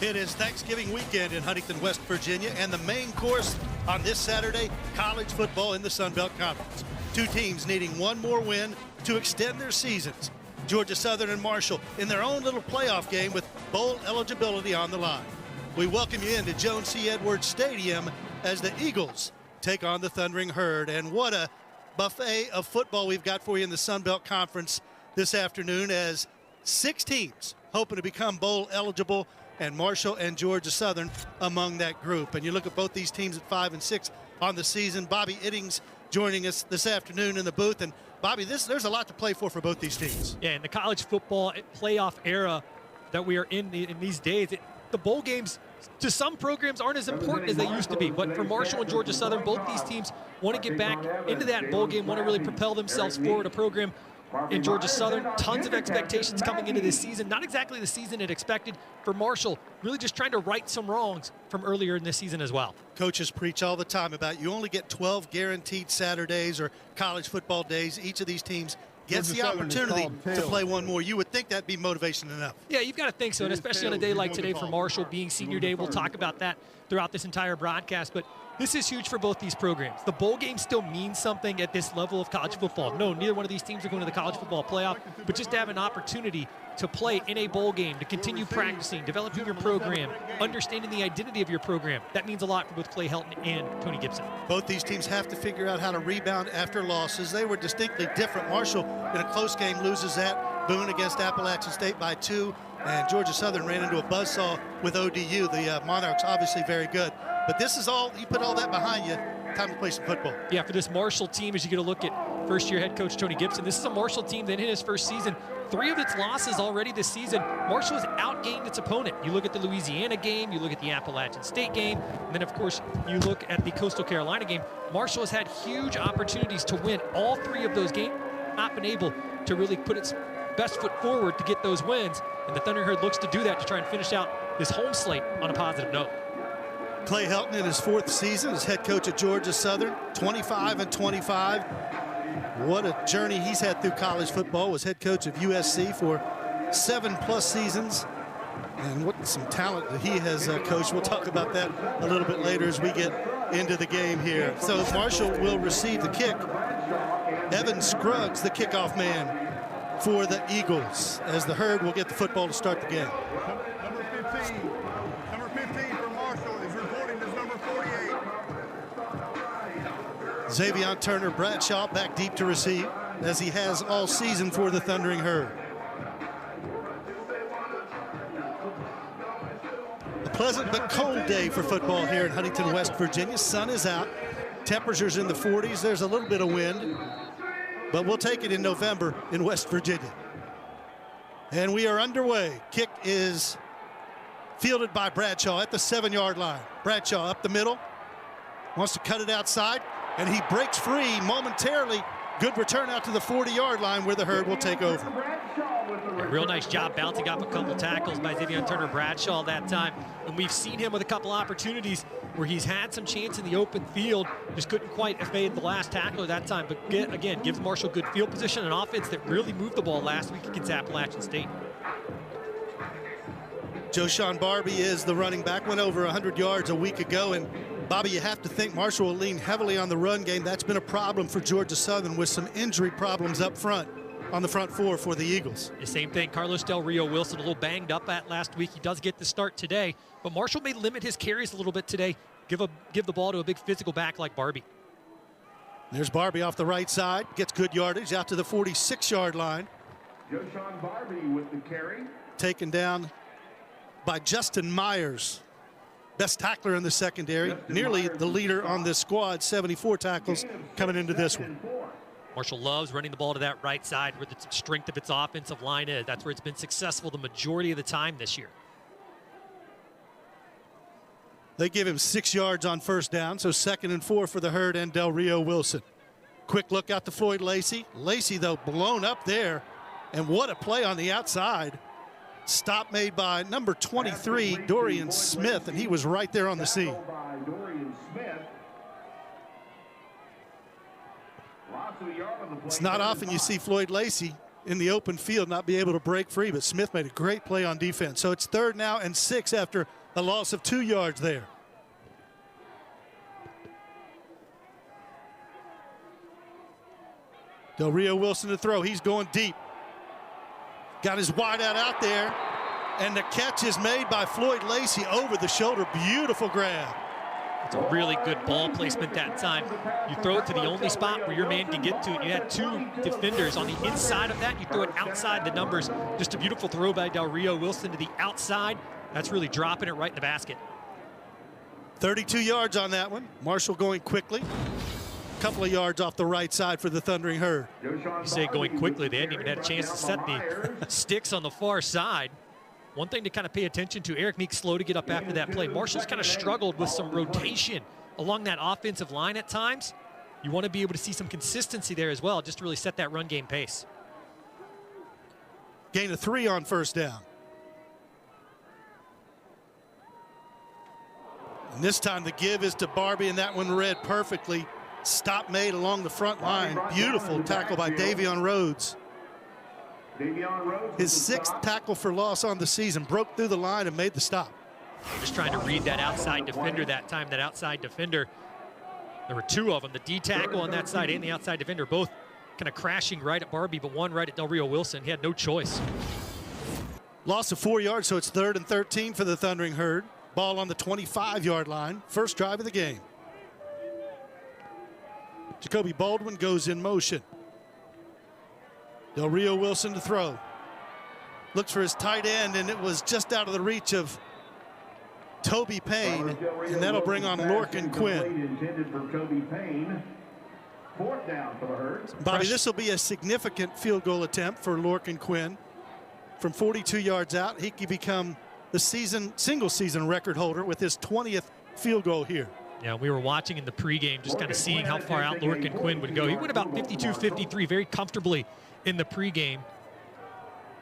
It is Thanksgiving weekend in Huntington, West Virginia, and the main course on this Saturday, college football in the Sun Belt Conference. Two teams needing one more win to extend their seasons. Georgia Southern and Marshall in their own little playoff game with bowl eligibility on the line. We welcome you into Joan C. Edwards Stadium as the Eagles take on the Thundering Herd. And what a buffet of football we've got for you in the Sun Belt Conference this afternoon, as 6 teams hoping to become bowl eligible, and Marshall and Georgia Southern among that group. And you look at both these teams at 5 and 6 on the season. Bobby Iddings joining us this afternoon in the booth. And Bobby, there's a lot to play for both these teams. Yeah, in the college football playoff era that we are in these days, the bowl games to some programs aren't as important as they used to be. But for Marshall and Georgia Southern, both these teams want to get back into that bowl game, want to really propel themselves forward. A program in Georgia Southern, tons of expectations coming into this season. Not exactly the season it expected. For Marshall, really just trying to right some wrongs from earlier in this season as well. Coaches preach all the time about you only get 12 guaranteed Saturdays or college football days. Each of these teams gets the opportunity to play one more. You would think that'd be motivation enough. Yeah, you've got to think so, and especially on a day like today for Marshall, being senior day. We'll talk about that throughout this entire broadcast, but this is huge for both these programs. The bowl game still means something at this level of college football. No, neither one of these teams are going to the college football playoff, but just to have an opportunity to play in a bowl game, to continue practicing, developing your program, understanding the identity of your program, that means a lot for both Clay Helton and Tony Gibson. Both these teams have to figure out how to rebound after losses. They were distinctly different. Marshall, in a close game, loses at Boone against Appalachian State by 2, and Georgia Southern ran into a buzzsaw with ODU. The Monarchs obviously very good. But this is all, you put all that behind you, time to play some football. Yeah, for this Marshall team, as you get a look at first-year head coach Tony Gibson, this is a Marshall team that in his first season, 3 of its losses already this season, Marshall has outgained its opponent. You look at the Louisiana game, you look at the Appalachian State game, and then, of course, you look at the Coastal Carolina game. Marshall has had huge opportunities to win all 3 of those games, not been able to really put its best foot forward to get those wins, and the Thunder Herd looks to do that to try and finish out this home slate on a positive note. Clay Helton in his 4th season as head coach at Georgia Southern, 25 and 25. What a journey he's had through college football. Was head coach of USC for 7+ seasons. And what some talent that he has coached. We'll talk about that a little bit later as we get into the game here. So Marshall will receive the kick. Evan Scruggs, the kickoff man for the Eagles, as the Herd will get the football to start the game. Number 15 for Marshall is reporting as number 48. Xavier Turner Bradshaw back deep to receive, as he has all season for the Thundering Herd. A pleasant but cold day for football here in Huntington, West Virginia. Sun is out. Temperatures in the 40s. There's a little bit of wind, but we'll take it in November in West Virginia. And we are underway. Kick is fielded by Bradshaw at the 7-yard line. Bradshaw up the middle, wants to cut it outside, and he breaks free momentarily. Good return out to the 40-yard line where the Herd will take over. A real nice job bouncing off a couple tackles by Xavier Turner Bradshaw that time. And we've seen him with a couple opportunities where he's had some chance in the open field, just couldn't quite evade the last tackle at that time. But again, gives Marshall good field position and offense that really moved the ball last week against Appalachian State. Joshawn Barbie is the running back, went over 100 yards a week ago. And Bobby, you have to think Marshall will lean heavily on the run game. That's been a problem for Georgia Southern with some injury problems up front on the front 4 for the Eagles. The same thing, Carlos Del Rio Wilson, a little banged up at last week. He does get the start today, but Marshall may limit his carries a little bit today, give the ball to a big physical back like Barbie. There's Barbie off the right side, gets good yardage out to the 46-yard line. Joshawn Barbie with the carry. Taken down by Justin Myers, best tackler in the secondary, nearly the leader on this squad, 74 tackles coming into this one. Marshall loves running the ball to that right side where the strength of its offensive line is. That's where it's been successful the majority of the time this year. They give him 6 yards on first down, so 2nd and 4 for the Herd and Del Rio Wilson. Quick look out to Floyd Lacey. Lacey, though, blown up there, and what a play on the outside. Stop made by number 23, Dorian Smith, and he was right there on the scene. It's not often you see Floyd Lacey in the open field, not be able to break free, but Smith made a great play on defense. So it's 3rd now and 6 after a loss of 2 yards there. Del Rio Wilson to throw. He's going deep. Got his wideout out there, and the catch is made by Floyd Lacey over the shoulder. Beautiful grab. It's a really good ball placement that time. You throw it to the only spot where your man can get to it. You had 2 defenders on the inside of that. You throw it outside the numbers. Just a beautiful throw by Del Rio Wilson to the outside. That's really dropping it right in the basket. 32 yards on that one. Marshall going quickly. Couple of yards off the right side for the Thundering Herd. You say going quickly. They hadn't even had a chance to set the sticks on the far side. One thing to kind of pay attention to, Eric Meek slow to get up after that play. Marshall's kind of struggled with some rotation along that offensive line at times. You want to be able to see some consistency there as well, just to really set that run game pace. Gain of 3 on 1st down. And this time the give is to Barbie, and that one read perfectly. Stop made along the front line. Beautiful tackle by Davion Rhodes. His 6th tackle for loss on the season. Broke through the line and made the stop. Just trying to read that outside defender that time. That outside defender, there were 2 of them. The D tackle on that side and the outside defender, both kind of crashing right at Barbie, but one right at Del Rio Wilson. He had no choice. Loss of 4 yards, so it's 3rd and 13 for the Thundering Herd. Ball on the 25-yard line. First drive of the game. Jacoby Baldwin goes in motion. Del Rio Wilson to throw. Looks for his tight end, and it was just out of the reach of Toby Payne, and that'll bring on Lorcan Quinn. Bobby, this will be a significant field goal attempt for Lorcan Quinn. From 42 yards out, he could become the single season record holder with his 20th field goal here. Yeah, we were watching in the pregame, just kind of seeing how far out Lorcan Quinn would go. He went about 52-53 very comfortably in the pregame,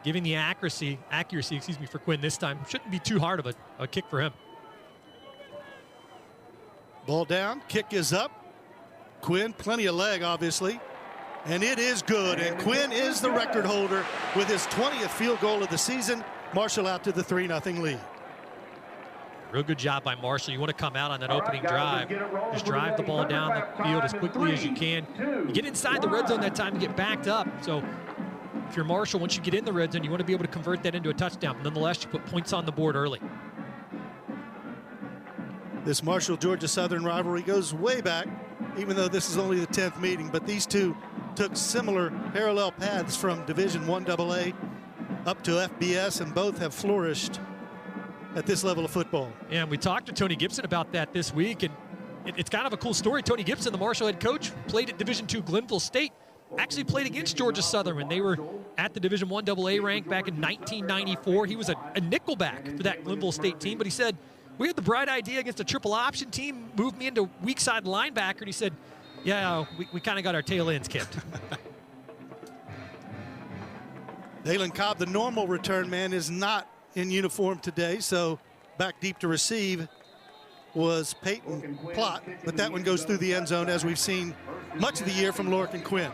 giving the accuracy, for Quinn this time. Shouldn't be too hard of a kick for him. Ball down, kick is up. Quinn, plenty of leg, obviously, and it is good. And Quinn is the record holder with his 20th field goal of the season. Marshall out to the 3-0 lead. Real good job by Marshall. You want to come out on that opening drive. Just drive the ball down the field as quickly as you can. You get inside the red zone that time, you get backed up. So if you're Marshall, once you get in the red zone, you want to be able to convert that into a touchdown. But nonetheless, you put points on the board early. This Marshall-Georgia Southern rivalry goes way back, even though this is only the 10th meeting. But these two took similar parallel paths from Division I AA up to FBS, and both have flourished at this level of football. Yeah, and we talked to Tony Gibson about that this week, and it's kind of a cool story. Tony Gibson, the Marshall head coach, played at Division II Glenville State, actually played against Georgia Southern when they were at the Division I AA rank back in 1994. He was a nickelback for that Glenville State team, but he said, we had the bright idea against a triple option team, moved me into weak side linebacker, and he said, yeah, we kind of got our tail ends kicked. Dalen Cobb, the normal return man, is not in uniform today, so back deep to receive was Peyton Plott, but that one goes through the end zone, as we've seen much of the year from Lorcan Quinn.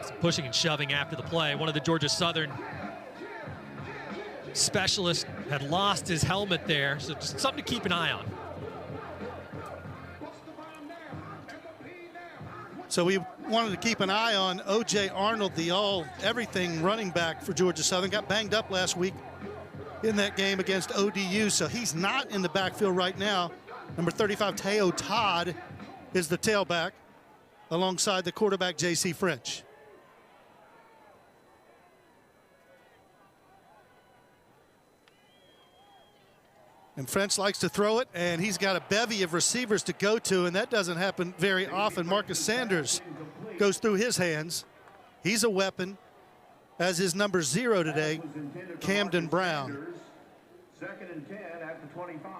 Some pushing and shoving after the play. One of the Georgia Southern specialists had lost his helmet there, so just something to keep an eye on. So we wanted to keep an eye on O.J. Arnold, the all-everything running back for Georgia Southern. Got banged up last week in that game against ODU, so he's not in the backfield right now. Number 35, Teo Todd, is the tailback alongside the quarterback, J.C. French. And French likes to throw it, and he's got a bevy of receivers to go to, and that doesn't happen very often. Marcus Sanders goes through his hands. He's a weapon, as is number 0 today, Camden Brown. 2nd and 10 at the 25.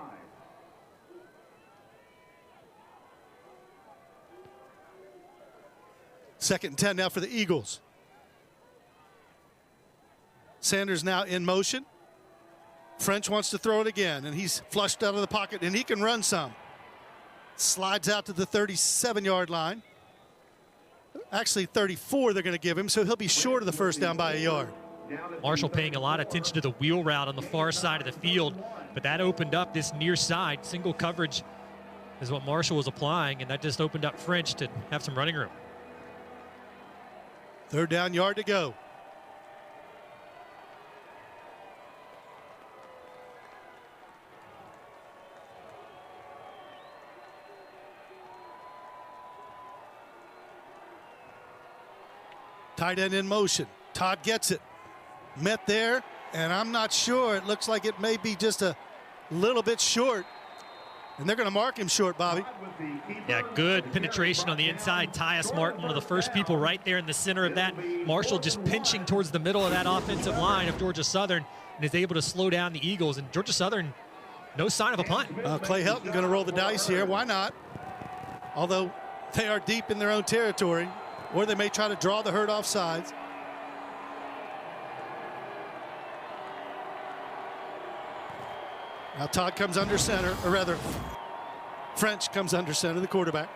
Second and 10 now for the Eagles. Sanders now in motion. French wants to throw it again, and he's flushed out of the pocket, and he can run some. Slides out to the 37-yard line. Actually, 34 they're going to give him, so he'll be short of the first down by a yard. Marshall paying a lot of attention to the wheel route on the far side of the field, but that opened up this near side. Single coverage is what Marshall was applying, and that just opened up French to have some running room. Third down, yard to go. Tight end in motion. Todd gets it. Met there, and I'm not sure. It looks like it may be just a little bit short. And they're going to mark him short, Bobby. Yeah, good penetration on the inside. Tyus Martin, one of the first people right there in the center of that. Marshall just pinching towards the middle of that offensive line of Georgia Southern and is able to slow down the Eagles. And Georgia Southern, no sign of a punt. Clay Helton going to roll the dice here. Why not? Although they are deep in their own territory, or they may try to draw the herd off sides. Now Todd comes under center, or rather, French comes under center, the quarterback.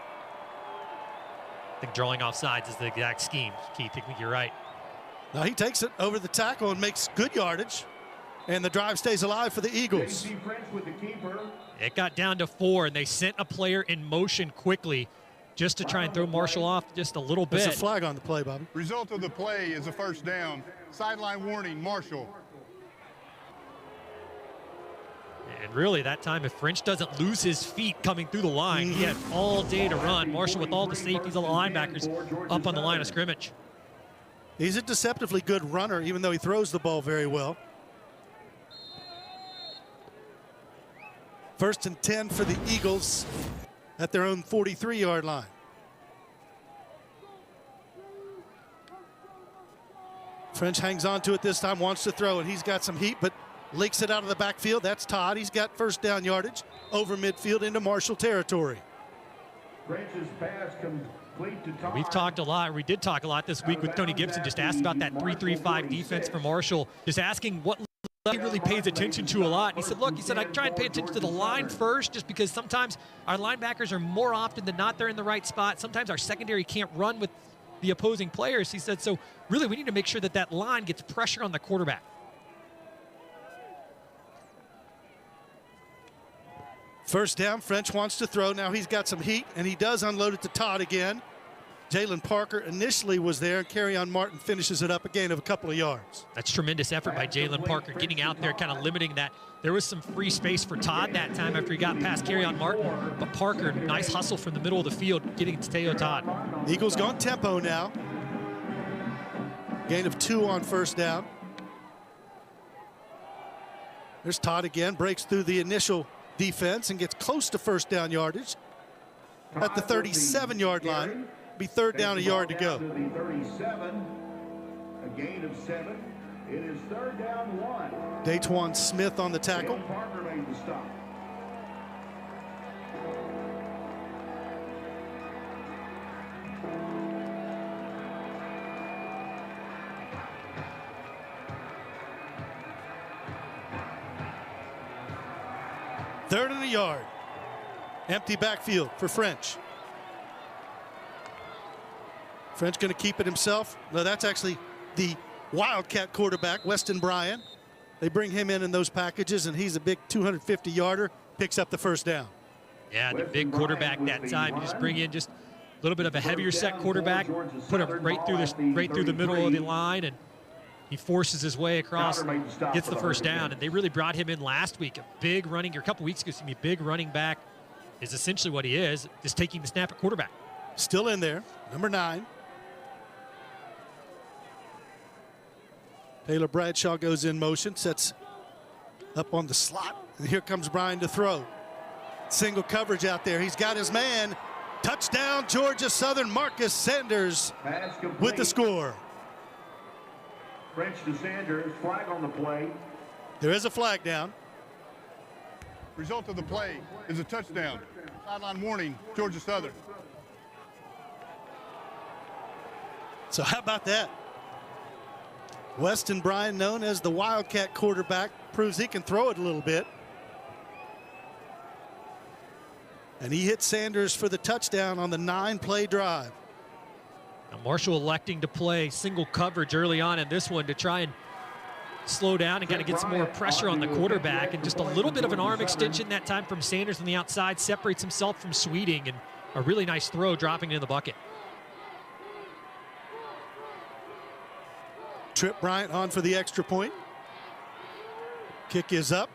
I think drawing off sides is the exact scheme, Keith. I think you're right. Now he takes it over the tackle and makes good yardage, and the drive stays alive for the Eagles. It got down to 4, and they sent a player in motion quickly just to try and throw Marshall off just a little bit. There's a flag on the play, Bobby. Result of the play is a first down. Sideline warning, Marshall. And really, that time, if French doesn't lose his feet coming through the line, he had all day to run. Marshall with all the safeties, all the linebackers up on the line of scrimmage. He's a deceptively good runner, even though he throws the ball very well. First and 10 for the Eagles at their own 43-yard line. French hangs on to it this time, wants to throw, and he's got some heat, but leaks it out of the backfield. That's Todd. He's got first down yardage over midfield into Marshall territory. French's pass complete to Todd. We've talked a lot. We did talk a lot this week with Tony Gibson. Just asked about that 3-3-5 defense for Marshall. Just asking what he really pays attention to a lot. And he said, look, I try and pay attention to the line first, just because sometimes our linebackers are more often than not, they're in the right spot. Sometimes our secondary can't run with the opposing players. He said, so really we need to make sure that that line gets pressure on the quarterback. First down, French wants to throw. Now he's got some heat, and he does unload it to Todd again. Jalen Parker initially was there, and Kerryon Martin finishes it up a gain of a couple of yards. That's tremendous effort by Jalen Parker, getting out there, kind of limiting that. There was some free space for Todd that time after he got past Kerryon Martin, but Parker, nice hustle from the middle of the field, getting to Teo Todd. Eagles gone tempo now. Gain of 2 on first down. There's Todd again, breaks through the initial defense and gets close to first down yardage at the 37-yard line. Be third down, a yard to go. 37, a gain of 7. It is third down 1. Datewan Smith on the tackle. Parker made the stop. Third and a yard. Empty backfield for French. French going to keep it himself. No, that's actually the Wildcat quarterback, Weston Bryan. They bring him in those packages, and he's a big 250-yarder, picks up the first down. Yeah, the big quarterback that time. You just bring in just a little bit of a heavier set quarterback, put him right through the middle of the line, and he forces his way across, gets the first down. And they really brought him in last week. A big running, or a couple weeks ago, big running back is essentially what he is, just taking the snap at quarterback. Still in there, number 9. Taylor Bradshaw goes in motion, sets up on the slot, and here comes Bryan to throw. Single coverage out there. He's got his man. Touchdown, Georgia Southern. Marcus Sanders with the score. French to Sanders, flag on the play. There is a flag down. Result of the play is a touchdown. Sideline warning, Georgia Southern. So how about that? Weston Bryan, known as the Wildcat quarterback, proves he can throw it a little bit. And he hit Sanders for the touchdown on the 9-play drive. Now Marshall electing to play single coverage early on in this one to try and slow down and kind of get some more pressure on the quarterback, and just a little bit of an arm extension that time from Sanders on the outside separates himself from Sweeting, and a really nice throw dropping in the bucket. Trip Bryant on for the extra point. Kick is up.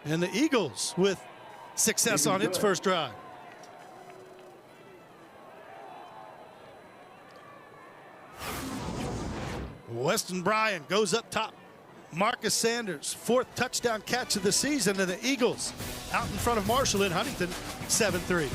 And the Eagles with success on its first drive. Weston Bryan goes up top. Marcus Sanders, 4th touchdown catch of the season, and the Eagles out in front of Marshall in Huntington, 7-3.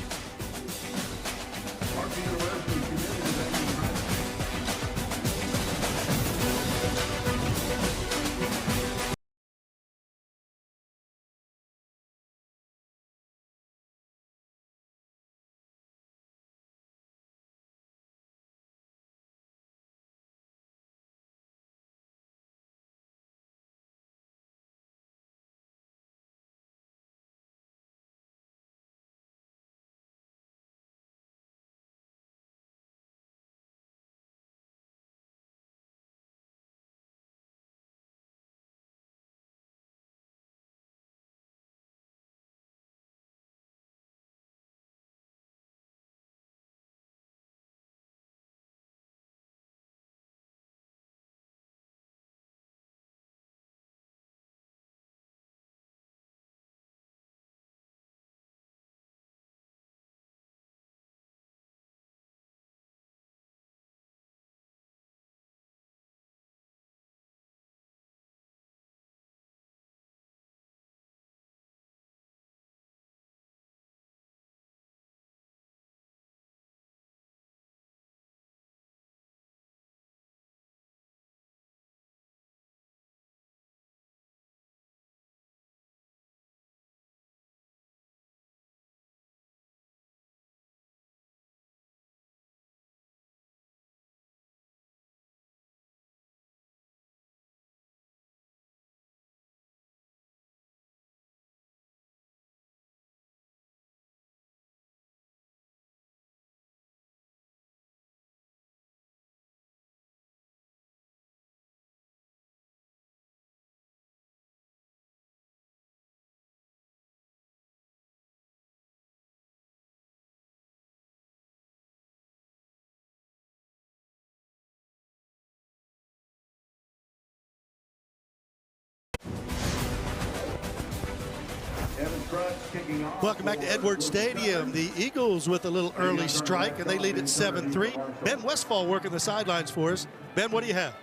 Welcome back to Edwards Stadium. The Eagles with a little early strike, and they lead at 7-3. Ben Westfall working the sidelines for us. Ben, what do you have?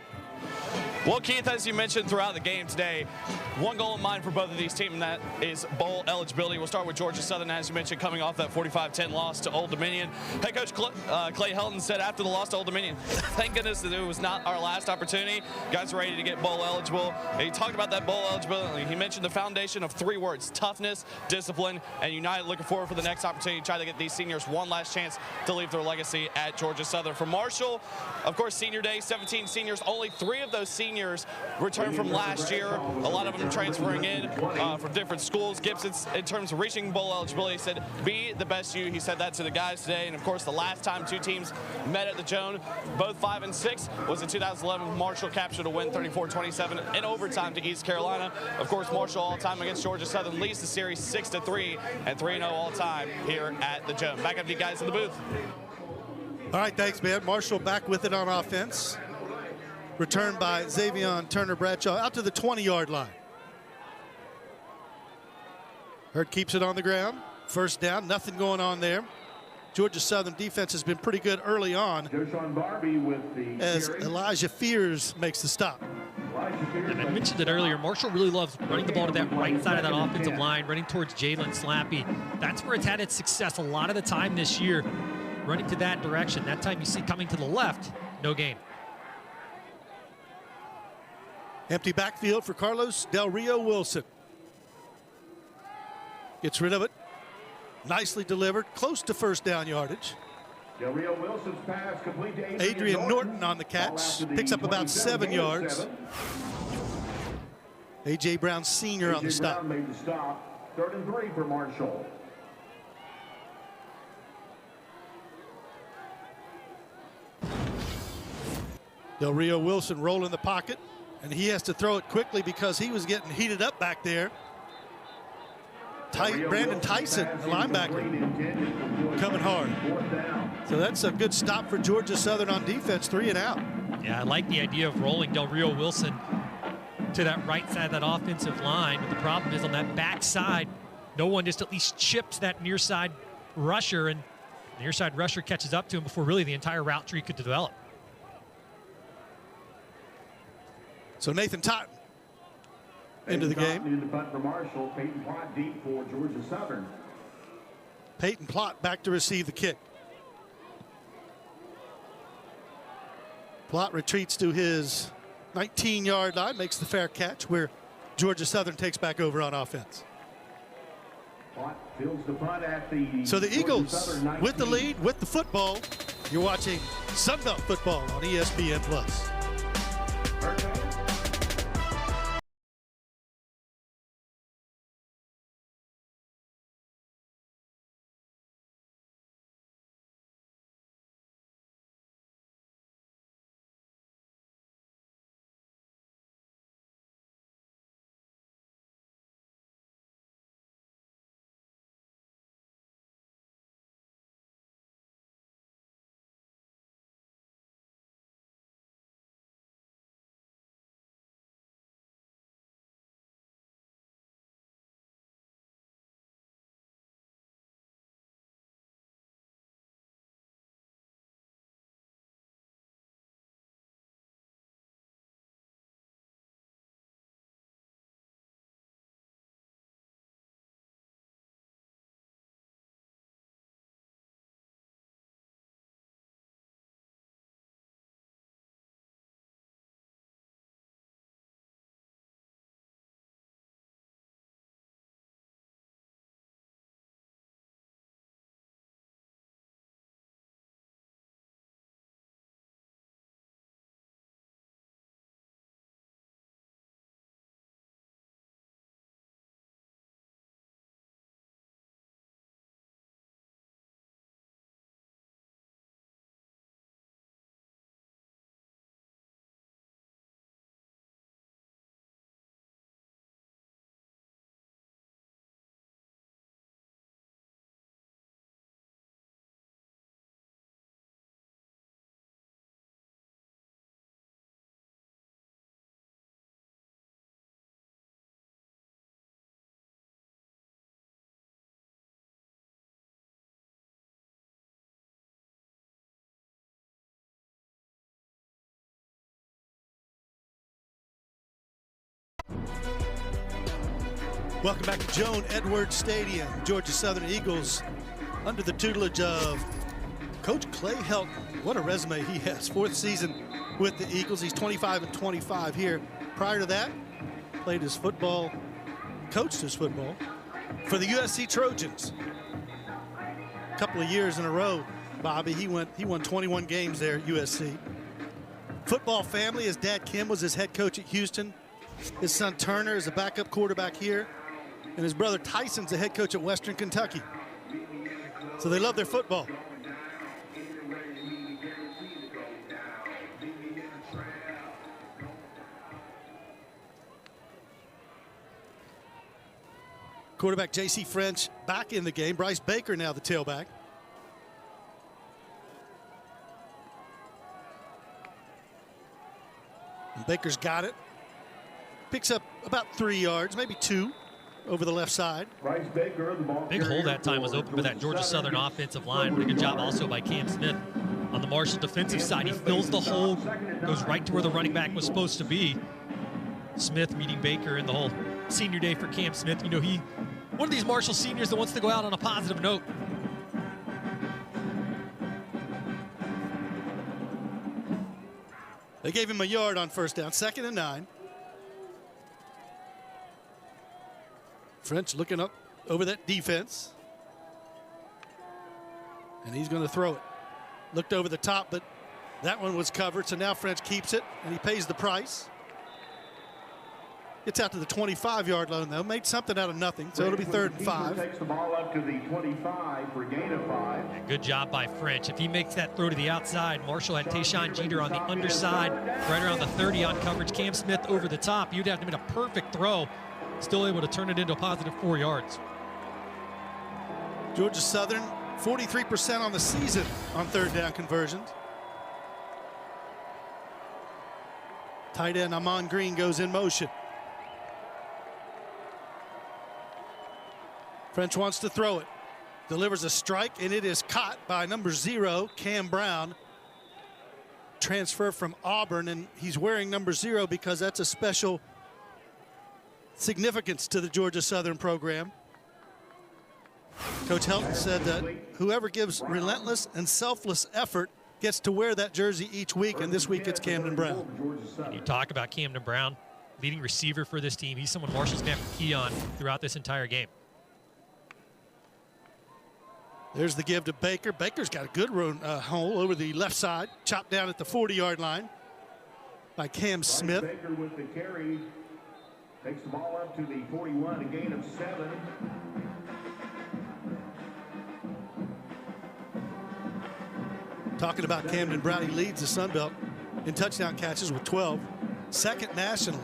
Well, Keith, as you mentioned throughout the game today, one goal in mind for both of these teams, and that is bowl eligibility. We'll start with Georgia Southern, as you mentioned, coming off that 45-10 loss to Old Dominion. Head coach Clay Helton said after the loss to Old Dominion, thank goodness that it was not our last opportunity. Guys are ready to get bowl eligible. And he talked about that bowl eligibility. He mentioned the foundation of 3 words: toughness, discipline, and united. Looking forward for the next opportunity to try to get these seniors one last chance to leave their legacy at Georgia Southern. For Marshall, of course, senior day, 17 seniors. Only 3 of those seniors returned from last year. A lot of them transferring in from different schools. Gibson, in terms of reaching bowl eligibility, said, be the best you. He said that to the guys today. And of course, the last time 2 teams met at the Joan, both 5 and 6, was in 2011. Marshall captured a win 34-27 in overtime to East Carolina. Of course, Marshall all-time against Georgia Southern leads the series 6-3 and 3-0 all-time here at the Joan. Back up to you guys in the booth. All right, thanks, man. Marshall back with it on offense. Returned by Xavion Turner-Bradshaw out to the 20-yard line. Hurt keeps it on the ground. First down, nothing going on there. Georgia Southern defense has been pretty good early on as Elijah Fears makes the stop. And I mentioned it earlier, Marshall really loves running the ball to that right side of that offensive line, running towards Jalen Slappy. That's where it's had its success a lot of the time this year, running to that direction. That time you see coming to the left, no gain. Empty backfield for Carlos Del Rio Wilson. Gets rid of it. Nicely delivered, close to first down yardage. Del Rio Wilson's pass complete to Adrian Norton on the catch, picks up about 7 yards. A.J. Brown Sr. on the stop. Made the stop. 3rd and 3 for Marshall. Del Rio Wilson roll in the pocket, and he has to throw it quickly because he was getting heated up back there. Brandon Tyson, the linebacker, coming hard. So that's a good stop for Georgia Southern on defense, 3 and out. Yeah, I like the idea of rolling Del Rio Wilson to that right side of that offensive line. But the problem is on that back side, no one just at least chips that near side rusher, and the near side rusher catches up to him before really the entire route tree could develop. So Nathan Totten into the game. In the punt for Marshall, Peyton Plott deep for Georgia Southern. Peyton Plott back to receive the kick. Plott retreats to his 19-yard line, makes the fair catch where Georgia Southern takes back over on offense. Plott fields the punt at the So the Georgia Eagles Southern 19. with the lead, with the football. You're watching Sunbelt Football on ESPN+. Welcome back to Joan Edwards Stadium. Georgia Southern Eagles under the tutelage of Coach Clay Helton. What a resume he has. 4th season with the Eagles. He's 25-25 here. Prior to that, played his football, coached his football for the USC Trojans. A couple of years in a row, Bobby. He won 21 games there at USC. Football family, his dad Kim was his head coach at Houston. His son Turner is a backup quarterback here. And his brother Tyson's the head coach at Western Kentucky. So they love their football. Quarterback J.C. French back in the game. Bryce Baker now the tailback. And Baker's got it. Picks up about 3 yards, maybe 2. Over the left side. Bryce Baker, the ball Big hole that time was open for that Georgia Southern offensive line. But a good job also by Cam Smith. On the Marshall defensive side, he fills the hole, goes right to where the running back was supposed to be. Smith meeting Baker in the hole. Senior day for Cam Smith. You know, one of these Marshall seniors that wants to go out on a positive note. They gave him a yard on first down, 2nd and 9. French looking up over that defense. And he's going to throw it. Looked over the top, but that one was covered. So now French keeps it, and he pays the price. Gets out to the 25-yard line, though. Made something out of nothing, so it'll be 3rd and 5. Takes the ball up to the 25 for a gain of 5. Yeah, good job by French. If he makes that throw to the outside, Marshall had Tayshaun Jeter on the underside, right around the 30 on coverage. Cam Smith over the top. You'd have to make a perfect throw. Still able to turn it into a positive 4 yards. Georgia Southern, 43% on the season on 3rd down conversions. Tight end Amon Green goes in motion. French wants to throw it. Delivers a strike, and it is caught by number 0, Cam Brown. Transfer from Auburn, and he's wearing number 0 because that's a special significance to the Georgia Southern program. Coach Helton said that whoever gives relentless and selfless effort gets to wear that jersey each week, and this week it's Camden Brown. And you talk about Camden Brown, leading receiver for this team. He's someone Marshall's going to have to key on throughout this entire game. There's the give to Baker. Baker's got a good hole over the left side, chopped down at the 40-yard line by Cam Smith. Baker with the carry. Takes the ball up to the 41, a gain of 7. Talking about Camden Brown, he leads the Sun Belt in touchdown catches with 12, second nationally.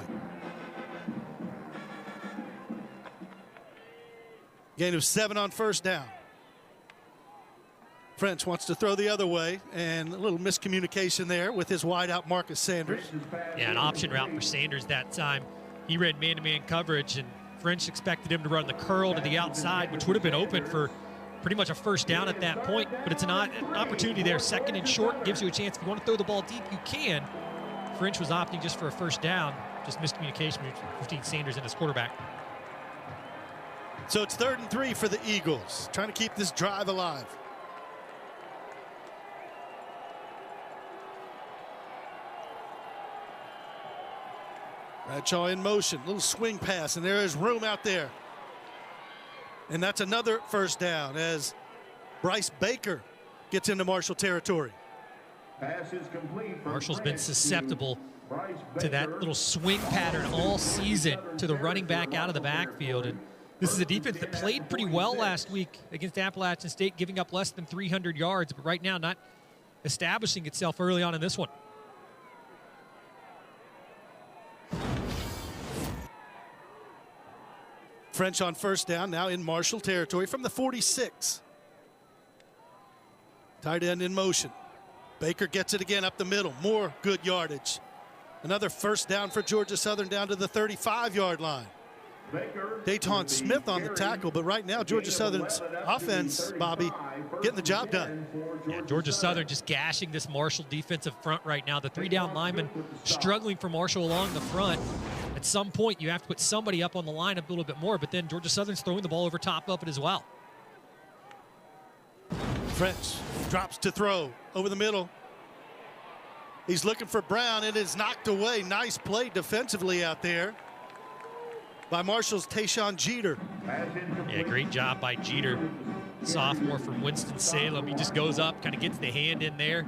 Gain of 7 on 1st down. French wants to throw the other way, and a little miscommunication there with his wideout Marcus Sanders. Yeah, an option route for Sanders that time. He read man-to-man coverage, and French expected him to run the curl to the outside, which would have been open for pretty much a 1st down at that point. But it's an opportunity there. 2nd and short gives you a chance. If you want to throw the ball deep, you can. French was opting just for a 1st down. Just miscommunication between Sanders and his quarterback. So it's 3rd and 3 for the Eagles, trying to keep this drive alive. Bradshaw in motion, little swing pass, and there is room out there. And that's another 1st down as Bryce Baker gets into Marshall territory. Pass is complete. Marshall's been susceptible to that little swing pattern all season to the running back out of the backfield. And this is a defense that played pretty well last week against Appalachian State, giving up less than 300 yards, but right now not establishing itself early on in this one. French on 1st down, now in Marshall territory from the 46. Tight end in motion. Baker gets it again up the middle. More good yardage. Another 1st down for Georgia Southern down to the 35-yard line. Dayton Smith on the tackle, but right now Georgia Southern's offense, Bobby, getting the job done. Yeah, Georgia Southern just gashing this Marshall defensive front right now. The 3-down linemen struggling for Marshall along the front. At some point, you have to put somebody up on the line a little bit more, but then Georgia Southern's throwing the ball over top of it as well. French drops to throw over the middle. He's looking for Brown. It is knocked away. Nice play defensively out there by Marshall's Tayshaun Jeter. Yeah, great job by Jeter. Sophomore from Winston-Salem. He just goes up, kind of gets the hand in there,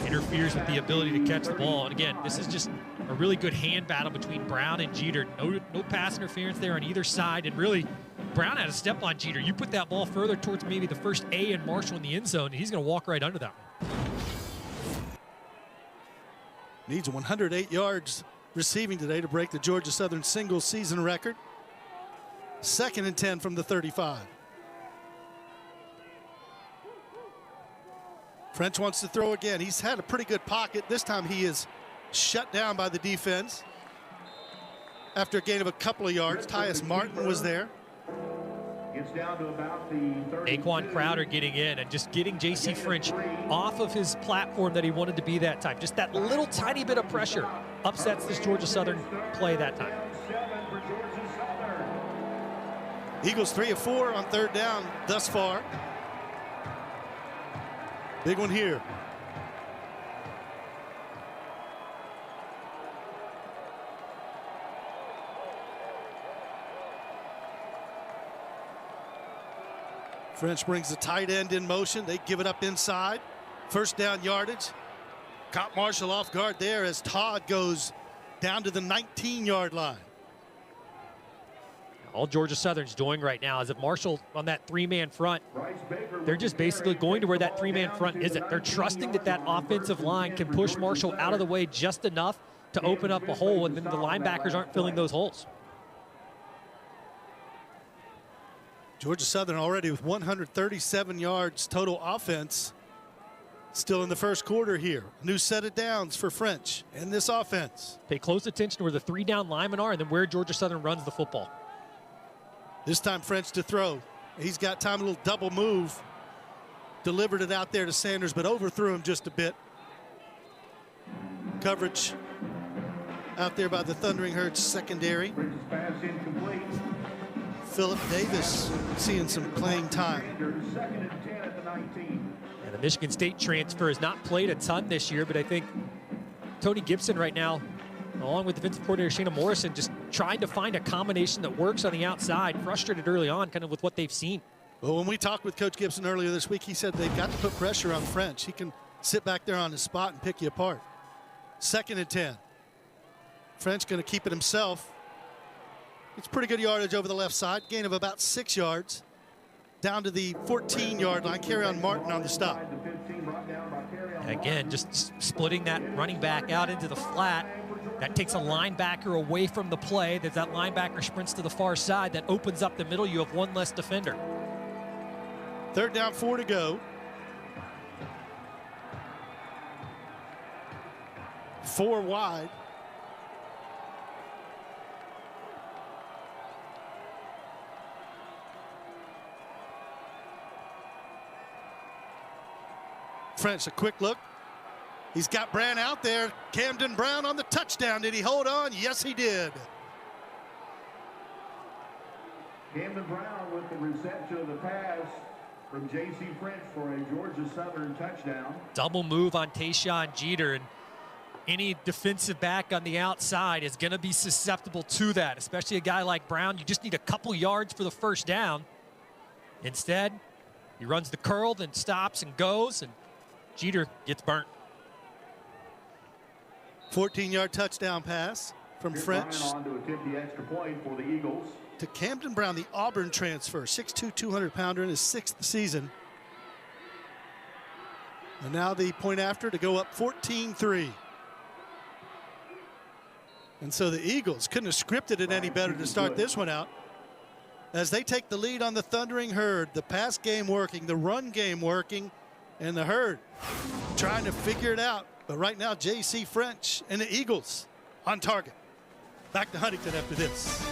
interferes with the ability to catch the ball. And again, this is just a really good hand battle between Brown and Jeter. No pass interference there on either side. And really, Brown had a step on Jeter. You put that ball further towards maybe the first A in Marshall in the end zone, and he's going to walk right under that one. Needs 108 yards receiving today to break the Georgia Southern single season record. 2nd and 10 from the 35. French wants to throw again. He's had a pretty good pocket. This time he is shut down by the defense after a gain of a couple of yards. Tyus Martin was there. Gets down to about the 30. Aquan Crowder getting in and just getting J.C. French off of his platform that he wanted to be that time. Just that little tiny bit of pressure upsets this Georgia Southern play that time. Eagles 3 of 4 on 3rd down thus far. Big one here. French brings the tight end in motion. They give it up inside. 1st down yardage. Caught Marshall off guard there as Todd goes down to the 19-yard line. All Georgia Southern's doing right now is if Marshall on that three-man front, they're just basically going to where that three-man front isn't. They're trusting that that offensive line can push Marshall out of the way just enough to open up a hole, and then the linebackers aren't filling those holes. Georgia Southern already with 137 yards total offense. Still in the first quarter here. New set of downs for French in this offense. Pay close attention to where the three-down linemen are and then where Georgia Southern runs the football. This time French to throw. He's got time, a little double move. Delivered it out there to Sanders, but overthrew him just a bit. Coverage out there by the Thundering Herd secondary. Pass incomplete. Philip Davis seeing some playing time. Second and 10 at the 19. And the Michigan State transfer has not played a ton this year, but I think Tony Gibson right now, along with defensive coordinator Shana Morrison, just trying to find a combination that works on the outside, frustrated early on kind of with what they've seen. Well, when we talked with Coach Gibson earlier this week, he said they've got to put pressure on French. He can sit back there on his spot and pick you apart. Second and 10. French going to keep it himself. It's pretty good yardage over the left side. Gain of about 6 yards. Down to the 14-yard line. Carry on Martin on the stop. Again, just splitting that running back out into the flat. That takes a linebacker away from the play. That linebacker sprints to the far side. That opens up the middle. You have one less defender. Third down, 4 to go. 4 wide. French, a quick look. He's got Brown out there. Camden Brown on the touchdown. Did he hold on? Yes, he did. Camden Brown with the reception of the pass from J.C. French for a Georgia Southern touchdown. Double move on Tayshawn Jeter, and any defensive back on the outside is going to be susceptible to that, especially a guy like Brown. You just need a couple yards for the first down. Instead, he runs the curl, then stops and goes, and Jeter gets burnt. 14-yard touchdown pass from French On to attempt the extra point for the Eagles. to Camden Brown, the Auburn transfer, 6'2", 200-pounder in his 6th season. And now the point after to go up 14-3. And so the Eagles couldn't have scripted it any better to start this one out. As they take the lead on the Thundering Herd, the pass game working, the run game working, and the Herd trying to figure it out. But right now, J.C. French and the Eagles on target. Back to Huntington after this.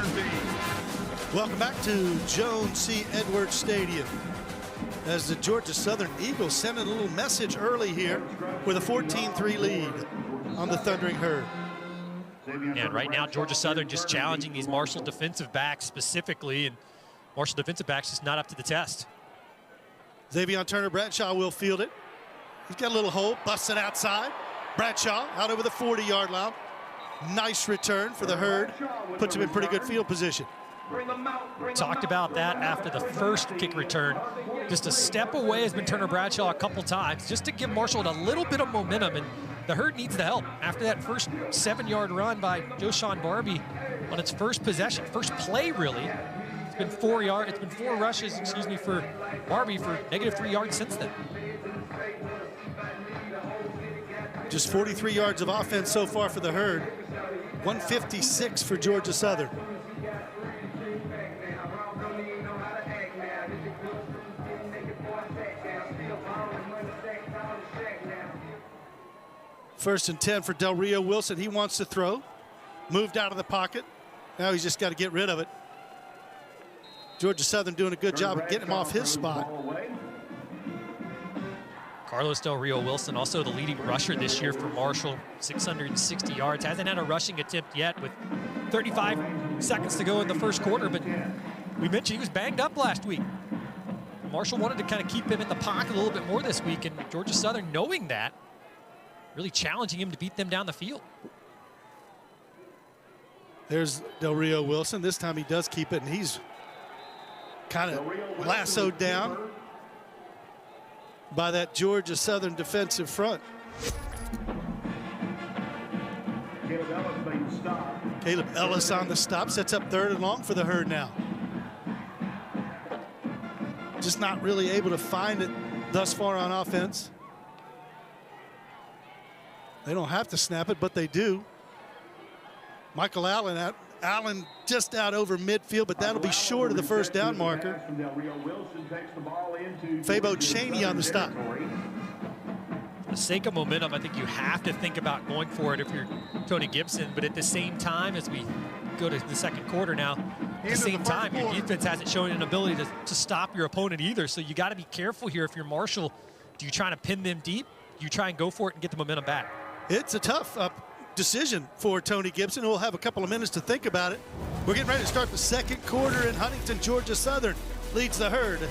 Southern team. Welcome back to Joan C. Edwards Stadium. As the Georgia Southern Eagles sent a little message early here with a 14-3 lead on the Thundering Herd. And right now, Georgia Southern just challenging these Marshall defensive backs specifically, and Marshall defensive backs just not up to the test. Xavier Turner Bradshaw will field it. He's got a little hole, busts it outside. Bradshaw out over the 40-yard line. Nice return for the Herd. Puts him in pretty good field position. Talked about that after the first kick return. Just a step away has been Turner Bradshaw a couple times, just to give Marshall a little bit of momentum, and the Herd needs the help. After that first 7-yard run by Joshawn Barbie on its first possession, first play really, it's been 4 rushes, for Barbie for -3 yards since then. Just 43 yards of offense so far for the Herd. 156 for Georgia Southern. First and 10 for Del Rio Wilson. He wants to throw. Moved out of the pocket. Now he's just got to get rid of it. Georgia Southern doing a good job of getting him off his spot. Carlos Del Rio Wilson, also the leading rusher this year for Marshall, 660 yards. Hasn't had a rushing attempt yet with 35 seconds to go in the first quarter, but we mentioned he was banged up last week. Marshall wanted to kind of keep him in the pocket a little bit more this week, and Georgia Southern, knowing that, really challenging him to beat them down the field. There's Del Rio Wilson. This time he does keep it, and he's kind of lassoed down by that Georgia Southern defensive front. Caleb Ellis on the stop, sets up 3rd and long for the Herd now. Just not really able to find it thus far on offense. They don't have to snap it, but they do. Michael Allen just out over midfield, but that'll be short of the first down marker. Fabo Chaney on the stop. For the sake of momentum, I think you have to think about going for it if you're Tony Gibson, but at the same time, as we go to the second quarter now, at the same time, your defense hasn't shown an ability to stop your opponent either, so you got to be careful here. If you're Marshall, do you try to pin them deep? Do you try and go for it and get the momentum back? It's a tough decision for Tony Gibson. We'll have a couple of minutes to think about it. We're getting ready to start the second quarter in Huntington. Georgia Southern leads the Herd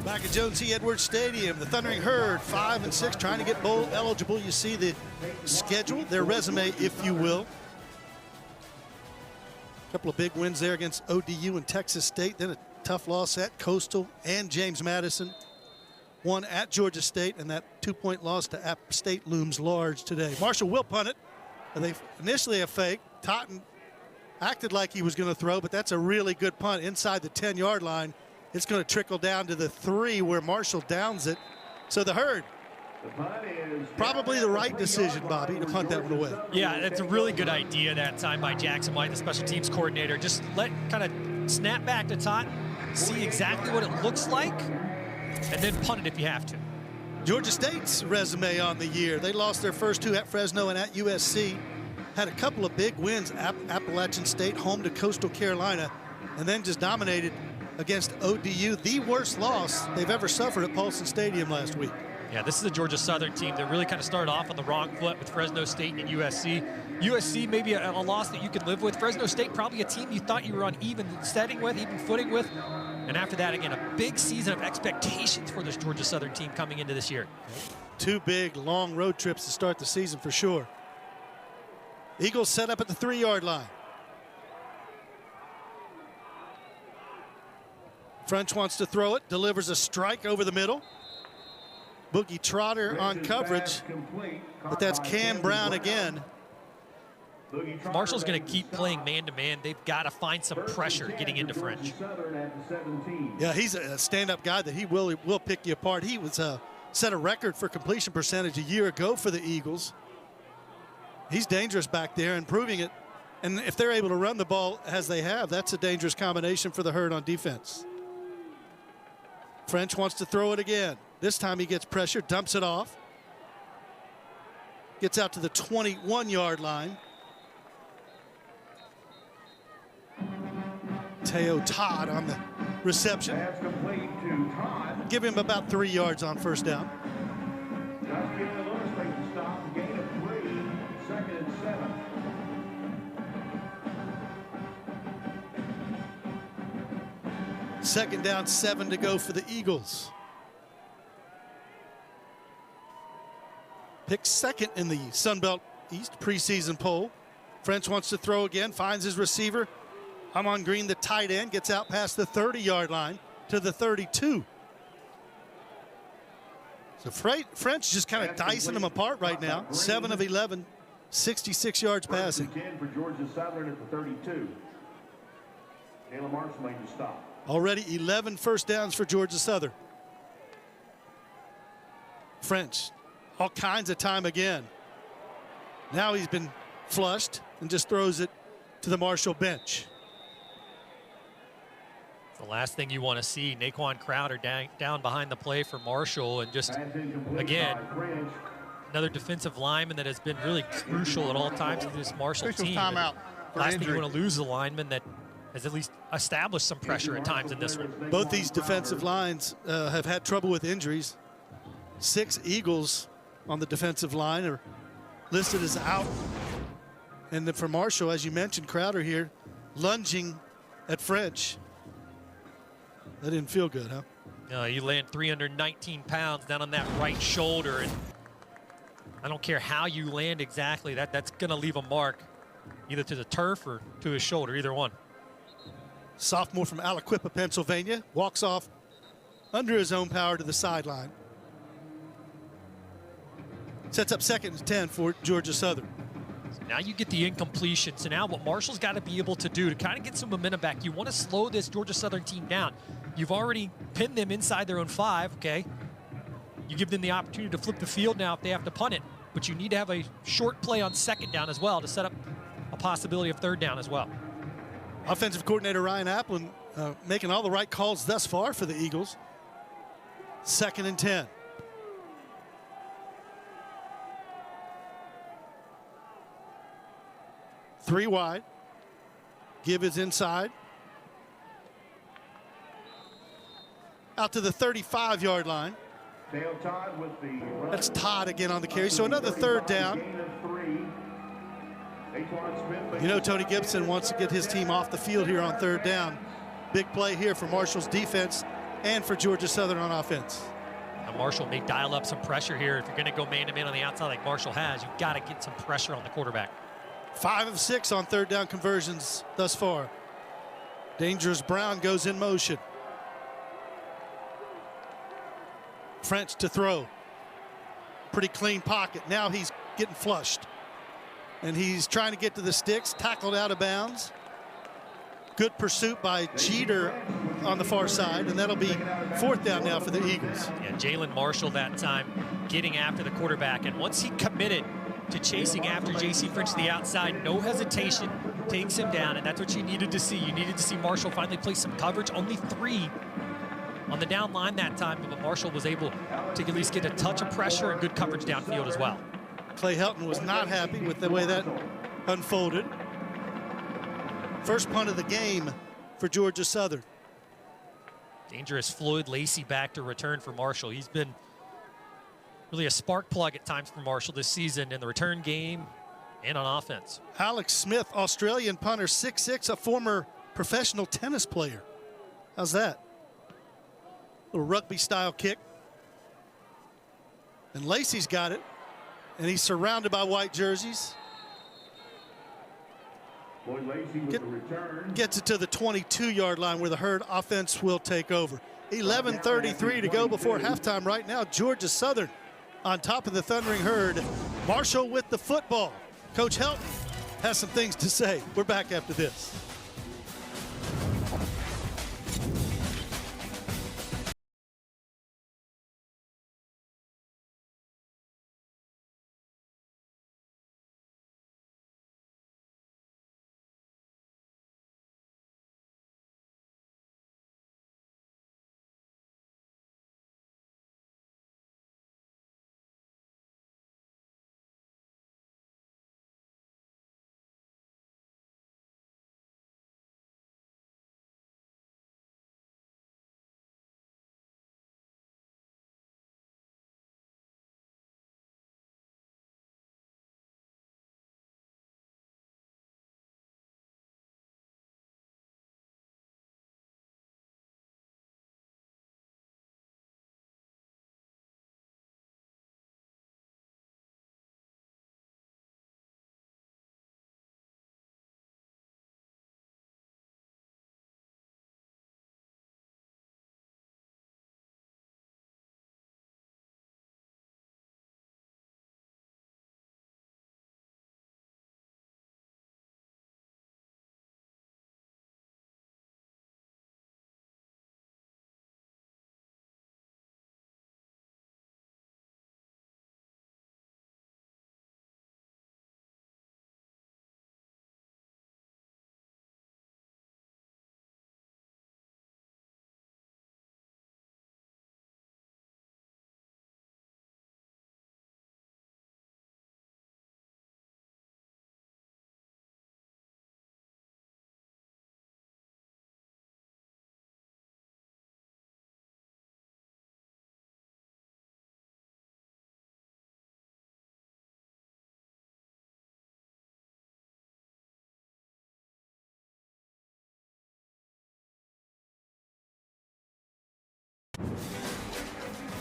Back at Jones C. Edwards Stadium, the Thundering Herd, 5-6, trying to get bowl eligible. You see the schedule, their resume, if you will. A couple of big wins there against ODU and Texas State, then a tough loss at Coastal and James Madison. One at Georgia State, and that 2-point loss to App State looms large today. Marshall will punt it. They initially a fake. Totten acted like he was going to throw, but that's a really good punt inside the 10-yard line. It's going to trickle down to the 3 where Marshall downs it. So the Herd, probably the right decision, Bobby, to punt that one away. Yeah, that's a really good idea that time by Jackson White, the special teams coordinator. Just kind of snap back to Totten, see exactly what it looks like, and then punt it if you have to. Georgia State's resume on the year. They lost their first 2 at Fresno and at USC. Had a couple of big wins, Appalachian State, home to Coastal Carolina, and then just dominated against ODU, the worst loss they've ever suffered at Paulson Stadium last week. Yeah, this is a Georgia Southern team that really kind of started off on the wrong foot with Fresno State and USC. USC maybe a loss that you could live with. Fresno State probably a team you thought you were on even setting with, even footing with. And after that, again, a big season of expectations for this Georgia Southern team coming into this year. 2 big, long road trips to start the season for sure. Eagles set up at the 3-yard line. French wants to throw it, delivers a strike over the middle. Boogie Trotter on coverage, but that's Cam Brown again. Marshall's going to keep playing man-to-man. They've got to find some pressure getting into French. Yeah, he's a stand-up guy that he will pick you apart. He was set a record for completion percentage a year ago for the Eagles. He's dangerous back there and proving it. And if they're able to run the ball as they have, that's a dangerous combination for the Herd on defense. French wants to throw it again. This time he gets pressure, dumps it off. Gets out to the 21-yard line. Teo Todd on the reception. Pass complete to Todd. Give him about 3 yards on first down. Just give the Lewis make the stop. Gain of 3. 2nd and 7. Second down, 7 to go for the Eagles. Picked second in the Sun Belt East preseason poll. French wants to throw again, finds his receiver. Amon Green, the tight end, gets out past the 30-yard line to the 32. So French just kind of dicing them apart right now. 7 of 11, 66 yards passing. 10 for Georgia Southern at the 32. Kayla Marshall made the stop. Already 11 first downs for Georgia Southern. French, all kinds of time again. Now he's been flushed and just throws it to the Marshall bench. The last thing you want to see, Naquan Crowder down behind the play for Marshall, and just, again, another defensive lineman that has been really crucial at all times to this Marshall team. Timeout for Last injury. thing you want to lose is a lineman that has at least established some pressure at times in this one. Both these defensive lines have had trouble with injuries. 6 Eagles on the defensive line are listed as out. And then for Marshall, as you mentioned, Crowder here lunging at French. That didn't feel good, huh? You land 319 pounds down on that right shoulder, and I don't care how you land exactly, that's going to leave a mark either to the turf or to his shoulder, either one. Sophomore from Aliquippa, Pennsylvania, walks off under his own power to the sideline. Sets up 2nd and 10 for Georgia Southern. So now you get the incompletion. So now what Marshall's got to be able to do to kind of get some momentum back, you want to slow this Georgia Southern team down. You've already pinned them inside their own 5, okay? You give them the opportunity to flip the field now if they have to punt it, but you need to have a short play on 2nd down as well to set up a possibility of 3rd down as well. Offensive coordinator Ryan Applin making all the right calls thus far for the Eagles. 2nd and 10. Three wide. Give is inside. Out to the 35-yard line. Dale Todd with the run. That's Todd again on the carry. So another 3rd down. Gain of 3. Smith, You know Tony Gibson wants to get his team off the field here on 3rd down. Big play here for Marshall's defense. and for Georgia Southern on offense. Now Marshall may dial up some pressure here. If you're going to go man-to-man on the outside like Marshall has, you've got to get some pressure on the quarterback. 5 of 6 on third down conversions thus far. Dangerous Brown goes in motion. French to throw. Pretty clean pocket. Now he's getting flushed. And he's trying to get to the sticks, tackled out of bounds. Good pursuit by Jeter on the far side, and that'll be 4th down now for the Eagles. Yeah, Jalen Marshall that time getting after the quarterback. And once he committed to chasing after J.C. French to the outside, no hesitation, takes him down, and that's what you needed to see. You needed to see Marshall finally play some coverage. Only 3 on the down line that time, but Marshall was able to at least get a touch of pressure and good coverage downfield as well. Clay Helton was not happy with the way that unfolded. First punt of the game for Georgia Southern. Dangerous Floyd Lacey back to return for Marshall. He's been really a spark plug at times for Marshall this season in the return game and on offense. Alex Smith, Australian punter, 6'6", a former professional tennis player. How's that? Little rugby-style kick. And Lacey's got it. And he's surrounded by white jerseys. Gets it to the 22-yard line where the Herd offense will take over. 11:33 to go before halftime right now. Georgia Southern on top of the Thundering Herd. Marshall with the football. Coach Helton has some things to say. We're back after this.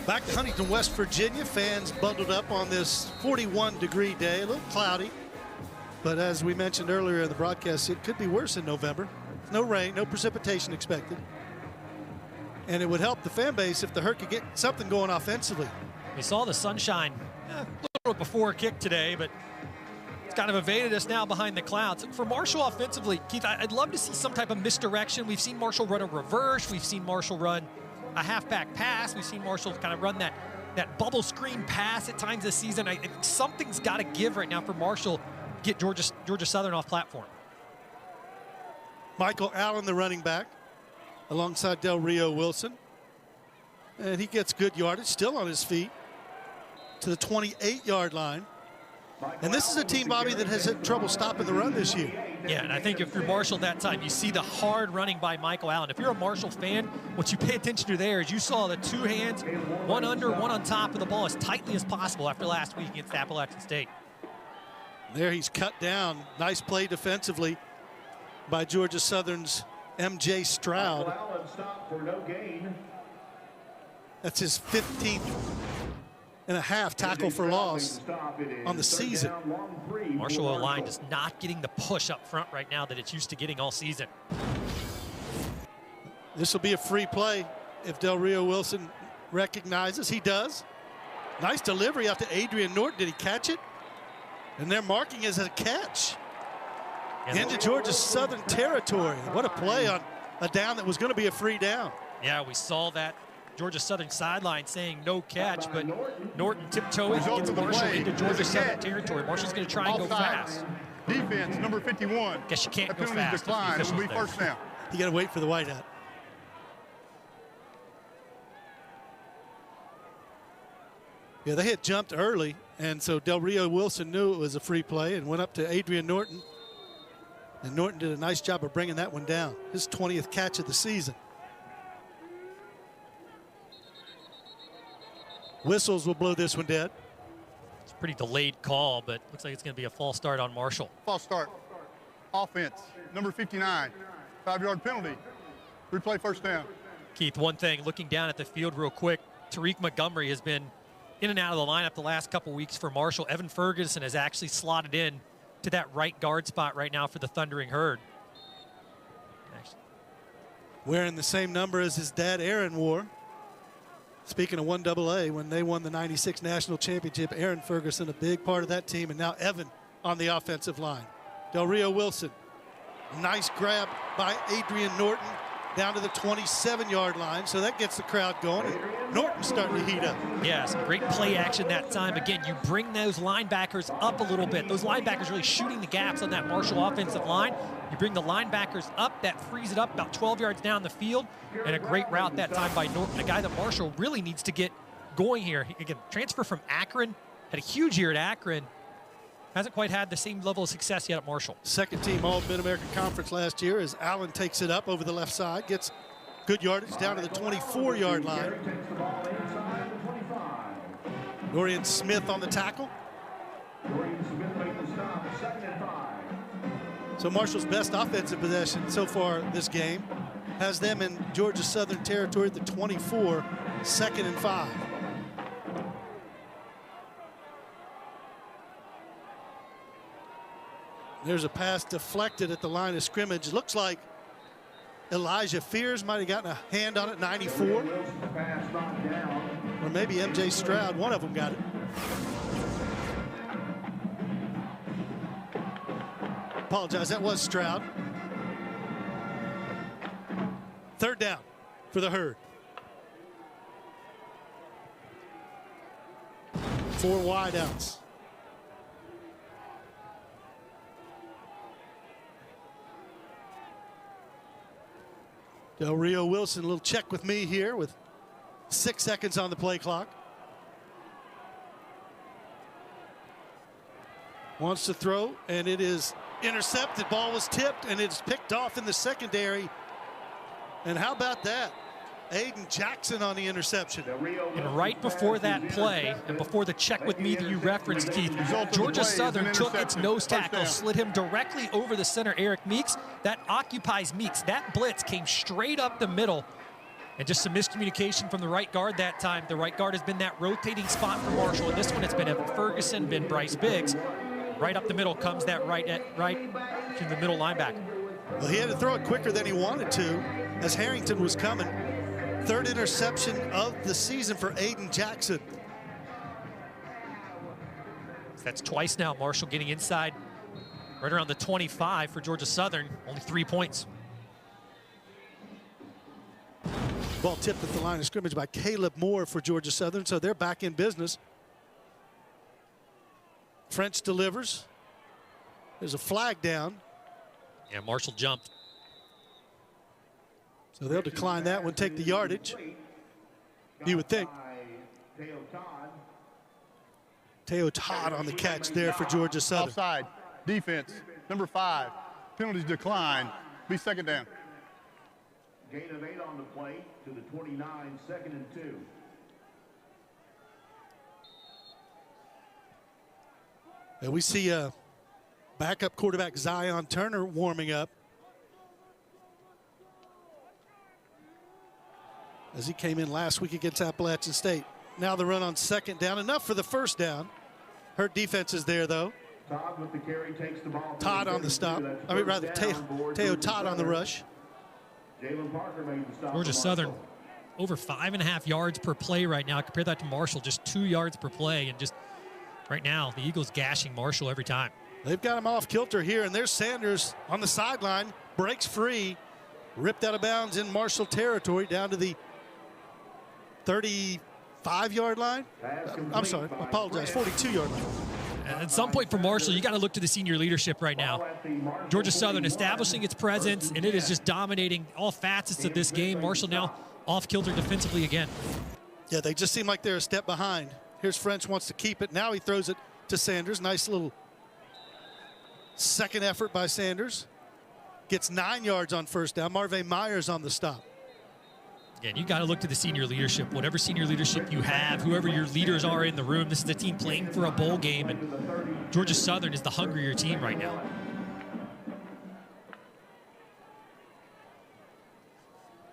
Back to Huntington, West Virginia. Fans bundled up on this 41-degree day, a little cloudy. But as we mentioned earlier in the broadcast, it could be worse in November. No rain, no precipitation expected. And it would help the fan base if the Herd could get something going offensively. We saw the sunshine a little bit before kick today, but it's kind of evaded us now behind the clouds. For Marshall offensively, Keith, I'd love to see some type of misdirection. We've seen Marshall run a reverse. We've seen Marshall run a halfback pass. We've seen Marshall kind of run that bubble screen pass at times this season. I think something's got to give right now for Marshall to get Georgia Southern off platform. Michael Allen, the running back, alongside Del Rio Wilson. And he gets good yardage, still on his feet, to the 28-yard line. And this is a team, Bobby, that has had trouble stopping the run this year. Yeah, and I think if you're Marshall that time, you see the hard running by Michael Allen. If you're a Marshall fan, what you pay attention to there is you saw the 2 hands, one under, one on top of the ball as tightly as possible after last week against Appalachian State. There he's cut down. Nice play defensively by Georgia Southern's M.J. Stroud. Allen stopped for no gain. That's his 15th and a half tackle for loss on the season. Marshall O-line is not getting the push up front right now that it's used to getting all season. This will be a free play if Del Rio Wilson recognizes. He does. Nice delivery out to Adrian Norton. Did he catch it? And they're marking it as a catch. Into Georgia Southern territory. What a play on a down that was going to be a free down. Yeah, we saw that Georgia Southern sideline saying no catch, but Norton tiptoeing gets Marshall into Georgia Southern territory. Marshall's going to try and go fast. Defense, number 51. Guess you can't that go fast. Decline. It will be first down. You got to wait for the whiteout. Yeah, they had jumped early, and so Del Rio Wilson knew it was a free play and went up to Adrian Norton. And Norton did a nice job of bringing that one down. His 20th catch of the season. Whistles will blow this one dead. It's a pretty delayed call, but looks like it's going to be a false start on Marshall. False start. Offense, number 59. 5-yard penalty. Replay first down. Keith, one thing, looking down at the field real quick, Tariq Montgomery has been in and out of the lineup the last couple weeks for Marshall. Evan Ferguson has actually slotted in to that right guard spot right now for the Thundering Herd. Wearing the same number as his dad, Aaron, wore. Speaking of 1AA, when they won the 96 national championship, Aaron Ferguson, a big part of that team, and now Evan on the offensive line. Del Rio Wilson, nice grab by Adrian Norton down to the 27-yard line, so that gets the crowd going. And Norton's starting to heat up. Yeah, some great play action that time. Again, you bring those linebackers up a little bit. Those linebackers really shooting the gaps on that Marshall offensive line. You bring the linebackers up, that frees it up about 12 yards down the field, and a great route that time by Norton, a guy that Marshall really needs to get going here. Again, transfer from Akron, had a huge year at Akron. Hasn't quite had the same level of success yet at Marshall. Second team All Mid-American Conference last year as Allen takes it up over the left side, gets good yardage down to the 24-yard line. Dorian Smith on the tackle. So Marshall's best offensive possession so far this game has them in Georgia Southern territory at the 24, 2nd and 5. There's a pass deflected at the line of scrimmage. It looks like Elijah Fears might have gotten a hand on it, 94. Or maybe MJ Stroud, one of them got it. Apologize, that was Stroud. Third down for the Herd. 4 wideouts. Del Rio Wilson, a little check with me here with 6 seconds on the play clock. Wants to throw, and it is intercepted. Ball was tipped, and it's picked off in the secondary. And how about that? Aiden Jackson on the interception. And right before that play, and before the check with me that you referenced, Keith, Georgia Southern took its nose tackle, slid him directly over the center, Eric Meeks. That occupies Meeks. That blitz came straight up the middle. And just some miscommunication from the right guard that time. The right guard has been that rotating spot for Marshall. And this one, it's been Evan Ferguson, been Bryce Biggs. Right up the middle comes that right to the middle linebacker. Well, he had to throw it quicker than he wanted to as Harrington was coming. Third interception of the season for Aiden Jackson. That's twice now. Marshall getting inside right around the 25 for Georgia Southern. Only 3 points. Ball tipped at the line of scrimmage by Caleb Moore for Georgia Southern, so they're back in business. French delivers. There's a flag down. Yeah, Marshall jumped. So they'll decline that one, take the yardage. You would think. Teo Todd on the catch there for Georgia Southern. Offside. Defense, number 5. Penalties decline. Be second down. Gain of 8 on the play to the 29, 2nd and 2. And we see backup quarterback Zion Turner warming up. as he came in last week against Appalachian State. Now the run on second down, enough for the first down. Hurt defense is there, though. Todd with the carry takes the ball. Todd on the stop. I mean, rather, Teo Todd on the rush. Jalen Parker made the stop. Georgia Southern over 5.5 yards per play right now. Compare that to Marshall, just 2 yards per play. And just right now, the Eagles gashing Marshall every time. They've got him off kilter here, and there's Sanders on the sideline. Breaks free. Ripped out of bounds in Marshall territory down to the 35-yard line. I'm sorry, I apologize, 42-yard line. At some point for Marshall, you got to look to the senior leadership right now. Georgia Southern establishing its presence, and it is just dominating all facets of this game. Marshall now off kilter defensively again. Yeah, they just seem like they're a step behind. Here's French, wants to keep it. Now he throws it to Sanders. Nice little second effort by Sanders. Gets 9 yards on first down. Marvin Myers on the stop. Again, you got to look to the senior leadership. Whatever senior leadership you have, whoever your leaders are in the room, this is a team playing for a bowl game, and Georgia Southern is the hungrier team right now.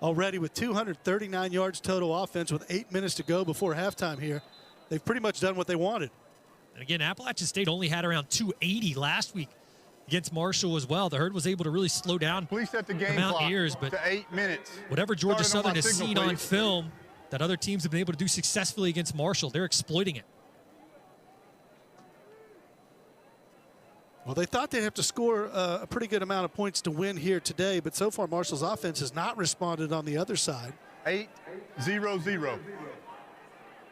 Already with 239 yards total offense with 8 minutes to go before halftime here. They've pretty much done what they wanted. And again, Appalachian State only had around 280 last week against Marshall as well. The Herd was able to really slow down Please set the the game Mountaineers, clock but to 8 minutes. whatever Georgia Starting on Southern my has signal, seen on please. film that other teams have been able to do successfully against Marshall, they're exploiting it. Well, they thought they'd have to score a pretty good amount of points to win here today, but so far Marshall's offense has not responded on the other side. 8-0-0.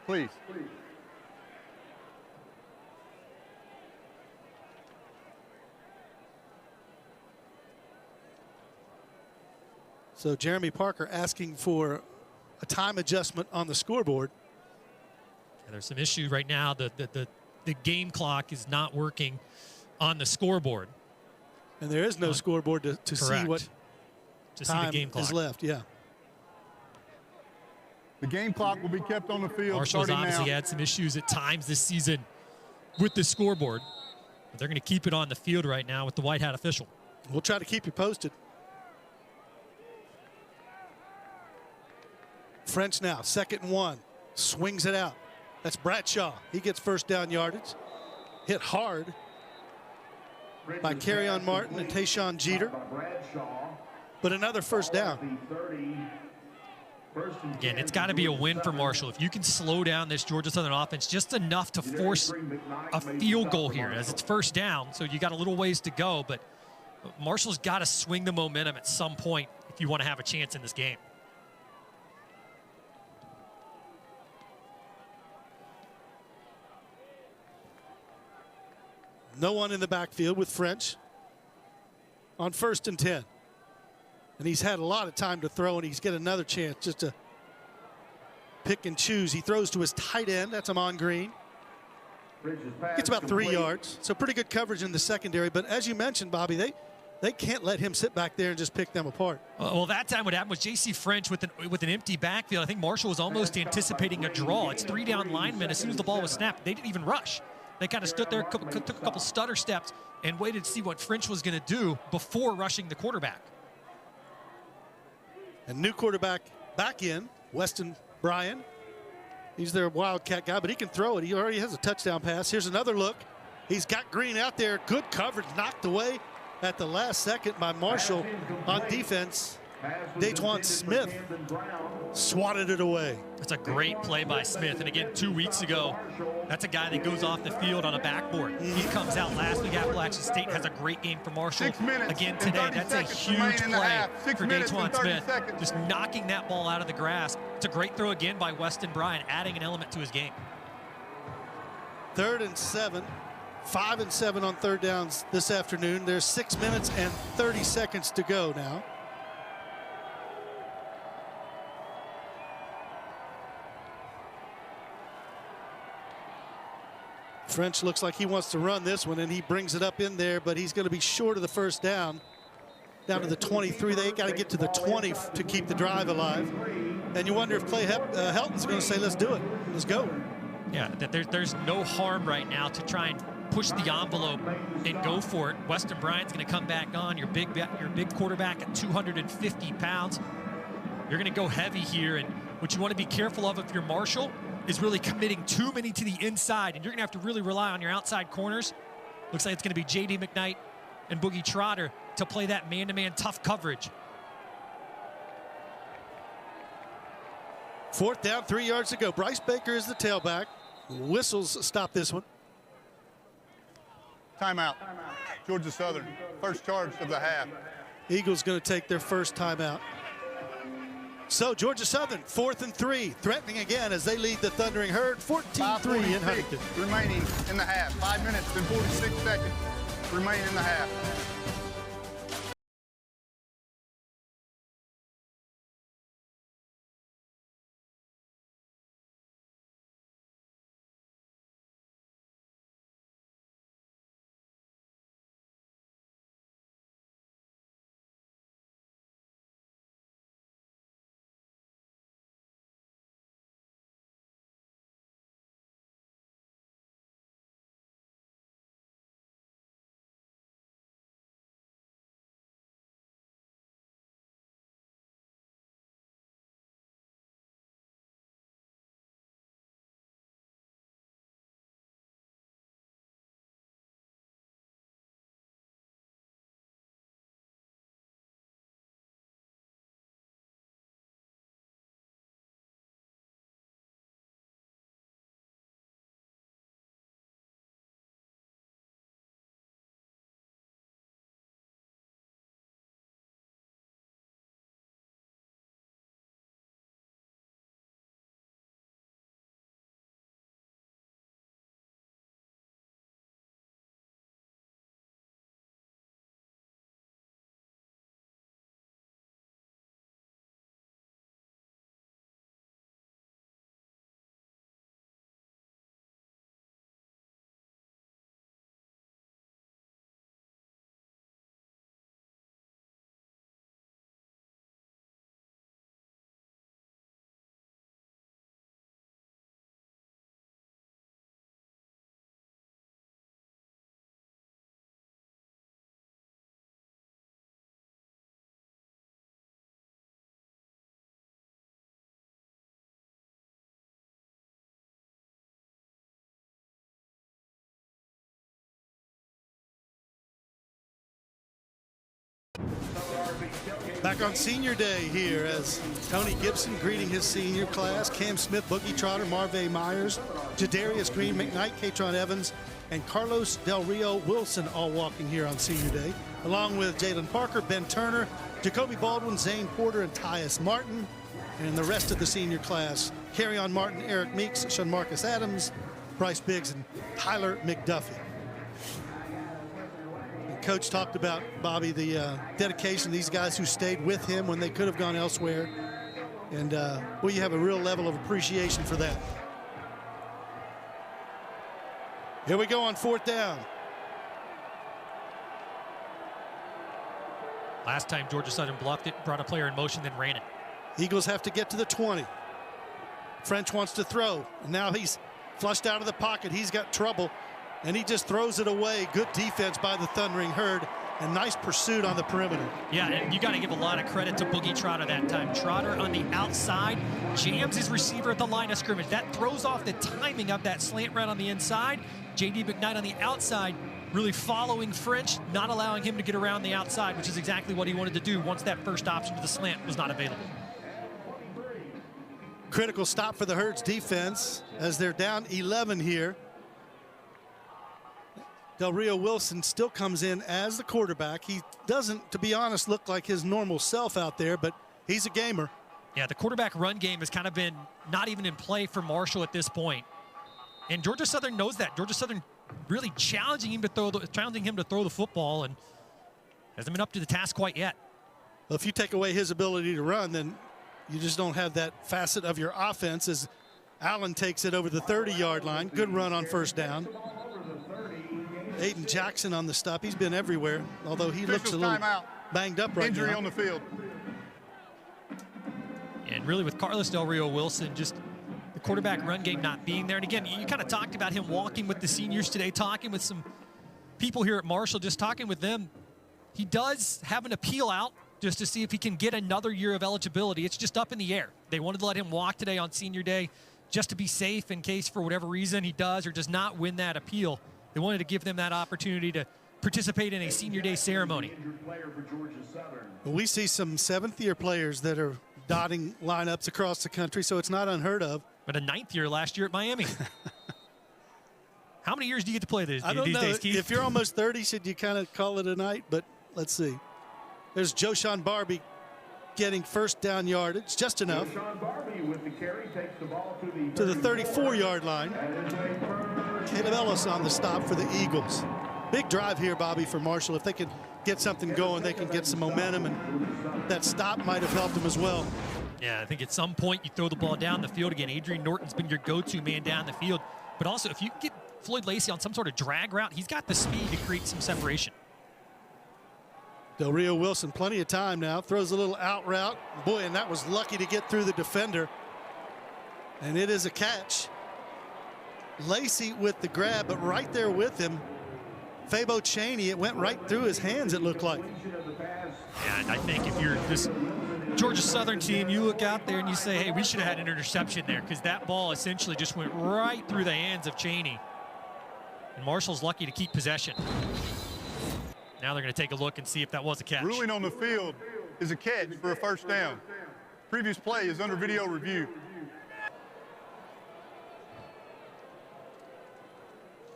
Please. So Jeremy Parker asking for a time adjustment on the scoreboard. And there's some issue right now. The game clock is not working on the scoreboard. And there is no scoreboard to see what to see time the game clock is left. Yeah. The game clock will be kept on the field Marshall's starting obviously now. had some issues at times this season with the scoreboard, but they're going to keep it on the field right now with the white hat official. We'll try to keep you posted. French now, 2nd and 1. Swings it out. That's Bradshaw. He gets first down yardage. Hit hard by Kerryon Martin and Tayshawn Jeter. But another first down. Again, it's got to be a win for Marshall. If you can slow down this Georgia Southern offense just enough to force a field goal here, as it's first down, so you got a little ways to go, but Marshall's got to swing the momentum at some point if you want to have a chance in this game. No one in the backfield with French on 1st and 10. And he's had a lot of time to throw, and he's got another chance just to pick and choose. He throws to his tight end. That's Amon Green. Gets about 3 yards. So pretty good coverage in the secondary. But as you mentioned, Bobby, they can't let him sit back there and just pick them apart. Well, that time what happened was J.C. French with an empty backfield. I think Marshall was almost anticipating a draw. It's 3 down linemen. As soon as the ball was snapped, they didn't even rush. They kind of stood there, took a couple stutter steps, and waited to see what French was going to do before rushing the quarterback. And new quarterback back in, Weston Bryan. He's their Wildcat guy, but he can throw it. He already has a touchdown pass. Here's another look. He's got Green out there. Good coverage, knocked away at the last second by Marshall on defense. Dajuan Smith swatted it away. That's a great play by Smith. And again, 2 weeks ago, that's a guy that goes off the field on a backboard. He comes out last week. Appalachian State has a great game for Marshall. 6 minutes Again today, that's a huge play for Dajuan Smith. Seconds. Just knocking that ball out of the grasp. It's a great throw again by Weston Bryan, adding an element to his game. 3rd and 7. 5 and 7 on third downs this afternoon. There's 6 minutes and 30 seconds to go now. French looks like he wants to run this one, and he brings it up in there, but he's going to be short of the first down to the 23. They got to get to the 20 to keep the drive alive. And you wonder if Clay Helton's going to say, let's do it. Let's go. Yeah, there's no harm right now to try and push the envelope and go for it. Weston Bryan's going to come back on, your big quarterback at 250 pounds. You're going to go heavy here, and What you want to be careful of if you're Marshall is really committing too many to the inside, and you're going to have to really rely on your outside corners. Looks like it's going to be J.D. McKnight and Boogie Trotter to play that man-to-man tough coverage. 4th down, 3 yards to go. Bryce Baker is the tailback. Whistles stop this one. Timeout. Georgia Southern, first charge of the half. Eagles going to take their first timeout. So Georgia Southern, 4th and 3, threatening again as they lead the Thundering Herd, 14-3 in Huntington. Remaining in the half. 5 minutes and 46 seconds remaining in the half. Back on senior day here as Tony Gibson greeting his senior class. Cam Smith, Boogie Trotter, Marvay Myers, Jadarius Green, McKnight, Katron Evans, and Carlos Del Rio Wilson all walking here on senior day, along with Jalen Parker, Ben Turner, Jacoby Baldwin, Zane Porter, and Tyus Martin. And the rest of the senior class, Carryon Martin, Eric Meeks, Sean Marcus Adams, Bryce Biggs, and Tyler McDuffie. Coach talked about, Bobby, the dedication of these guys who stayed with him when they could have gone elsewhere. And, well, you have a real level of appreciation for that. Here we go on 4th down. Last time Georgia Southern bluffed it, brought a player in motion, then ran it. Eagles have to get to the 20. French wants to throw. And now he's flushed out of the pocket. He's got trouble. And he just throws it away. Good defense by the Thundering Herd, and nice pursuit on the perimeter. Yeah, and you got to give a lot of credit to Boogie Trotter that time. Trotter on the outside, jams his receiver at the line of scrimmage. That throws off the timing of that slant route on the inside. J.D. McKnight on the outside, really following French, not allowing him to get around the outside, which is exactly what he wanted to do once that first option to the slant was not available. Critical stop for the Herd's defense as they're down 11 here. Del Rio Wilson still comes in as the quarterback. He doesn't, to be honest, look like his normal self out there, but he's a gamer. Yeah, the quarterback run game has kind of been not even in play for Marshall at this point. And Georgia Southern knows that. Georgia Southern really challenging him to throw the football, and hasn't been up to the task quite yet. Well, if you take away his ability to run, then you just don't have that facet of your offense as Allen takes it over the 30-yard line. Good run on 1st down. Aiden Jackson on the stop. He's been everywhere, although he looks a little banged up right now. Injury on the field. And really with Carlos Del Rio Wilson, just the quarterback run game not being there. And again, you kind of talked about him walking with the seniors today, talking with some people here at Marshall, just talking with them. He does have an appeal out just to see if he can get another year of eligibility. It's just up in the air. They wanted to let him walk today on senior day just to be safe in case for whatever reason he does or does not win that appeal. They wanted to give them that opportunity to participate in a senior day ceremony. Well, we see some seventh-year players that are dotting lineups across the country, so it's not unheard of. But a ninth year last year at Miami. How many years do you get to play these days, Keith? If you're almost 30, should you kind of call it a night? But let's see. There's Joshawn Barbie getting first down yardage, just enough. With the carry, takes the ball to the 34-yard line. Caleb Ellis on the stop for the Eagles. Big drive here, Bobby, for Marshall. If they can get something going, they can get some momentum, and that stop might have helped them as well. Yeah, I think at some point you throw the ball down the field again. Adrian Norton's been your go-to man down the field. But also, if you get Floyd Lacey on some sort of drag route, he's got the speed to create some separation. Del Rio Wilson, plenty of time now, throws a little out route. Boy, and that was lucky to get through the defender. And it is a catch. Lacey with the grab, but right there with him, Fabo Chaney, it went right through his hands, it looked like. Yeah, and I think if you're this Georgia Southern team, you look out there and you say, hey, we should have had an interception there, because that ball essentially just went right through the hands of Chaney. And Marshall's lucky to keep possession. Now they're going to take a look and see if that was a catch. Ruling on the field is a catch for a first down. Previous play is under video review.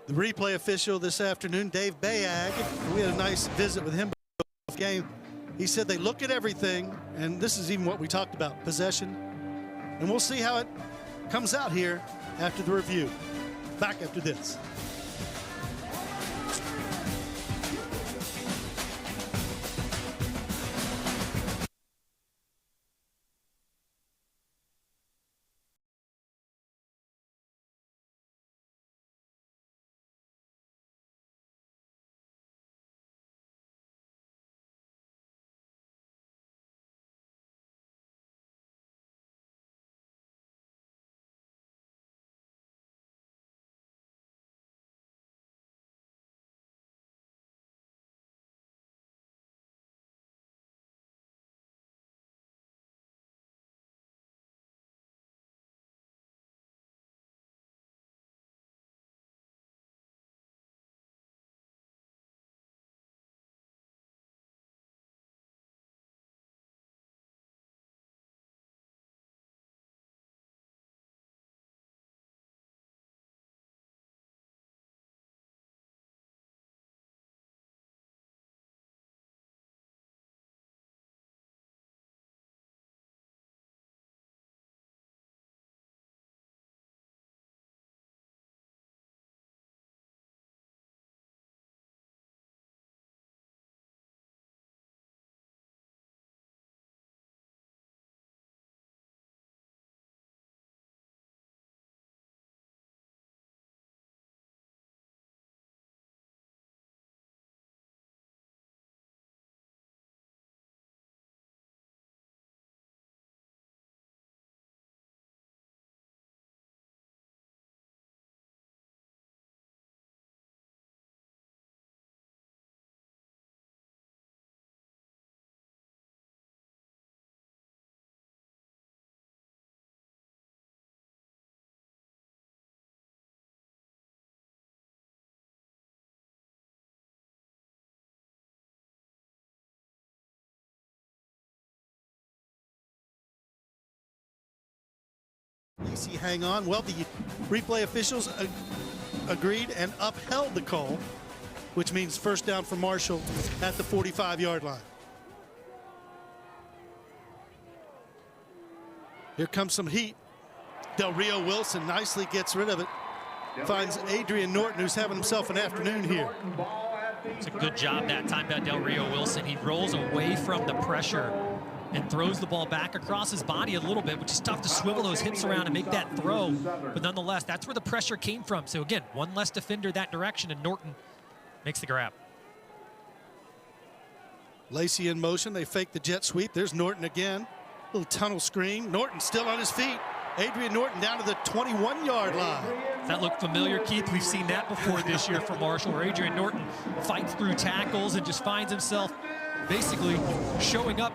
The replay official this afternoon, Dave Bayag, we had a nice visit with him before the game. He said they look at everything, and this is even what we talked about, possession. And we'll see how it comes out here after the review. Back after this. Lacey hang on. Well, the replay officials agreed and upheld the call, which means first down for Marshall at the 45-yard line. Here comes some heat. Del Rio Wilson nicely gets rid of it. Finds Adrian Norton, who's having himself an afternoon here. It's a good job that time by Del Rio Wilson. He rolls away from the pressure and throws the ball back across his body a little bit, which is tough to swivel those hips around and make that throw. But nonetheless, that's where the pressure came from. So again, one less defender that direction, and Norton makes the grab. Lacey in motion. They fake the jet sweep. There's Norton again. Little tunnel screen. Norton still on his feet. Adrian Norton down to the 21-yard line. Does that look familiar, Keith? We've seen that before this year for Marshall, where Adrian Norton fights through tackles and just finds himself basically showing up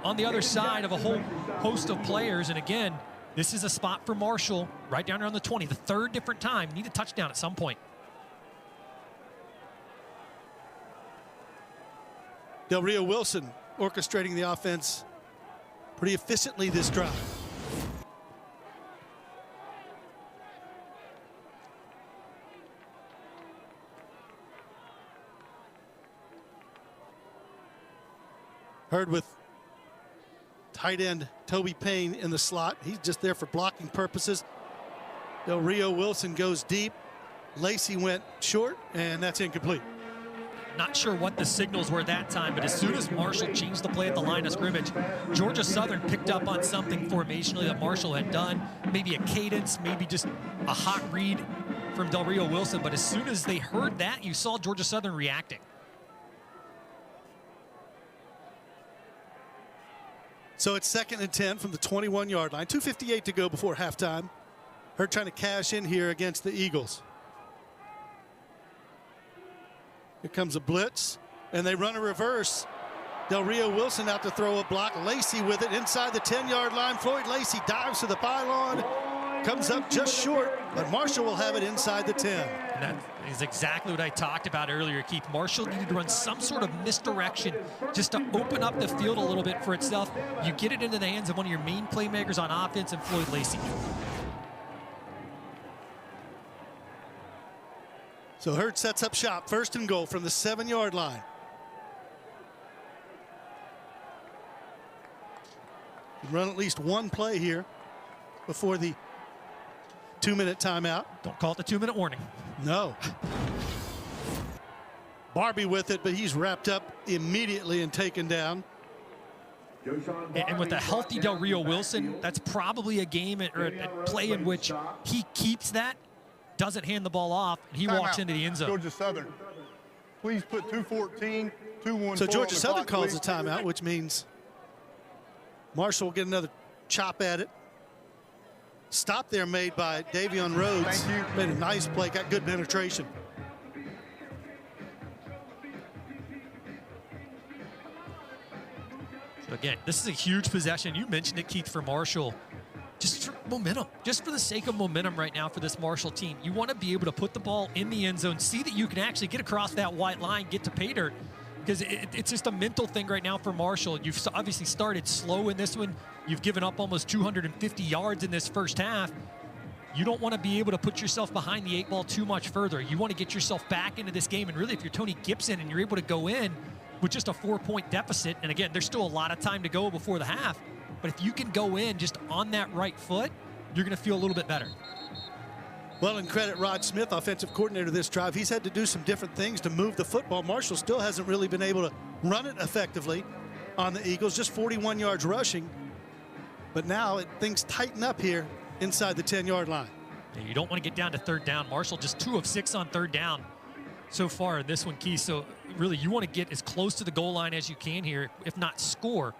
on the other side of a whole host of players. And again, this is a spot for Marshall right down around the 20, the third different time. Need a touchdown at some point. Del Rio Wilson orchestrating the offense pretty efficiently this drive. Hurd with tight end Toby Payne in the slot. He's just there for blocking purposes. Del Rio Wilson goes deep. Lacey went short, and that's incomplete. Not sure what the signals were that time, but as soon as Marshall changed the play at the line of scrimmage, Georgia Southern picked up on something formationally that Marshall had done, maybe a cadence, maybe just a hot read from Del Rio Wilson. But as soon as they heard that, you saw Georgia Southern reacting. So it's 2nd and 10 from the 21-yard line. 2:58 to go before halftime. Hurd trying to cash in here against the Eagles. Here comes a blitz, and they run a reverse. Del Rio Wilson out to throw a block. Lacey with it inside the 10-yard line. Floyd Lacey dives to the pylon, comes up just short, but Marshall will have it inside the 10. And that is exactly what I talked about earlier, Keith. Marshall needed to run some sort of misdirection just to open up the field a little bit for itself. You get it into the hands of one of your main playmakers on offense, and Floyd Lacey. So Hurd sets up shop, 1st and goal from the 7-yard line. Run at least one play here before the 2-minute timeout. Don't call it the 2-minute warning. No. Barbie with it, but he's wrapped up immediately and taken down. And with a healthy Del Rio Wilson, that's probably a game or a play in which he keeps that, doesn't hand the ball off, and he walks into the end zone. Georgia Southern, please put 2:14, 2:14. So Georgia Southern clock, calls a timeout, which means Marshall will get another chop at it. Stop there made by Davion Rhodes. Thank you. Made a nice play, got good penetration. So again, this is a huge possession. You mentioned it, Keith, for Marshall. Just for momentum, just for the sake of momentum right now for this Marshall team. You want to be able to put the ball in the end zone, see that you can actually get across that white line, get to pay dirt, because it's just a mental thing right now for Marshall. You've obviously started slow in this one. You've given up almost 250 yards in this first half. You don't want to be able to put yourself behind the 8 ball too much further. You want to get yourself back into this game, and really if you're Tony Gibson and you're able to go in with just a 4-point deficit, and again, there's still a lot of time to go before the half, but if you can go in just on that right foot, you're going to feel a little bit better. Well, and credit Rod Smith, offensive coordinator this drive. He's had to do some different things to move the football. Marshall still hasn't really been able to run it effectively on the Eagles, just 41 yards rushing. But now things tighten up here inside the 10-yard line. Yeah, you don't want to get down to 3rd down. Marshall just 2 of 6 on 3rd down so far in this one, Keith. So really you want to get as close to the goal line as you can here, if not score.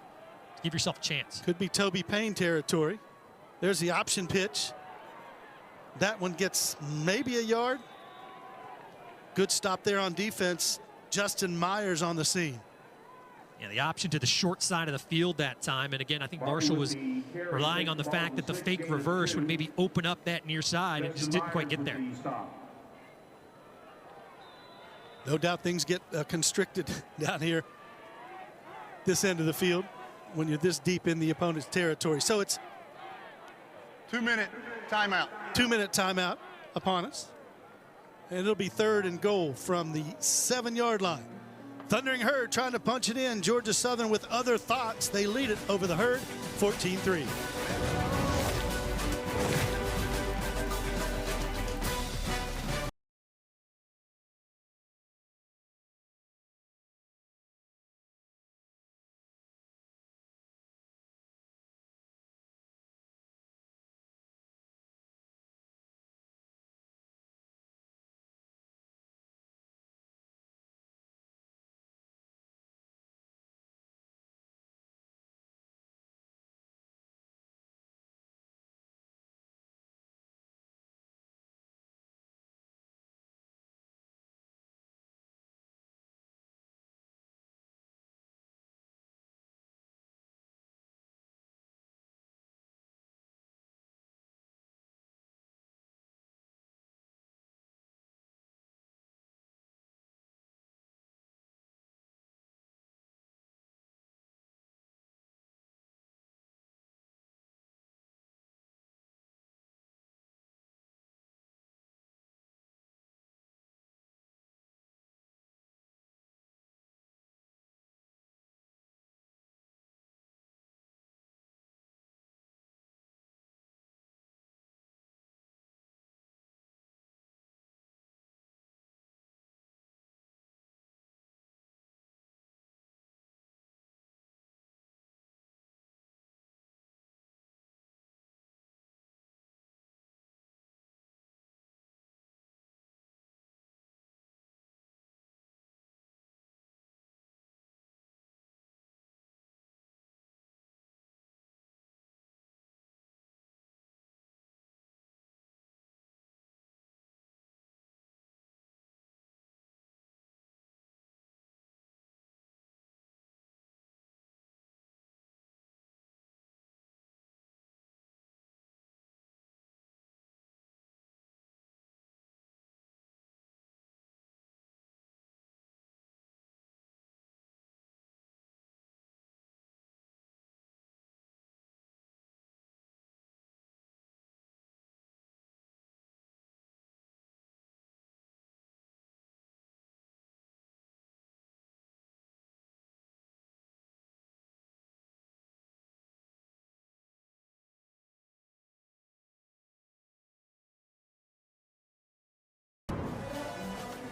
Give yourself a chance. Could be Toby Payne territory. There's the option pitch. That one gets maybe a yard. Good stop there on defense. Justin Myers on the scene. Yeah, the option to the short side of the field that time. And again, I think Marshall was relying on the fact that the fake reverse would maybe open up that near side and just didn't quite get there. No doubt things get constricted down here, this end of the field, when you're this deep in the opponent's territory. So it's 2-minute timeout. 2-minute timeout upon us. And it'll be 3rd and goal from the 7-yard line. Thundering Herd trying to punch it in. Georgia Southern with other thoughts. They lead it over the Herd, 14-3.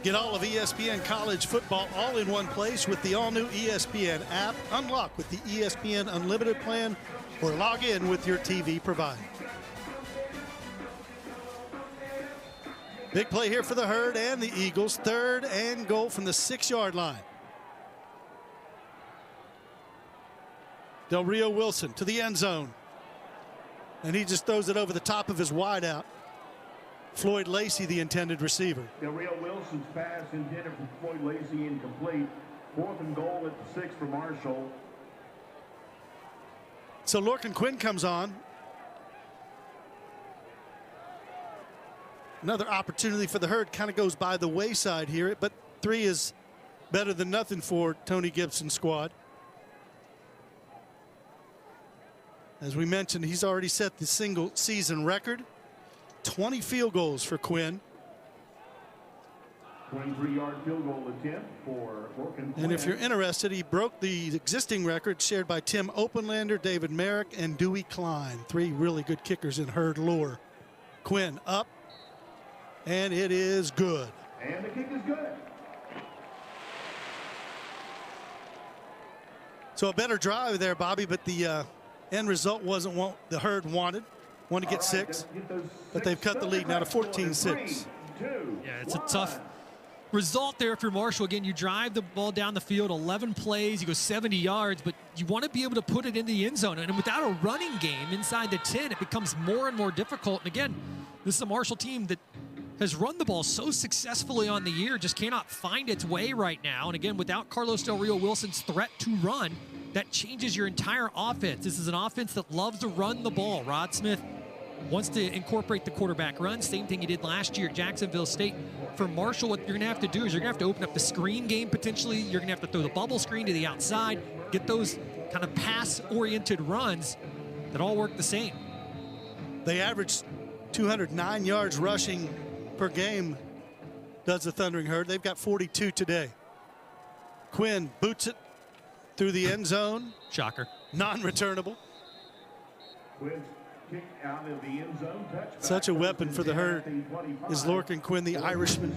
Get all of ESPN college football all in one place with the all-new ESPN app. Unlock with the ESPN Unlimited plan or log in with your TV provider. Big play here for the Herd and the Eagles. 3rd and goal from the 6-yard line. Del Rio Wilson to the end zone. And he just throws it over the top of his wideout. Floyd Lacey, the intended receiver. Del Rio Wilson's pass intended for Floyd Lacey incomplete. 4th and goal at the 6 for Marshall. So Lorcan Quinn comes on. Another opportunity for the Herd kind of goes by the wayside here, but 3 is better than nothing for Tony Gibson's squad. As we mentioned, he's already set the single season record. 20 field goals for Quinn. 23-yard field goal attempt for Lorcan Quinn. And if you're interested, he broke the existing record shared by Tim Openlander, David Merrick, and Dewey Klein. 3 really good kickers in Herd lore. Quinn up, and it is good. And the kick is good. So a better drive there, Bobby, but the end result wasn't what the Herd wanted. Wanted to get 6, but they've cut the lead now to 14-6. Yeah, it's a tough result there for Marshall. Again, you drive the ball down the field, 11 plays, you go 70 yards, but you want to be able to put it in the end zone. And without a running game inside the 10, it becomes more and more difficult. And again, this is a Marshall team that has run the ball so successfully on the year, just cannot find its way right now. And again, without Carlos Del Rio Wilson's threat to run, that changes your entire offense. This is an offense that loves to run the ball. Rod Smith wants to incorporate the quarterback run. Same thing he did last year at Jacksonville State. For Marshall, what you're going to have to do is you're going to have to open up the screen game potentially. You're going to have to throw the bubble screen to the outside, get those kind of pass-oriented runs that all work the same. They averaged 209 yards rushing per game, does the Thundering Herd. They've got 42 today. Quinn boots it through the end zone. Shocker. Non-returnable. Quinn's kick out of the end zone. Touchback. Such a weapon for the Herd is Lorcan Quinn, the Irishman.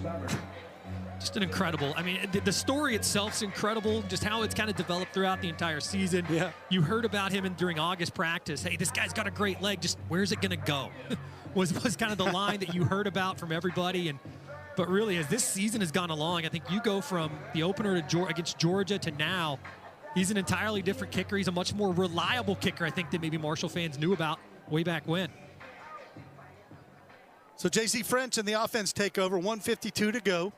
Just an incredible, I mean, the story itself's incredible, just how it's kind of developed throughout the entire season. Yeah. You heard about him during August practice. Hey, this guy's got a great leg, just where's it going to go? was kind of the line that you heard about from everybody. But really, as this season has gone along, I think you go from the opener against Georgia to now, he's an entirely different kicker. He's a much more reliable kicker, I think, than maybe Marshall fans knew about way back when. So J.C. French and the offense take over, 1:52 to go.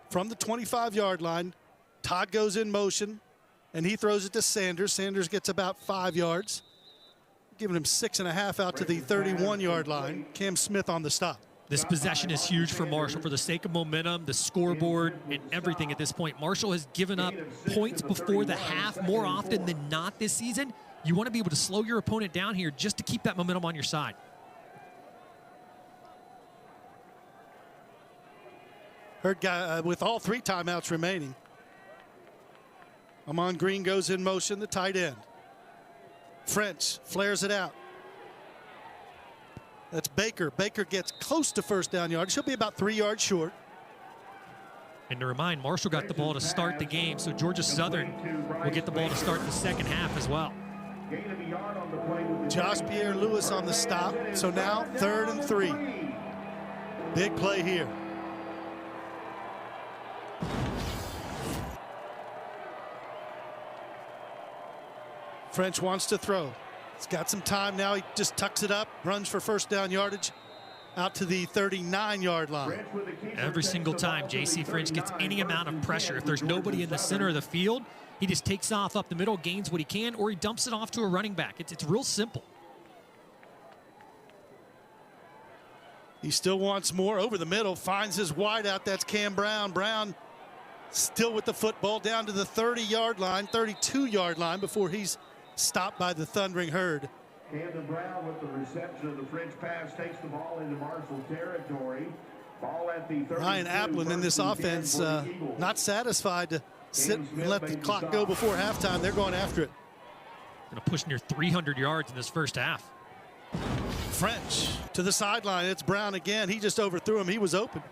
From the 25-yard line, Todd goes in motion, and he throws it to Sanders. Sanders gets about 5 yards, giving him 6.5 out to the 31-yard line. Cam Smith on the stop. This possession is huge for Marshall for the sake of momentum, the scoreboard, and everything at this point. Marshall has given up points before the half more often than not this season. You want to be able to slow your opponent down here just to keep that momentum on your side. Herd guy with all 3 timeouts remaining. Amon Green goes in motion, the tight end. French flares it out. That's Baker. Baker gets close to first down yard. She'll be about 3 yards short. And to remind, Marshall got the ball to start the game, so Georgia Southern will get the ball to start the second half as well. Josh Pierre-Louis on the stop. So now 3rd and 3. Big play here. French wants to throw. He's got some time now. He just tucks it up, runs for first down yardage out to the 39-yard line. Every single time J.C. French gets any amount of pressure, if there's nobody in the center of the field, he just takes off up the middle, gains what he can, or he dumps it off to a running back. It's real simple. He still wants more over the middle, finds his wideout. That's Cam Brown. Brown still with the football down to the 30-yard line, 32-yard line before he's stopped by the Thundering Herd. Camden Brown with the reception of the French pass takes the ball into Marshall territory. Ball at the 32. Ryan Applin in this offense not satisfied to sit and let the clock go before halftime. They're going after it. Going to push near 300 yards in this first half. French to the sideline. It's Brown again. He just overthrew him. He was open.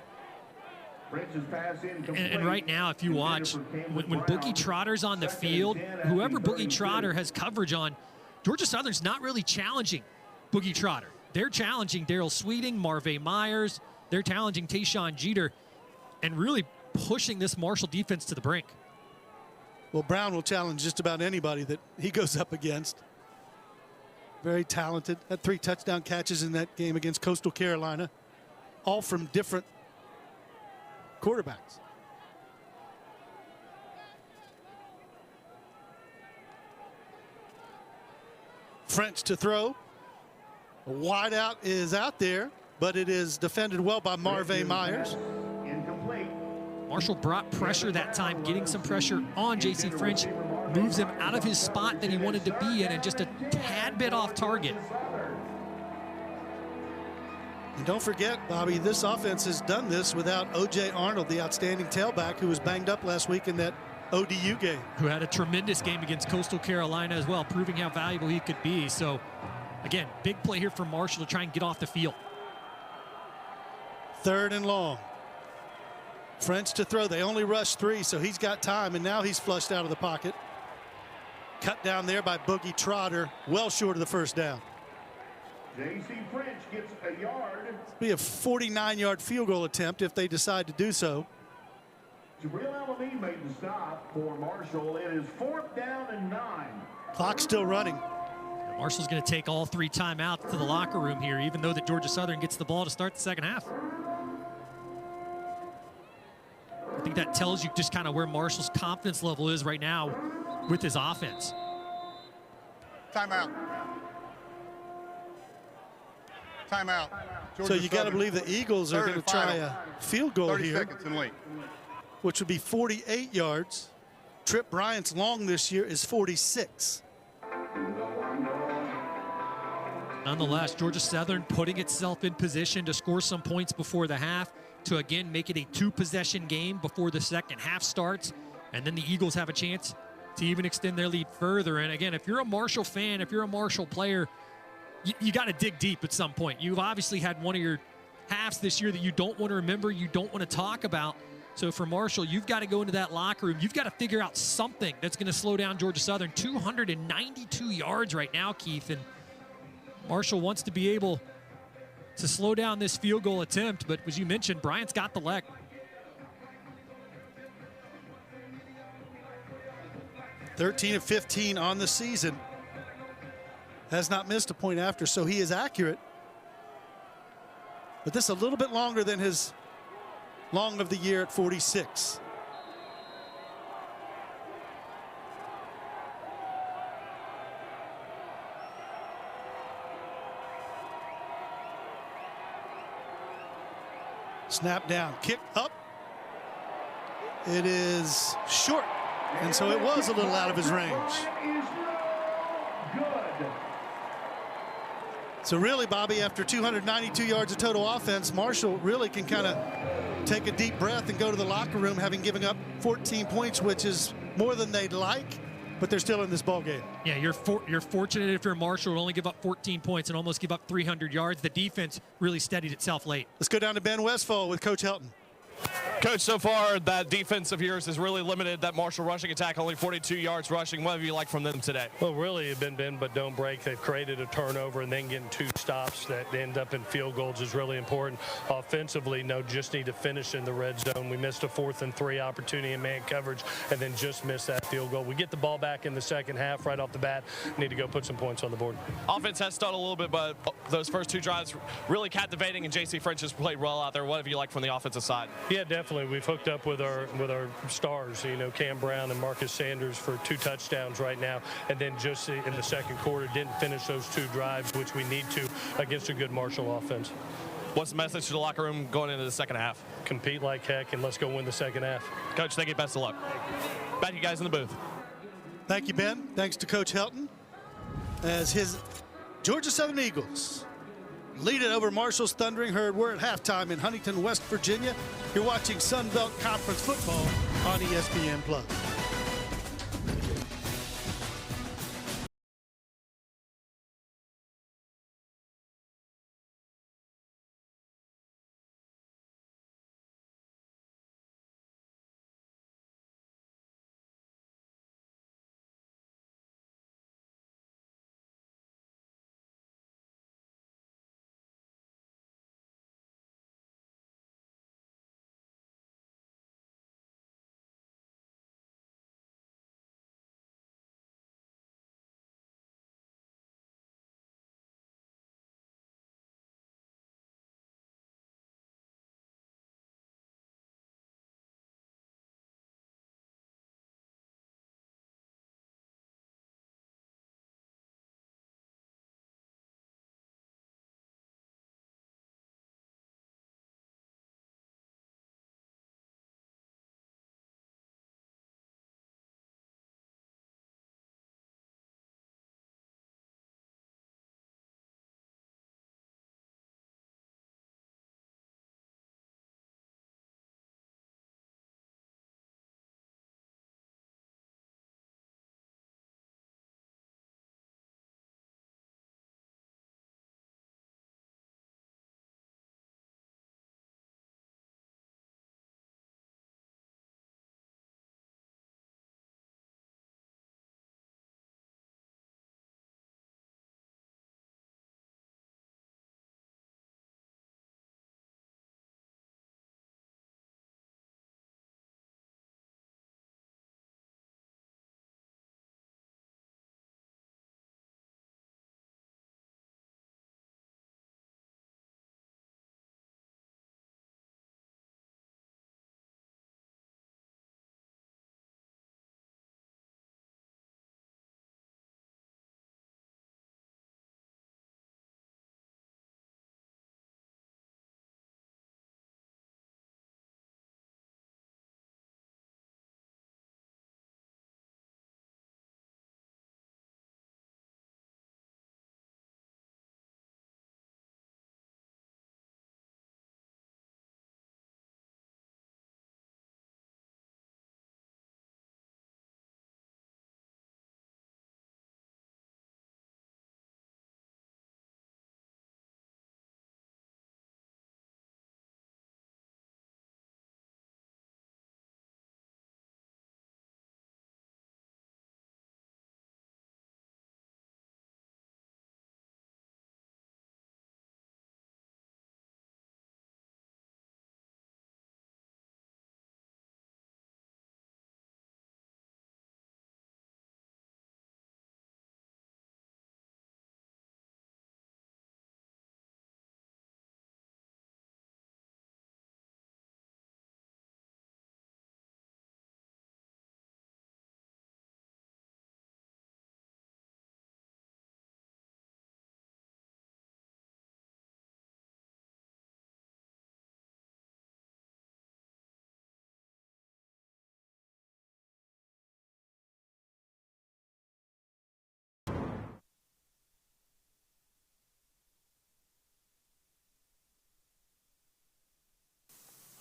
French's pass incomplete. And right now, if you watch, when Boogie Trotter's on the field, whoever Boogie Trotter has coverage on, Georgia Southern's not really challenging Boogie Trotter. They're challenging Daryl Sweeting, Marvay Myers. They're challenging Tayshawn Jeter and really pushing this Marshall defense to the brink. Well, Brown will challenge just about anybody that he goes up against. Very talented. Had 3 touchdown catches in that game against Coastal Carolina, all from different quarterbacks. French to throw. A wide out is out there, but it is defended well by Marvay Myers. Incomplete. Marshall brought pressure that time, getting some pressure on J.C. French, moves him out of his spot that he wanted to be in and just a tad bit off target. And don't forget, Bobby, this offense has done this without O.J. Arnold, the outstanding tailback who was banged up last week in that ODU game. Who had a tremendous game against Coastal Carolina as well, proving how valuable he could be. So, again, big play here for Marshall to try and get off the field. 3rd and long. French to throw. They only rushed 3, so he's got time, and now he's flushed out of the pocket. Cut down there by Boogie Trotter, well short of the first down. J.C. French gets a yard. It'll be a 49-yard field goal attempt if they decide to do so. Jabril Alameen made the stop for Marshall. It is 4th down and 9. Clock still running. Marshall's going to take all 3 timeouts to the locker room here, even though that Georgia Southern gets the ball to start the second half. I think that tells you just kind of where Marshall's confidence level is right now with his offense. Timeout. Timeout. So you got to believe the Eagles are 3rd going and to try final. a field goal 30 here, seconds and late. which would be 48 yards. Trip Bryant's long this year is 46. Nonetheless, Georgia Southern putting itself in position to score some points before the half to, again, make it a 2-possession game before the second half starts. And then the Eagles have a chance to even extend their lead further. And, again, if you're a Marshall fan, if you're a Marshall player, you got to dig deep at some point. You've obviously had one of your halves this year that you don't want to remember, you don't want to talk about. So for Marshall, you've got to go into that locker room. You've got to figure out something that's going to slow down Georgia Southern. 292 yards right now, Keith. And Marshall wants to be able to slow down this field goal attempt. But as you mentioned, Bryant's got the leg. $13 of 15 on the season. Has not missed a point after, so he is accurate. But this is a little bit longer than his long of the year at 46. Snap down, kick up. It is short, and so it was a little out of his range. So really, Bobby, after 292 yards of total offense, Marshall really can kind of take a deep breath and go to the locker room having given up 14 points, which is more than they'd like, but they're still in this ball game. Yeah, you're fortunate if you're Marshall to only give up 14 points and almost give up 300 yards. The defense really steadied itself late. Let's go down to Ben Westfall with Coach Helton. Coach, so far that defense of yours has really limited that Marshall rushing attack, only 42 yards rushing. What have you liked from them today? Well, really, it's been bend but don't break. They've created a turnover and then getting 2 stops that end up in field goals is really important. Offensively, just need to finish in the red zone. We missed a 4th and 3 opportunity in man coverage and then just missed that field goal. We get the ball back in the second half right off the bat. Need to go put some points on the board. Offense has stalled a little bit, but those first 2 drives really captivating, and J.C. French has played well out there. What have you liked from the offensive side? Yeah, definitely. We've hooked up with our stars, Cam Brown and Marcus Sanders for 2 touchdowns right now, and then just in the second quarter didn't finish those 2 drives, which we need to against a good Marshall offense. What's the message to the locker room going into the second half? Compete like heck, and let's go win the second half. Coach, thank you. Best of luck. Back to you guys in the booth. Thank you, Ben. Thanks to Coach Helton as his Georgia Southern Eagles lead it over Marshall's Thundering Herd. We're at halftime in Huntington, West Virginia. You're watching Sun Belt Conference football on ESPN+.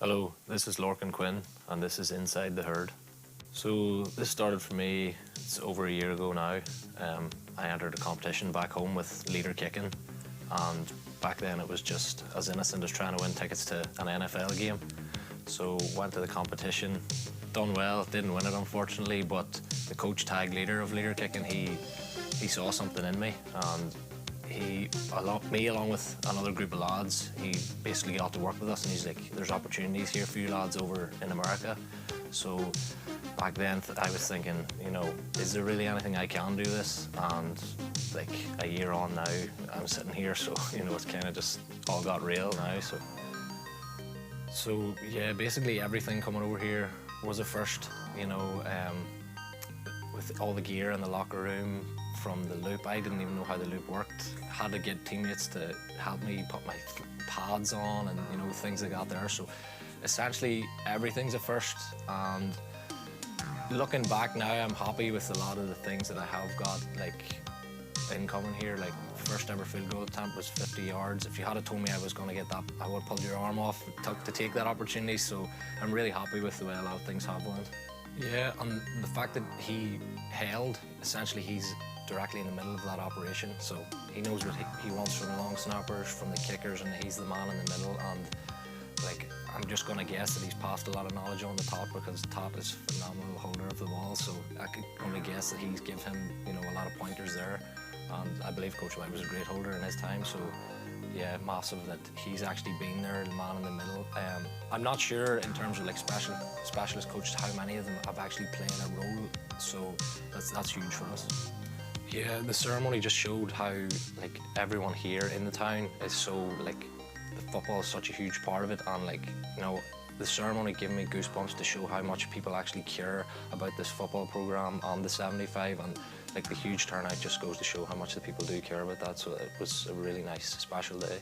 Hello, this is Lorcan Quinn, and this is Inside the Herd. So this started for me, it's over a year ago now. I entered a competition back home with leader kicking, and back then it was just as innocent as trying to win tickets to an NFL game. So went to the competition, done well, didn't win it unfortunately, but the coach tag leader of leader kicking, he saw something in me, and me along with another group of lads, he basically got to work with us, and he's like, there's opportunities here for you lads over in America. So back then I was thinking, you know, is there really anything I can do this? And like a year on now, I'm sitting here, so you know, it's kind of just all got real now. So yeah, basically everything coming over here was a first, you know, with all the gear in the locker room, from the loop. I didn't even know how the loop worked. Had to get teammates to help me put my pads on and, you know, things like that there. So essentially everything's a first, and looking back now, I'm happy with a lot of the things that I have got, like, incoming here. Like, first ever field goal attempt was 50 yards. If you had told me I was going to get that, I would have pulled your arm off to take that opportunity. So I'm really happy with the way a lot of things have went. Yeah, and the fact that he held, essentially he's directly in the middle of that operation, so he knows what he wants from the long snappers, from the kickers, and he's the man in the middle. And like, I'm just going to guess that he's passed a lot of knowledge on the top, because the top is a phenomenal holder of the ball, so I could only guess that he's give him, you know, a lot of pointers there. And I believe Coach White was a great holder in his time, so yeah, massive that he's actually been there, the man in the middle. I'm not sure in terms of like specialist coaches how many of them have actually played a role, so that's huge for us. Yeah, the ceremony just showed how like everyone here in the town is so, like, the football is such a huge part of it, and like, you know, the ceremony gave me goosebumps to show how much people actually care about this football program and the 75, and like the huge turnout just goes to show how much the people do care about that. So it was a really nice, special day.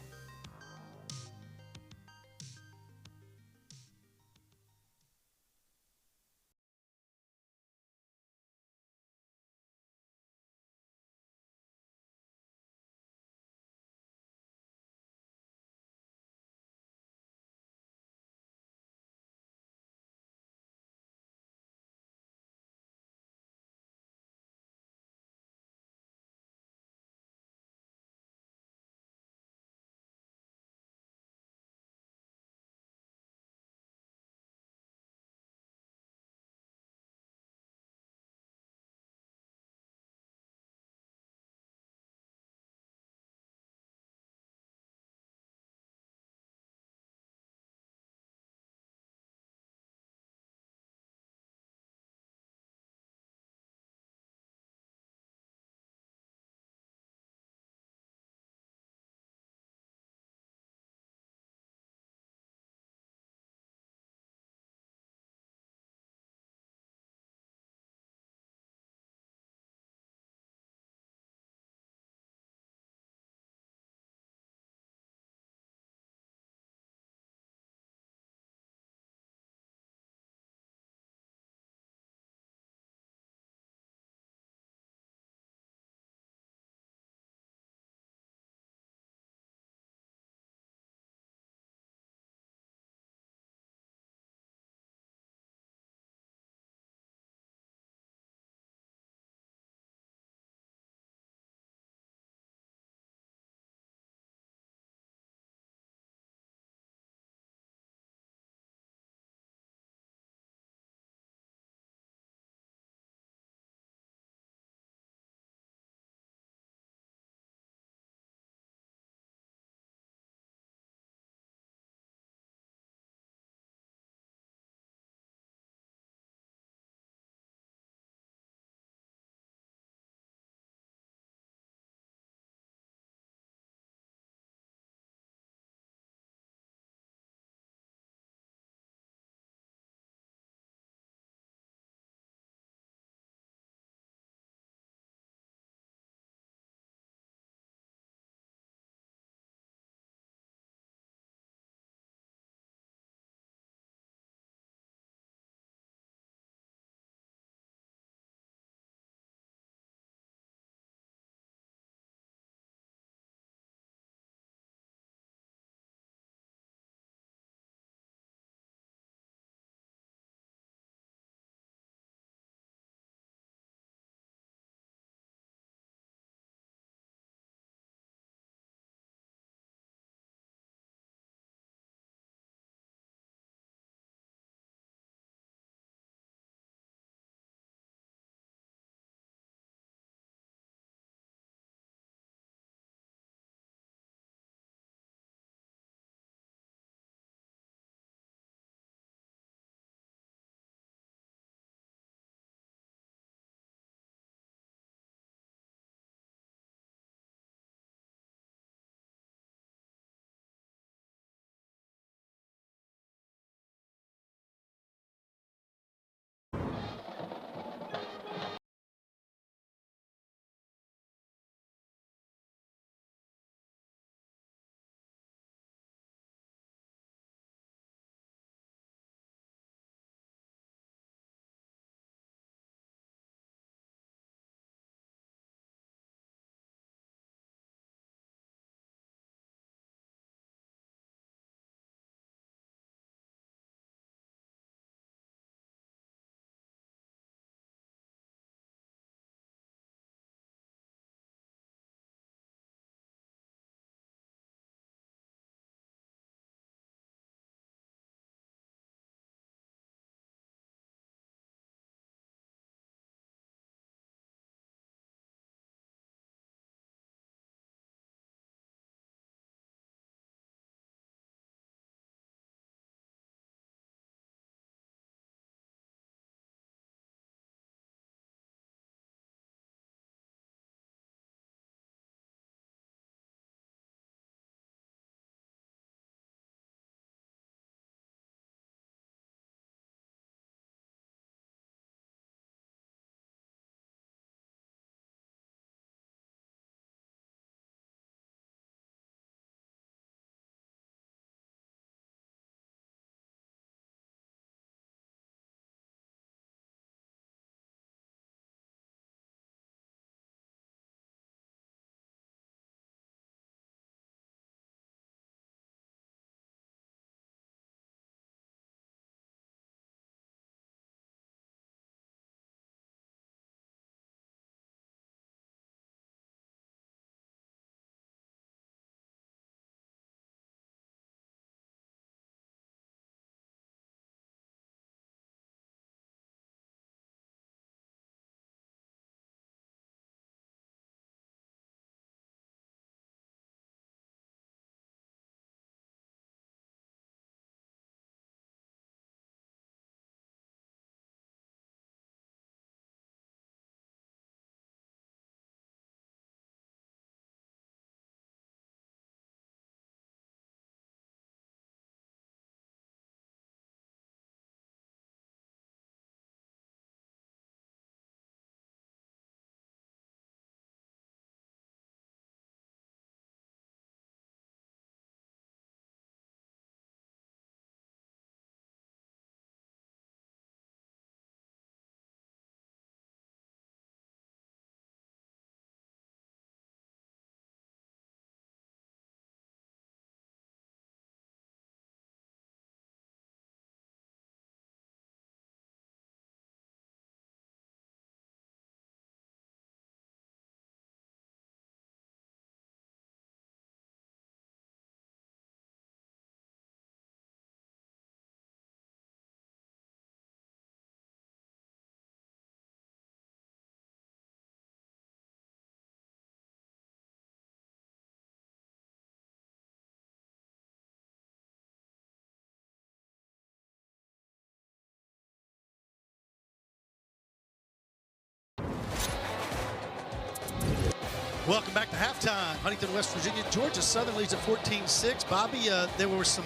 Welcome back to halftime. Huntington, West Virginia. Georgia Southern leads at 14-6. Bobby, there were some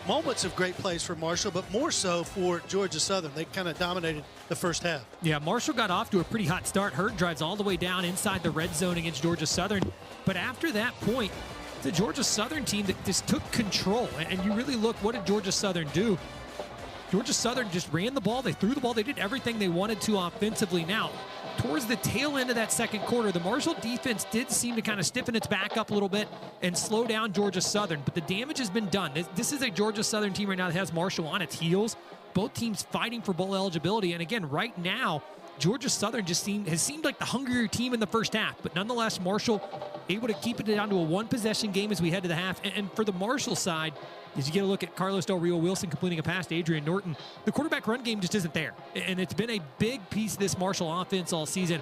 moments of great plays for Marshall, but more so for Georgia Southern. They kind of dominated the first half. Yeah, Marshall got off to a pretty hot start. Hurd drives all the way down inside the red zone against Georgia Southern. But after that point, the Georgia Southern team that just took control. And you really look, what did Georgia Southern do? Georgia Southern just ran the ball. They threw the ball. They did everything they wanted to offensively. Now, towards the tail end of that second quarter, the Marshall defense did seem to kind of stiffen its back up a little bit and slow down Georgia Southern. But the damage has been done. This is a Georgia Southern team right now that has Marshall on its heels. Both teams fighting for bowl eligibility. And again, right now, Georgia Southern just has seemed like the hungrier team in the first half. But nonetheless, Marshall able to keep it down to a one-possession game as we head to the half. And for the Marshall side, as you get a look at Carlos Del Rio Wilson completing a pass to Adrian Norton, the quarterback run game just isn't there. And it's been a big piece of this Marshall offense all season.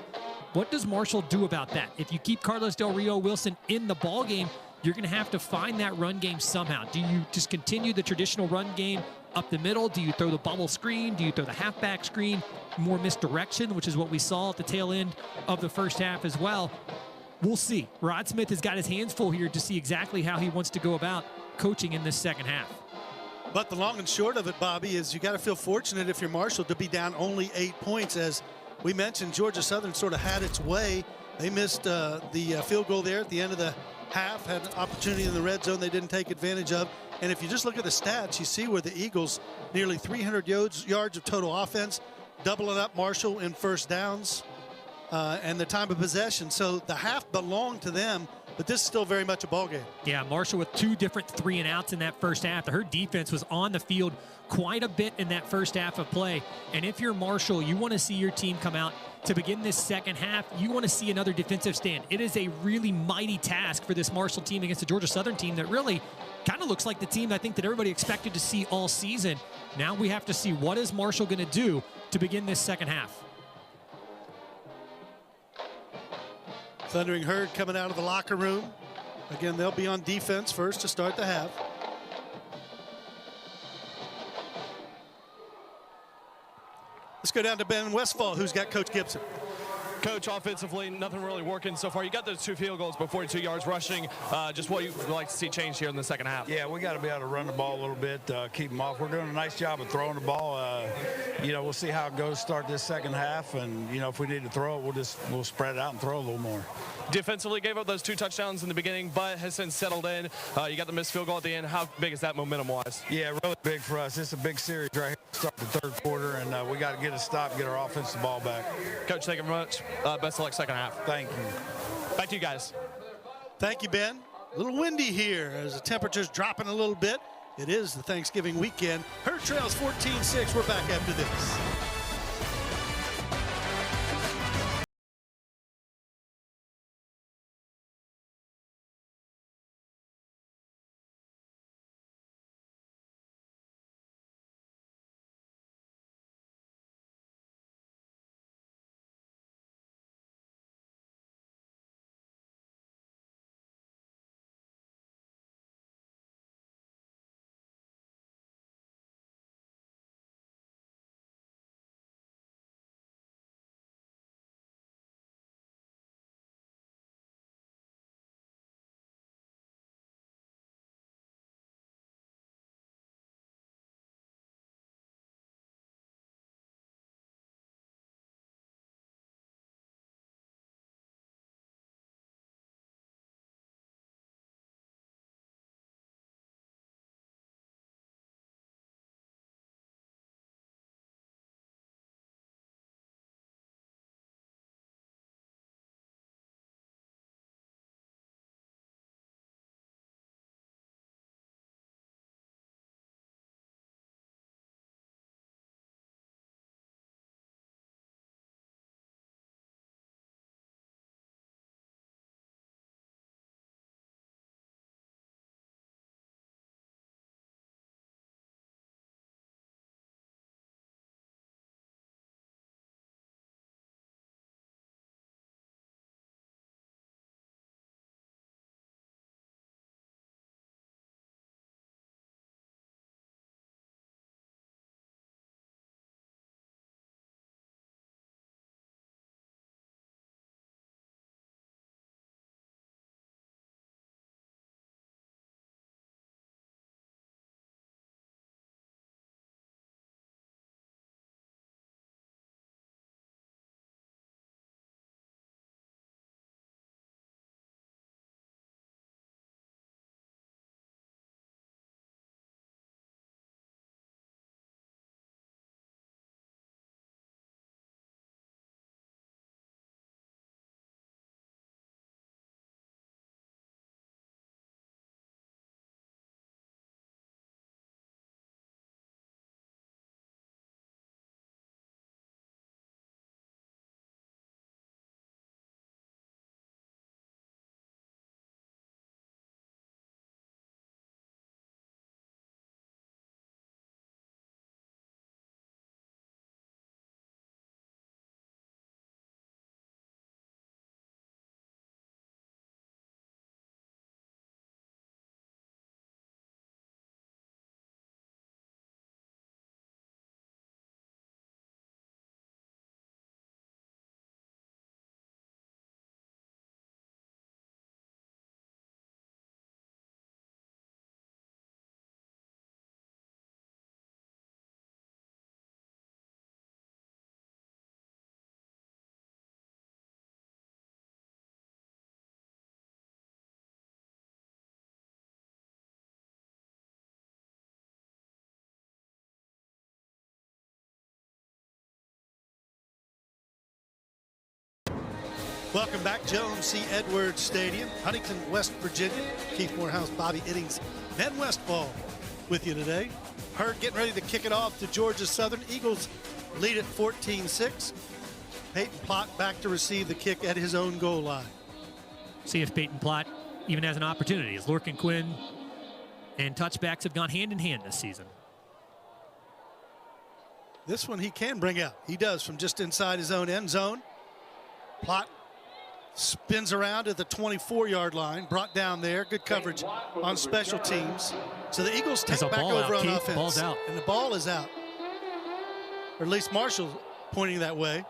What does Marshall do about that? If you keep Carlos Del Rio Wilson in the ball game, you're going to have to find that run game somehow. Do you just continue the traditional run game up the middle? Do you throw the bubble screen? Do you throw the halfback screen? More misdirection, which is what we saw at the tail end of the first half as well. We'll see. Rod Smith has got his hands full here to see exactly how he wants to go about coaching in this second half. But the long and short of it, Bobby, is you got to feel fortunate if you're Marshall to be down only 8 points. As we mentioned, Georgia Southern sort of had its way. They missed the field goal there at the end of the half, had an opportunity in the red zone they didn't take advantage of. And if you just look at the stats, you see where the Eagles nearly 300 yards of total offense, doubling up Marshall in first downs and the time of possession. So the half belonged to them, but this is still very much a ball game. Yeah, Marshall with 2 different 3-and-outs in that first half. Her defense was on the field quite a bit in that first half of play. And if you're Marshall, you want to see your team come out to begin this second half. You want to see another defensive stand. It is a really mighty task for this Marshall team against the Georgia Southern team that really kind of looks like the team I think that everybody expected to see all season. Now we have to see what is Marshall going to do to begin this second half. Thundering Herd coming out of the locker room. Again, they'll be on defense first to start the half. Let's go down to Ben Westfall, who's got Coach Gibson. Coach, offensively, nothing really working so far. You got those 2 field goals, but 42 yards rushing. Just what you would like to see change here in the second half. Yeah, we got to be able to run the ball a little bit, keep them off. We're doing a nice job of throwing the ball. We'll see how it goes start this second half, and if we need to throw it, we'll spread it out and throw a little more. Defensively, gave up those 2 touchdowns in the beginning, but has since settled in. You got the missed field goal at the end. How big is that momentum-wise? Yeah, really big for us. It's a big series right here to start the third quarter, and we got to get a stop and get our offensive ball back. Coach, thank you very much. Best of luck second half. Thank you. Back to you guys. Thank you, Ben. A little windy here as the temperature's dropping a little bit. It is the Thanksgiving weekend. Herd trails 14-6. We're back after this. Welcome back, Jones C. Edwards Stadium, Huntington, West Virginia. Keith Morehouse, Bobby Iddings, Ben Westfall with you today. Hurd getting ready to kick it off to Georgia Southern. Eagles lead at 14-6. Peyton Plott back to receive the kick at his own goal line. See if Peyton Plott even has an opportunity, as Lorcan Quinn and touchbacks have gone hand in hand this season. This one he can bring out. He does from just inside his own end zone. Plott spins around at the 24-yard line, brought down there. Good coverage on special teams. So the Eagles take back over on offense. Ball's out. And the ball is out. Or at least Marshall pointing that way.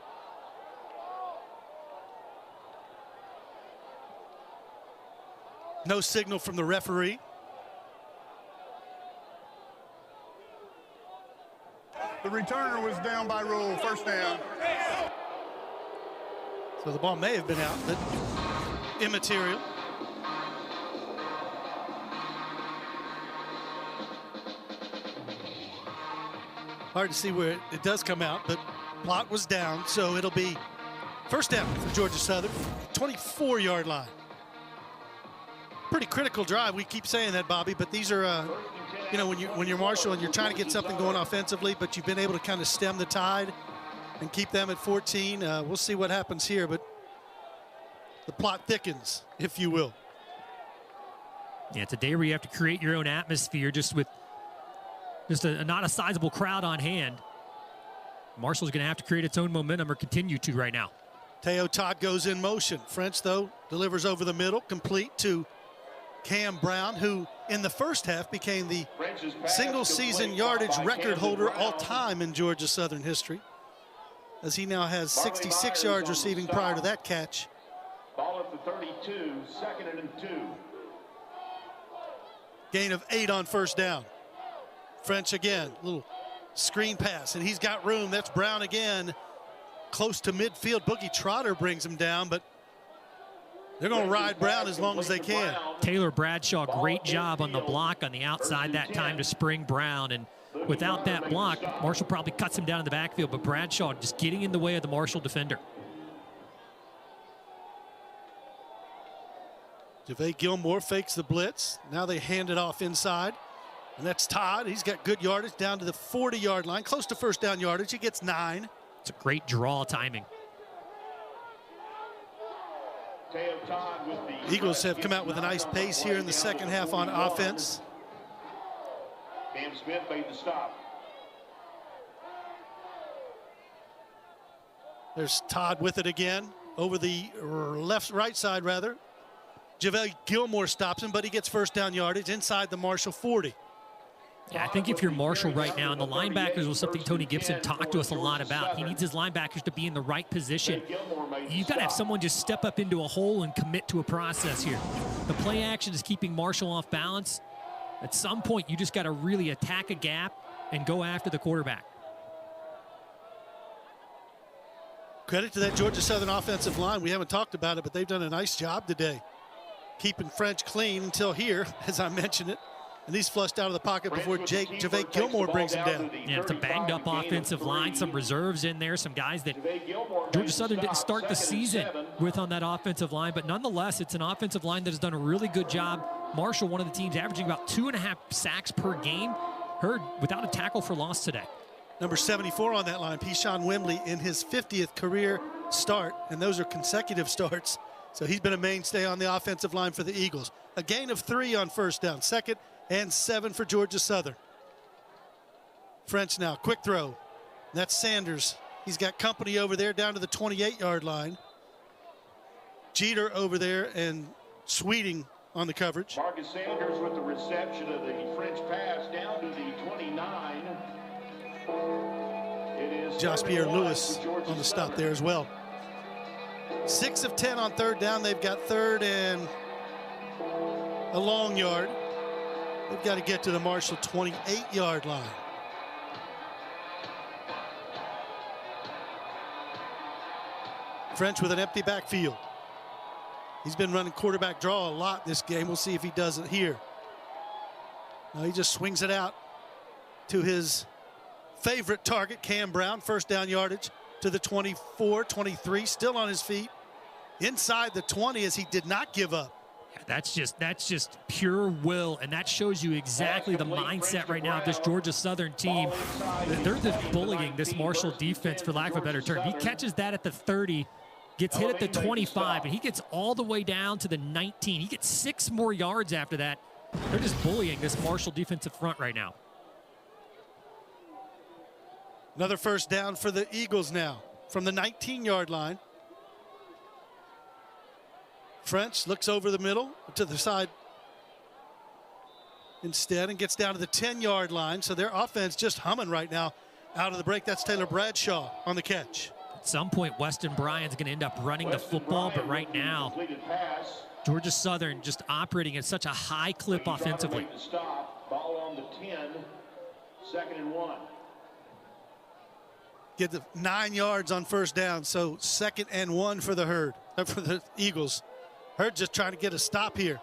No signal from the referee. The returner was down by rule, first down. So the ball may have been out, but immaterial. Hard to see where it does come out, but Plott was down, so it'll be first down for Georgia Southern, 24-yard line. Pretty critical drive. We keep saying that, Bobby, but these are, you know, when you're Marshall and you're trying to get something going offensively, but you've been able to kind of stem the tide and keep them at 14. We'll see what happens here, but the plot thickens, if you will. Yeah, it's a day where you have to create your own atmosphere just with not a sizable crowd on hand. Marshall's going to have to create its own momentum or continue to right now. Teo Todd goes in motion. French, though, delivers over the middle, complete to Cam Brown, who in the first half became the single-season yardage record holder all-time in Georgia Southern history, as he now has 66 yards receiving prior to that catch. Ball at the 32, second and 2. Gain of 8 on first down. French again, little screen pass, and he's got room. That's Brown again, close to midfield. Boogie Trotter brings him down, but they're going to ride Brown as long as they can. Taylor Bradshaw, great job on the block on the outside that time to spring Brown, and without that block, Marshall probably cuts him down in the backfield, but Bradshaw just getting in the way of the Marshall defender. JaVale Gilmore fakes the blitz. Now they hand it off inside. And that's Todd. He's got good yardage down to the 40-yard line, close to first down yardage. He gets 9. It's a great draw timing. Eagles have come out with a nice pace here in the second half on offense. Cam Smith made the stop. There's Todd with it again over the right side rather. JaVale Gilmore stops him, but he gets first down yardage inside the Marshall 40. Yeah, I think if you're Marshall right now, and the linebackers was something Tony Gibson talked to us a lot about. He needs his linebackers to be in the right position. You've got to have someone just step up into a hole and commit to a process here. The play action is keeping Marshall off balance. At some point, you just got to really attack a gap and go after the quarterback. Credit to that Georgia Southern offensive line. We haven't talked about it, but they've done a nice job today, keeping French clean until here, as I mentioned it. And he's flushed out of the pocket before JaVale Gilmore brings him down. Yeah, it's a banged-up offensive line, some reserves in there, some guys that Georgia Southern didn't start the season with on that offensive line, but nonetheless, it's an offensive line that has done a really good job. Marshall, one of the teams averaging about 2.5 sacks per game, Hurd without a tackle for loss today. Number 74 on that line, Pishon Wembley, in his 50th career start, and those are consecutive starts. So he's been a mainstay on the offensive line for the Eagles. A gain of 3 on first down, second and 7 for Georgia Southern. French now, quick throw. That's Sanders. He's got company over there down to the 28-yard line. Jeter over there and Sweeting on the coverage. Marcus Sanders with the reception of the French pass down to the 29. It is Josh Pierre Lewis on the stop there as well. 6 of 10 on third down. They've got third and a long yard. They've got to get to the Marshall 28-yard line. French with an empty backfield. He's been running quarterback draw a lot this game. We'll see if he does it here. No, he just swings it out to his favorite target, Cam Brown. First down yardage to the 24, 23, still on his feet. inside the 20 as he did not give up. That's just pure will, and that shows you exactly the mindset right now of this Georgia Southern team. They're just bullying this Marshall defense, for lack of a better term. He catches that at the 30, gets hit at the 25, and he gets all the way down to the 19. He gets 6 more yards after that. They're just bullying this Marshall defensive front right now. Another first down for the Eagles now from the 19-yard line. French looks over the middle to the side instead and gets down to the 10-yard line. So their offense just humming right now out of the break. That's Taylor Bradshaw on the catch. At some point, Weston Bryan's going to end up running the football, but right now, Georgia Southern just operating at such a high clip offensively. Ball on the 10, 2nd and 1. Get the 9 yards on first down, so 2nd and 1 for the Eagles. Hurd just trying to get a stop here.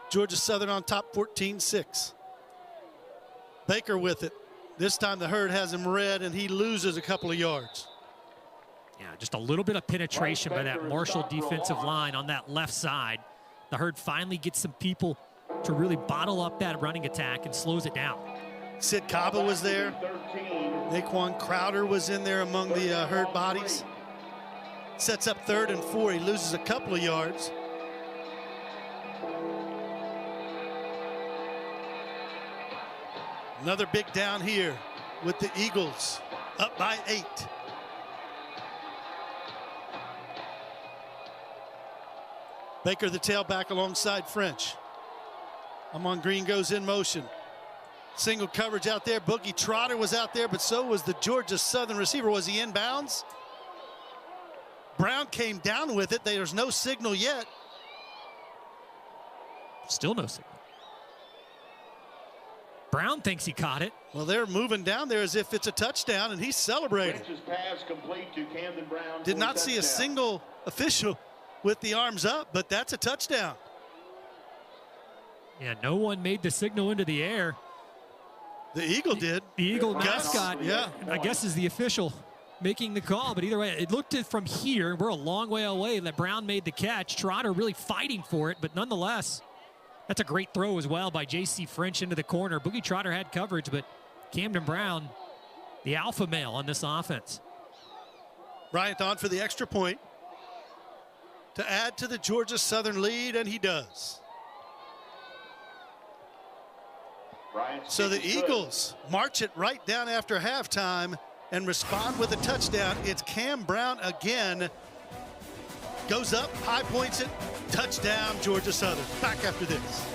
Georgia Southern on top, 14-6. Baker with it. This time the Herd has him read, and he loses a couple of yards. Yeah, just a little bit of penetration by that Marshall defensive line on that left side. The Herd finally gets some people to really bottle up that running attack and slows it down. Sid Kaba was there. Naquan Crowder was in there among the Herd bodies. Sets up 3rd and 4. He loses a couple of yards. Another big down here with the Eagles up by 8. Baker, the tailback, alongside French. Amon Green goes in motion. Single coverage out there. Boogie Trotter was out there, but so was the Georgia Southern receiver. Was he in bounds? Brown came down with it. There's no signal yet. Still no signal. Brown thinks he caught it. Well, they're moving down there as if it's a touchdown, and he's celebrating. Pass complete to Camden Brown. Did not see a single official with the arms up, but that's a touchdown. Yeah, no one made the signal into the air. The Eagle did. The Eagle mascot, yeah, I guess, is the official making the call, but either way, it looked from here, we're a long way away, that Brown made the catch. Trotter really fighting for it, but nonetheless, that's a great throw as well by J.C. French into the corner. Boogie Trotter had coverage, but Camden Brown, the alpha male on this offense. Bryant on for the extra point to add to the Georgia Southern lead, and he does. So the Eagles march it right down after halftime and respond with a touchdown. It's Cam Brown again. Goes up, high points it, touchdown Georgia Southern. Back after this.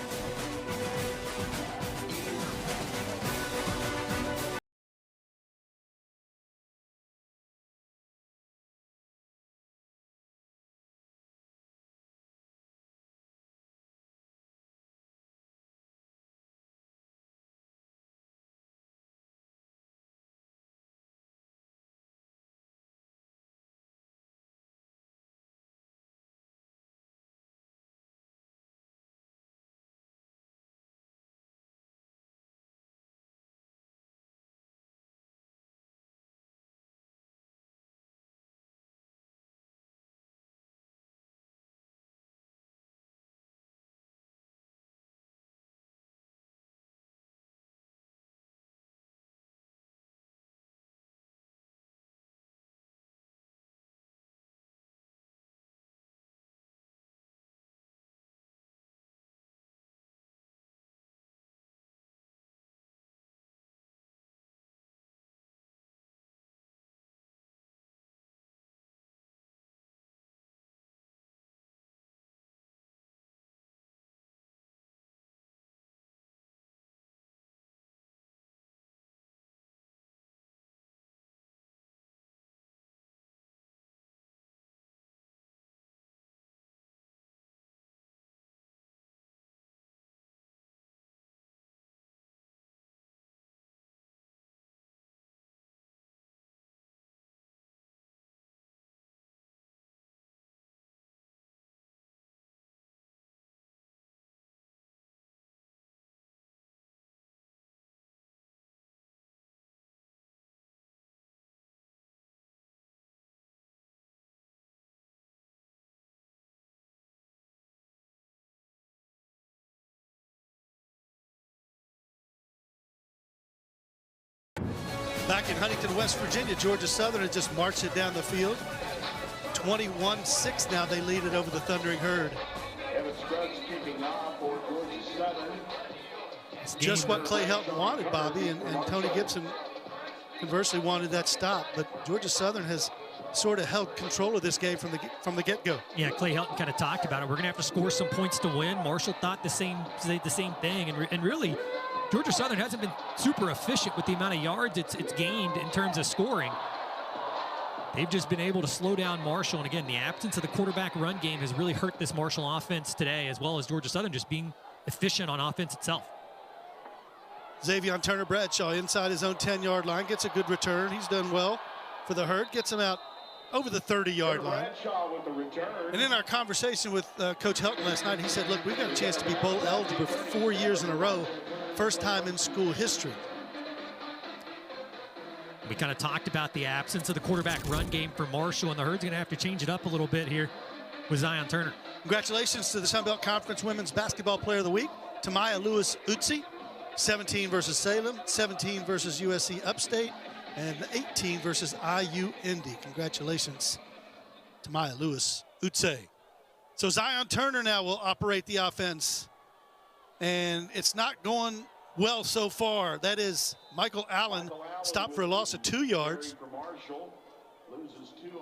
Back in Huntington, West Virginia, Georgia Southern had just marched it down the field. 21-6 now they lead it over the Thundering Herd. Evan Scruggs kicking off for Georgia Southern. Just what Clay Helton wanted, Bobby, and Tony Gibson conversely wanted that stop. But Georgia Southern has sort of held control of this game from the get-go. Yeah, Clay Helton kind of talked about it. We're going to have to score some points to win. Marshall thought the same thing, and really, Georgia Southern hasn't been super efficient with the amount of yards it's gained in terms of scoring. They've just been able to slow down Marshall, and again, the absence of the quarterback run game has really hurt this Marshall offense today, as well as Georgia Southern just being efficient on offense itself. Xavier Turner Bradshaw inside his own 10-yard line, gets a good return. He's done well for the Herd, gets him out over the 30-yard line. And in our conversation with Coach Helton last night, he said, look, we've got a chance to be bowl eligible for 4 years in a row, first time in school history. We kind of talked about the absence of the quarterback run game for Marshall, and the Herd's going to have to change it up a little bit here with Zion Turner. Congratulations to the Sun Belt Conference Women's Basketball Player of the Week, Tamaya Lewis-Utsi. 17 versus Salem, 17 versus USC Upstate, and 18 versus IU Indy. Congratulations to Maya Lewis Utse. So Zion Turner now will operate the offense, and it's not going well so far. That is Michael Allen stopped for a loss of 2 yards.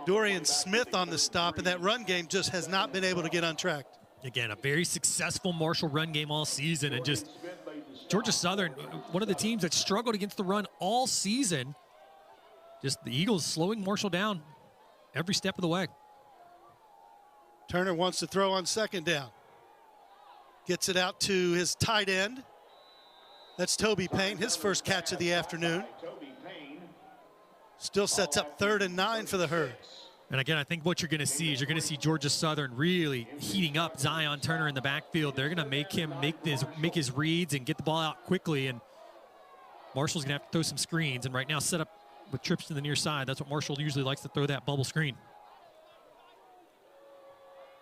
Dorian Smith on the stop, and that run game just has not been able to get untracked. Again, a very successful Marshall run game all season, and just Georgia Southern, one of the teams that struggled against the run all season. Just the Eagles slowing Marshall down every step of the way. Turner wants to throw on second down. Gets it out to his tight end. That's Toby Payne, his first catch of the afternoon. Still sets up 3rd and 9 for the Herd. And again, I think what you're going to see is you're going to see Georgia Southern really heating up Zion Turner in the backfield. They're going to make him make his reads and get the ball out quickly. And Marshall's going to have to throw some screens. And right now, set up with trips to the near side. That's what Marshall usually likes to throw, that bubble screen.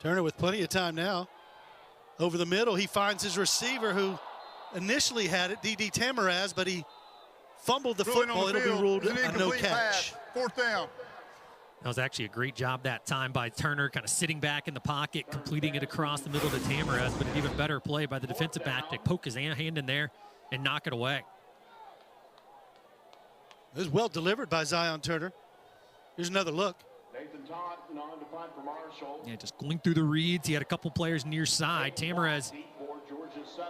Turner with plenty of time now. Over the middle, he finds his receiver who initially had it, D.D. Tamaraz, but he fumbled the football. It'll be ruled a no catch. 4th down. That was actually a great job that time by Turner, kind of sitting back in the pocket, completing it across the middle to Tamaraz, but an even better play by the defensive back to poke his hand in there and knock it away. It was well delivered by Zion Turner. Here's another look. Yeah, just going through the reads. He had a couple players near side. Tamaraz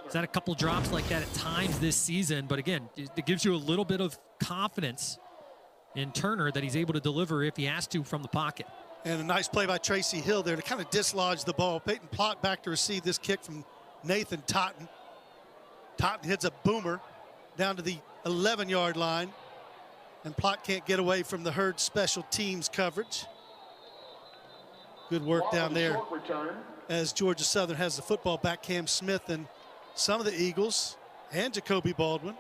has had a couple drops like that at times this season, but again, it gives you a little bit of confidence in Turner that he's able to deliver if he has to from the pocket. And a nice play by Tracy Hill there to kind of dislodge the ball. Peyton Plott back to receive this kick from Nathan Totten. Totten hits a boomer down to the 11-yard line, and Plott can't get away from the Herd special teams coverage. Good work down there as Georgia Southern has the football back. Cam Smith and some of the Eagles and Jacoby Baldwin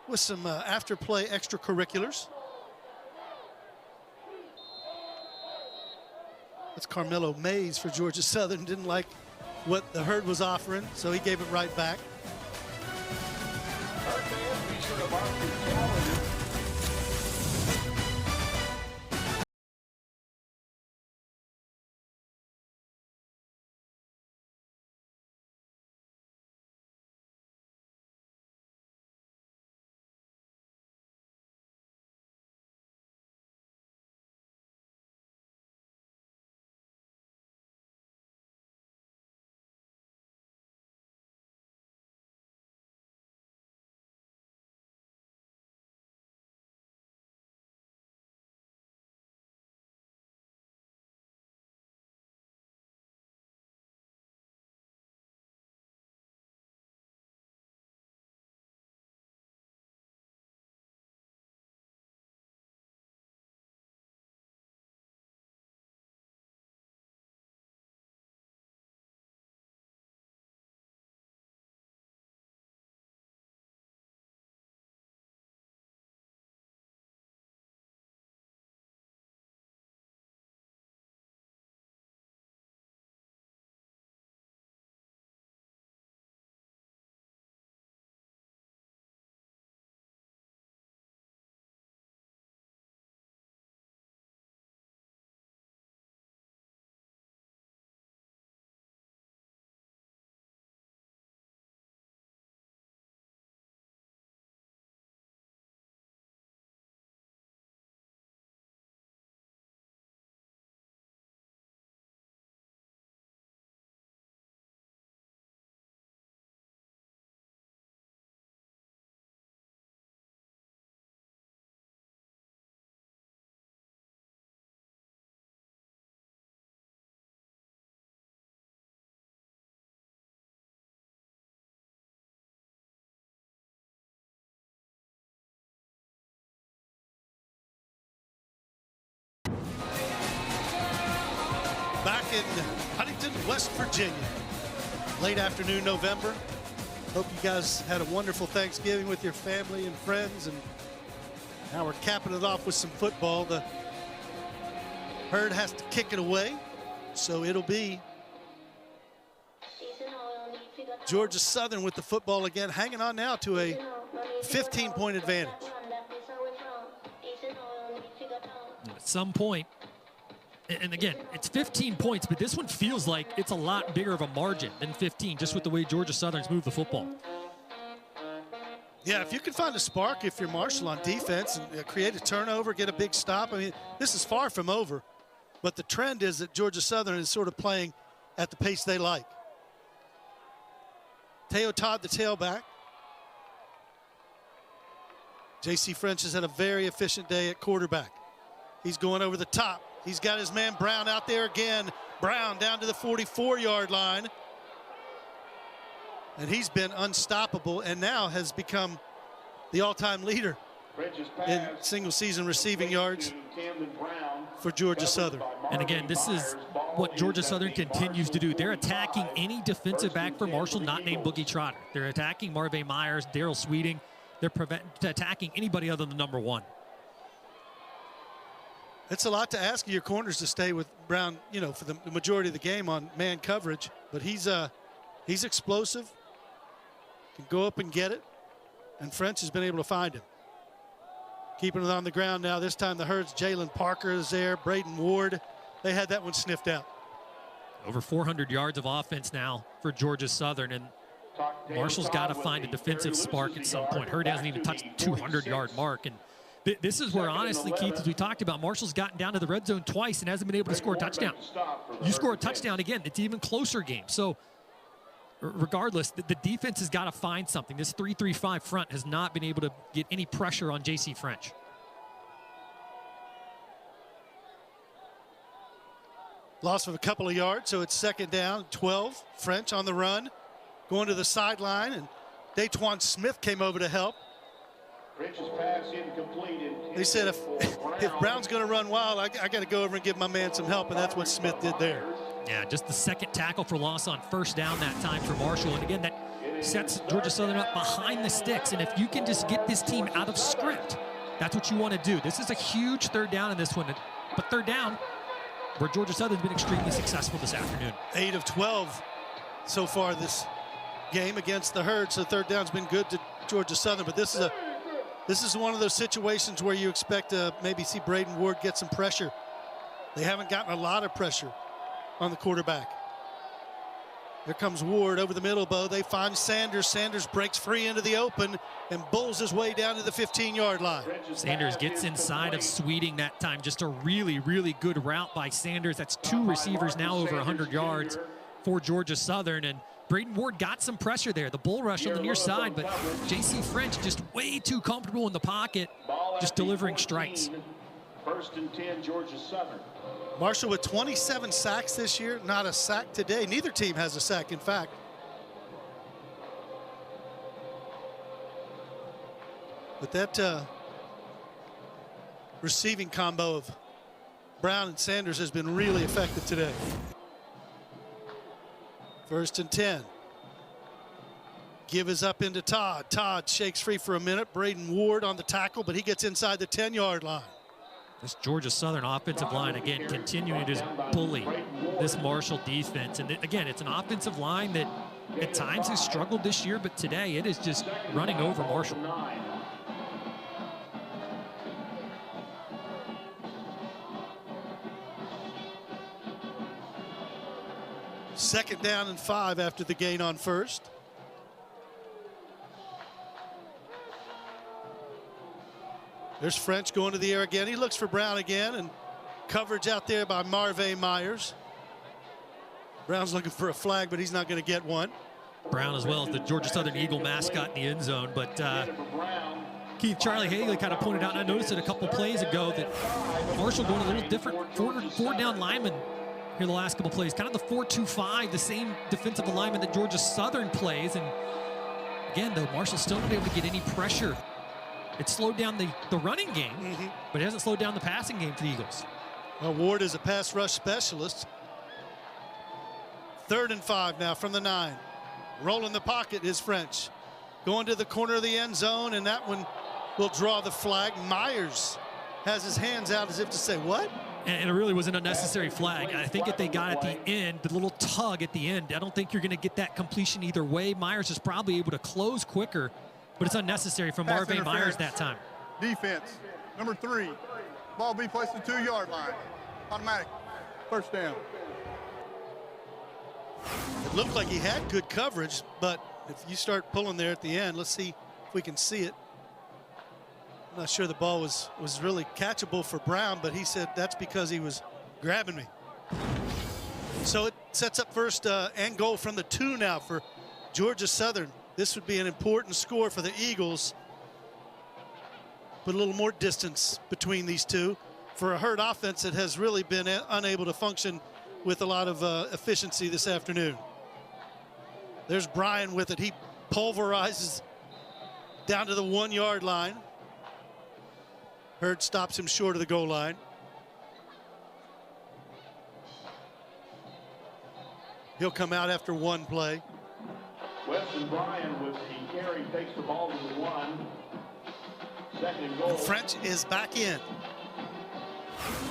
with some after-play extracurriculars. That's Carmelo Mays for Georgia Southern. Didn't like what the Herd was offering, so he gave it right back. in Huntington, West Virginia. Late afternoon, November. Hope you guys had a wonderful Thanksgiving with your family and friends. And now we're capping it off with some football. The Herd has to kick it away, so it'll be Georgia Southern with the football again, hanging on now to a 15-point advantage. At some point, and again, it's 15 points, but this one feels like it's a lot bigger of a margin than 15, just with the way Georgia Southern's moved the football. Yeah, if you can find a spark, if you're Marshall on defense, and create a turnover, get a big stop. I mean, this is far from over, but the trend is that Georgia Southern is sort of playing at the pace they like. Teo Todd, the tailback. J.C. French has had a very efficient day at quarterback. He's going over the top. He's got his man Brown out there again. Brown down to the 44-yard line. And he's been unstoppable and now has become the all-time leader in single-season receiving yards for Georgia Southern. And again, this is what Georgia Southern continues to do. They're attacking any defensive back for Marshall not named Boogie Trotter. They're attacking Marvay Myers, Daryl Sweeting. They're attacking anybody other than number one. It's a lot to ask of your corners to stay with Brown, you know, for the majority of the game on man coverage. But he's explosive, can go up and get it, and French has been able to find him. Keeping it on the ground now. This time the Herd's Jalen Parker is there, Braden Ward. They had that one sniffed out. Over 400 yards of offense now for Georgia Southern, and Marshall's got to find a defensive spark at some point. Herd hasn't even touched the 200-yard mark, and this is where, honestly, Keith, as we talked about, Marshall's gotten down to the red zone twice and hasn't been able to score a touchdown. You score a touchdown again, it's an even closer game. So regardless, the defense has got to find something. This 3-3-5 front has not been able to get any pressure on J.C. French. Loss of a couple of yards, so it's second down, 12. French on the run, going to the sideline, and Daquan Smith came over to help. They said if Brown's going to run wild, I got to go over and give my man some help, and that's what Smith did there. Yeah, just the second tackle for loss on first down that time for Marshall. And again, that sets Georgia Southern up behind the sticks. And if you can just get this team out of script, that's what you want to do. This is a huge third down in this one. But third down, where Georgia Southern's been extremely successful this afternoon. 8 of 12 so far this game against the Herd. So third down's been good to Georgia Southern. But this is one of those situations where you expect to maybe see Braden Ward get some pressure. They haven't gotten a lot of pressure on the quarterback. Here comes Ward over the middle, Bo. They find Sanders. Sanders breaks free into the open and bulls his way down to the 15-yard line. Sanders gets inside of Sweeting that time. Just a really, really good route by Sanders. That's two receivers now over 100 yards for Georgia Southern. And Braden Ward got some pressure there. The bull rush on the near side, but J.C. French just way too comfortable in the pocket, just delivering strikes. 1st and 10, Georgia Southern. Marshall with 27 sacks this year, not a sack today. Neither team has a sack, in fact. But that receiving combo of Brown and Sanders has been really effective today. 1st and 10. Give is up into Todd. Todd shakes free for a minute. Braden Ward on the tackle, but he gets inside the 10-yard line. This Georgia Southern offensive line, again, continuing to just bully this Marshall defense. And again, it's an offensive line that at times has struggled this year, but today it is just running over Marshall. Second down and 5 after the gain on first. There's French going to the air again. He looks for Brown again, and coverage out there by Marvay Myers. Brown's looking for a flag, but he's not going to get one. Brown as well as the Georgia Southern Eagle mascot in the end zone. But Keith, Charlie Haley kind of pointed out, and I noticed it a couple plays ago, that Marshall going a little different. Four down lineman here the last couple plays. Kind of the 4-2-5, the same defensive alignment that Georgia Southern plays. And again, though, Marshall's still not able to get any pressure. It slowed down the running game, but it hasn't slowed down the passing game for the Eagles. Well, Ward is a pass rush specialist. 3rd and 5 now from the 9. Rolling the pocket is French. Going to the corner of the end zone, and that one will draw the flag. Myers has his hands out as if to say, what? And it really was an unnecessary flag. I think if they got at the end, the little tug at the end, I don't think you're going to get that completion either way. Myers is probably able to close quicker, but it's unnecessary from Marvin Myers that time. Defense, number 3. Ball be placed at the 2-yard line. Automatic. First down. It looked like he had good coverage, but if you start pulling there at the end, let's see if we can see it. I'm not sure the ball was really catchable for Brown, but he said that's because he was grabbing me. So it sets up first and goal from the 2 now for Georgia Southern. This would be an important score for the Eagles. Put a little more distance between these two for a Herd offense that has really been unable to function with a lot of efficiency this afternoon. There's Bryan with it. He pulverizes down to the 1-yard line. Herd stops him short of the goal line. He'll come out after one play. Weston Bryan with the carry takes the ball to the 1. 2nd and goal. And French is back in.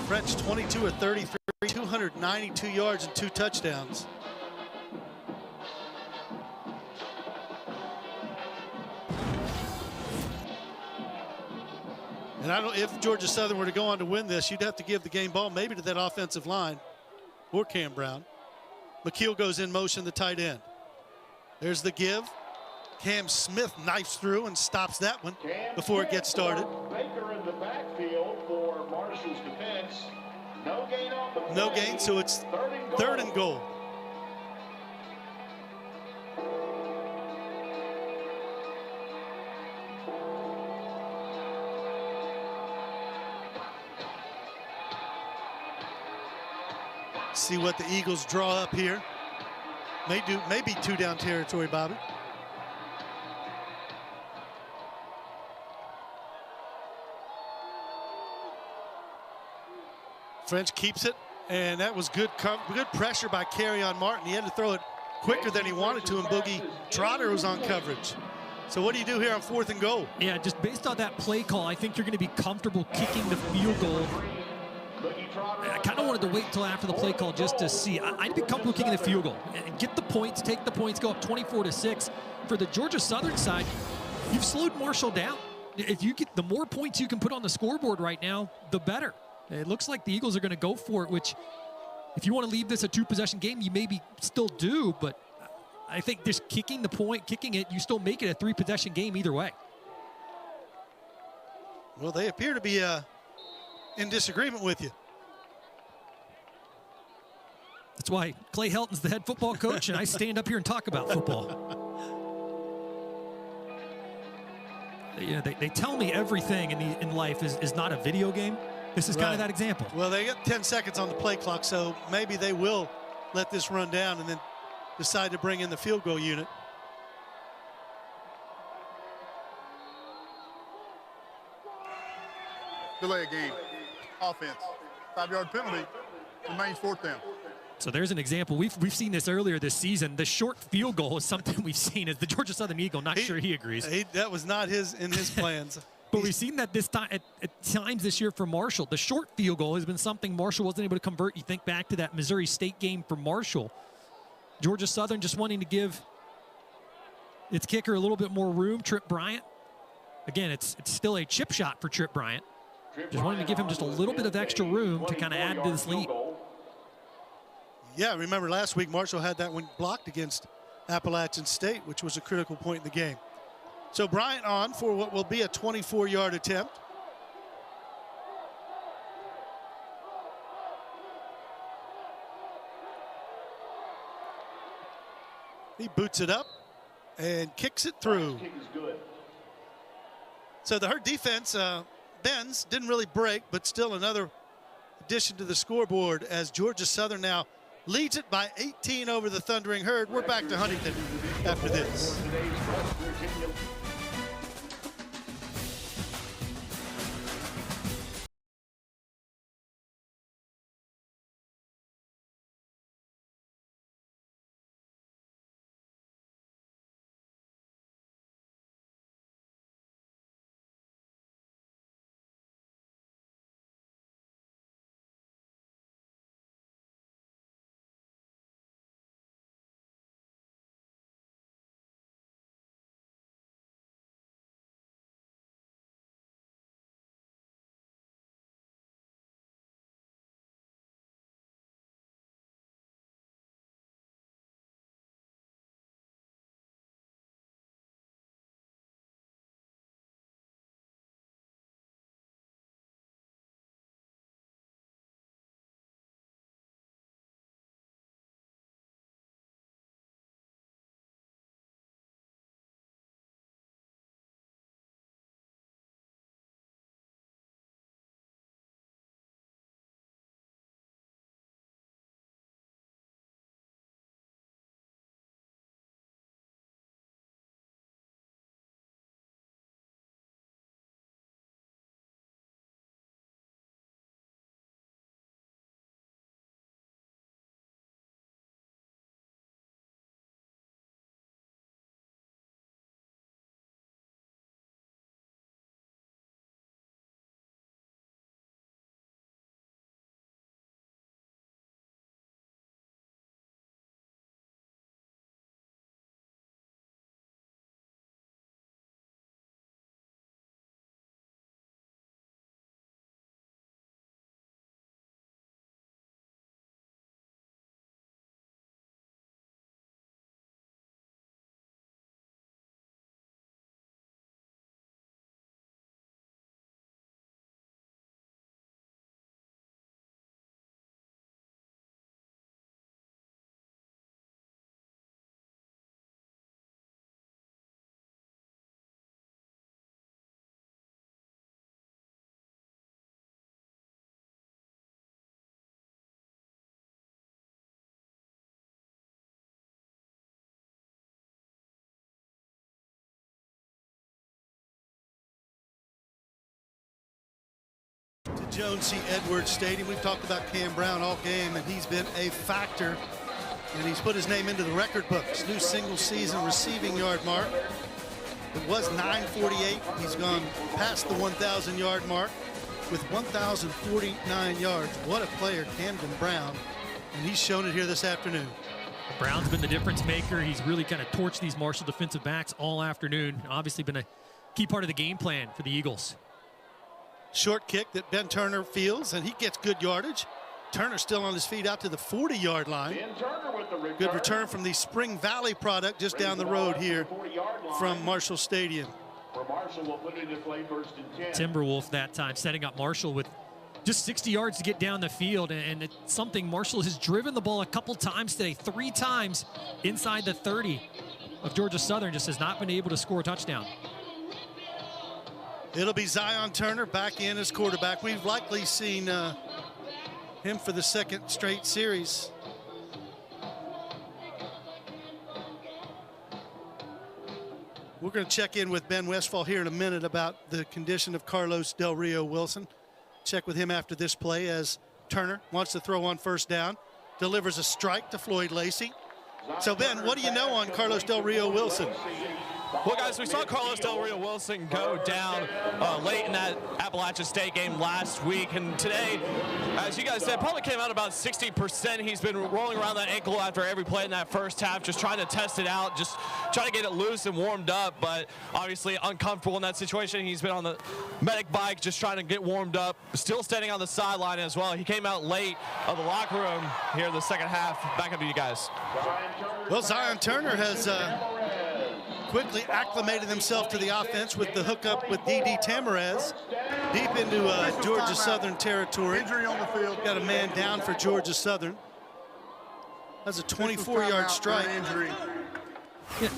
French 22 of 33, 292 yards and 2 touchdowns. And I don't, if Georgia Southern were to go on to win this, you'd have to give the game ball maybe to that offensive line or Cam Brown. McKeel goes in motion, the tight end. There's the give. Cam Smith knifes through and stops that one before it gets started. Baker in the backfield for Marshall's defense. No gain on the play. No gain, so it's 3rd and goal. See what the Eagles draw up here. Maybe 2 down territory, Bobby. French keeps it, and that was good pressure by Kerryon Martin. He had to throw it quicker than he wanted to, and Boogie Trotter was on coverage. So what do you do here on 4th and goal? Yeah, just based on that play call, I think you're going to be comfortable kicking the field goal. I kind of wanted to wait until after the play call just to see. I'd be comfortable kicking the field goal and get the points, take the points, go up 24-6. For the Georgia Southern side, you've slowed Marshall down. If you get the more points you can put on the scoreboard right now, the better. It looks like the Eagles are going to go for it, which if you want to leave this a 2-possession game, you maybe still do, but I think just kicking the point, kicking it, you still make it a 3-possession game either way. Well, they appear to be in disagreement with you. That's why Clay Helton's the head football coach, and I stand up here and talk about football. You know, they tell me everything in life is not a video game. This is kind of that example. Well, they got 10 seconds on the play clock, so maybe they will let this run down and then decide to bring in the field goal unit. Delay a game. Offense. 5-yard penalty. Remains 4th down. So there's an example. We've seen this earlier this season. The short field goal is something we've seen as the Georgia Southern Eagle. Not sure he agrees. That was not in his plans. But we've seen that this time at times this year for Marshall. The short field goal has been something Marshall wasn't able to convert. You think back to that Missouri State game for Marshall. Georgia Southern just wanting to give its kicker a little bit more room. Trip Bryant. Again, it's still a chip shot for Trip Bryant. Just wanting to give him just a little bit of extra room to kind of add to this lead. Yeah, remember last week Marshall had that one blocked against Appalachian State, which was a critical point in the game. So Bryant on for what will be a 24-yard attempt. He boots it up and kicks it through. So the Herd defense bends, didn't really break, but still another addition to the scoreboard as Georgia Southern now leads it by 18 over the Thundering Herd. We're back to Huntington after this. Jones C. Edwards Stadium. We've talked about Cam Brown all game, and he's been a factor. And he's put his name into the record books. New single season receiving yard mark. It was 948. He's gone past the 1,000 yard mark with 1,049 yards. What a player, Camden Brown. And he's shown it here this afternoon. Brown's been the difference maker. He's really kind of torched these Marshall defensive backs all afternoon. Obviously been a key part of the game plan for the Eagles. Short kick that Ben Turner fields, and he gets good yardage. Turner still on his feet out to the 40-yard line. Good return from the Spring Valley product just down the road here from Marshall Stadium. Timberwolf that time setting up Marshall with just 60 yards to get down the field, and it's something Marshall has driven the ball a couple times today, 3 times inside the 30 of Georgia Southern, just has not been able to score a touchdown. It'll be Zion Turner back in as quarterback. We've likely seen him for the second straight series. We're going to check in with Ben Westfall here in a minute about the condition of Carlos Del Rio Wilson. Check with him after this play as Turner wants to throw on first down, delivers a strike to Floyd Lacey. So Ben, what do you know on Carlos Del Rio Wilson? Well, guys, we saw Carlos Del Rio Wilson go down late in that Appalachian State game last week. And today, as you guys said, probably came out about 60%. He's been rolling around that ankle after every play in that first half, just trying to test it out, just trying to get it loose and warmed up. But obviously uncomfortable in that situation. He's been on the medic bike, just trying to get warmed up, still standing on the sideline as well. He came out late of the locker room here in the second half. Back up to you guys. Well, Zion Turner has quickly acclimated himself to the offense with the hookup with D.D. Tamarez deep into Georgia Southern territory. Injury on the field. Got a man down for Georgia Southern. That's a 24-yard strike. Injury. Yeah,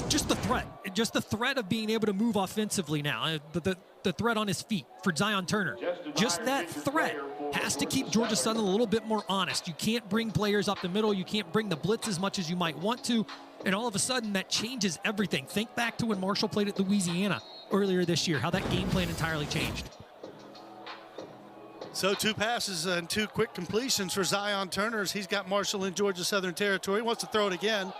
just the threat of being able to move offensively now. The threat on his feet for Zion Turner. Just that threat has to keep Georgia Southern a little bit more honest. You can't bring players up the middle. You can't bring the blitz as much as you might want to. And all of a sudden, that changes everything. Think back to when Marshall played at Louisiana earlier this year, how that game plan entirely changed. So 2 passes and 2 quick completions for Zion Turner as he's got Marshall in Georgia Southern territory. Wants to throw it again.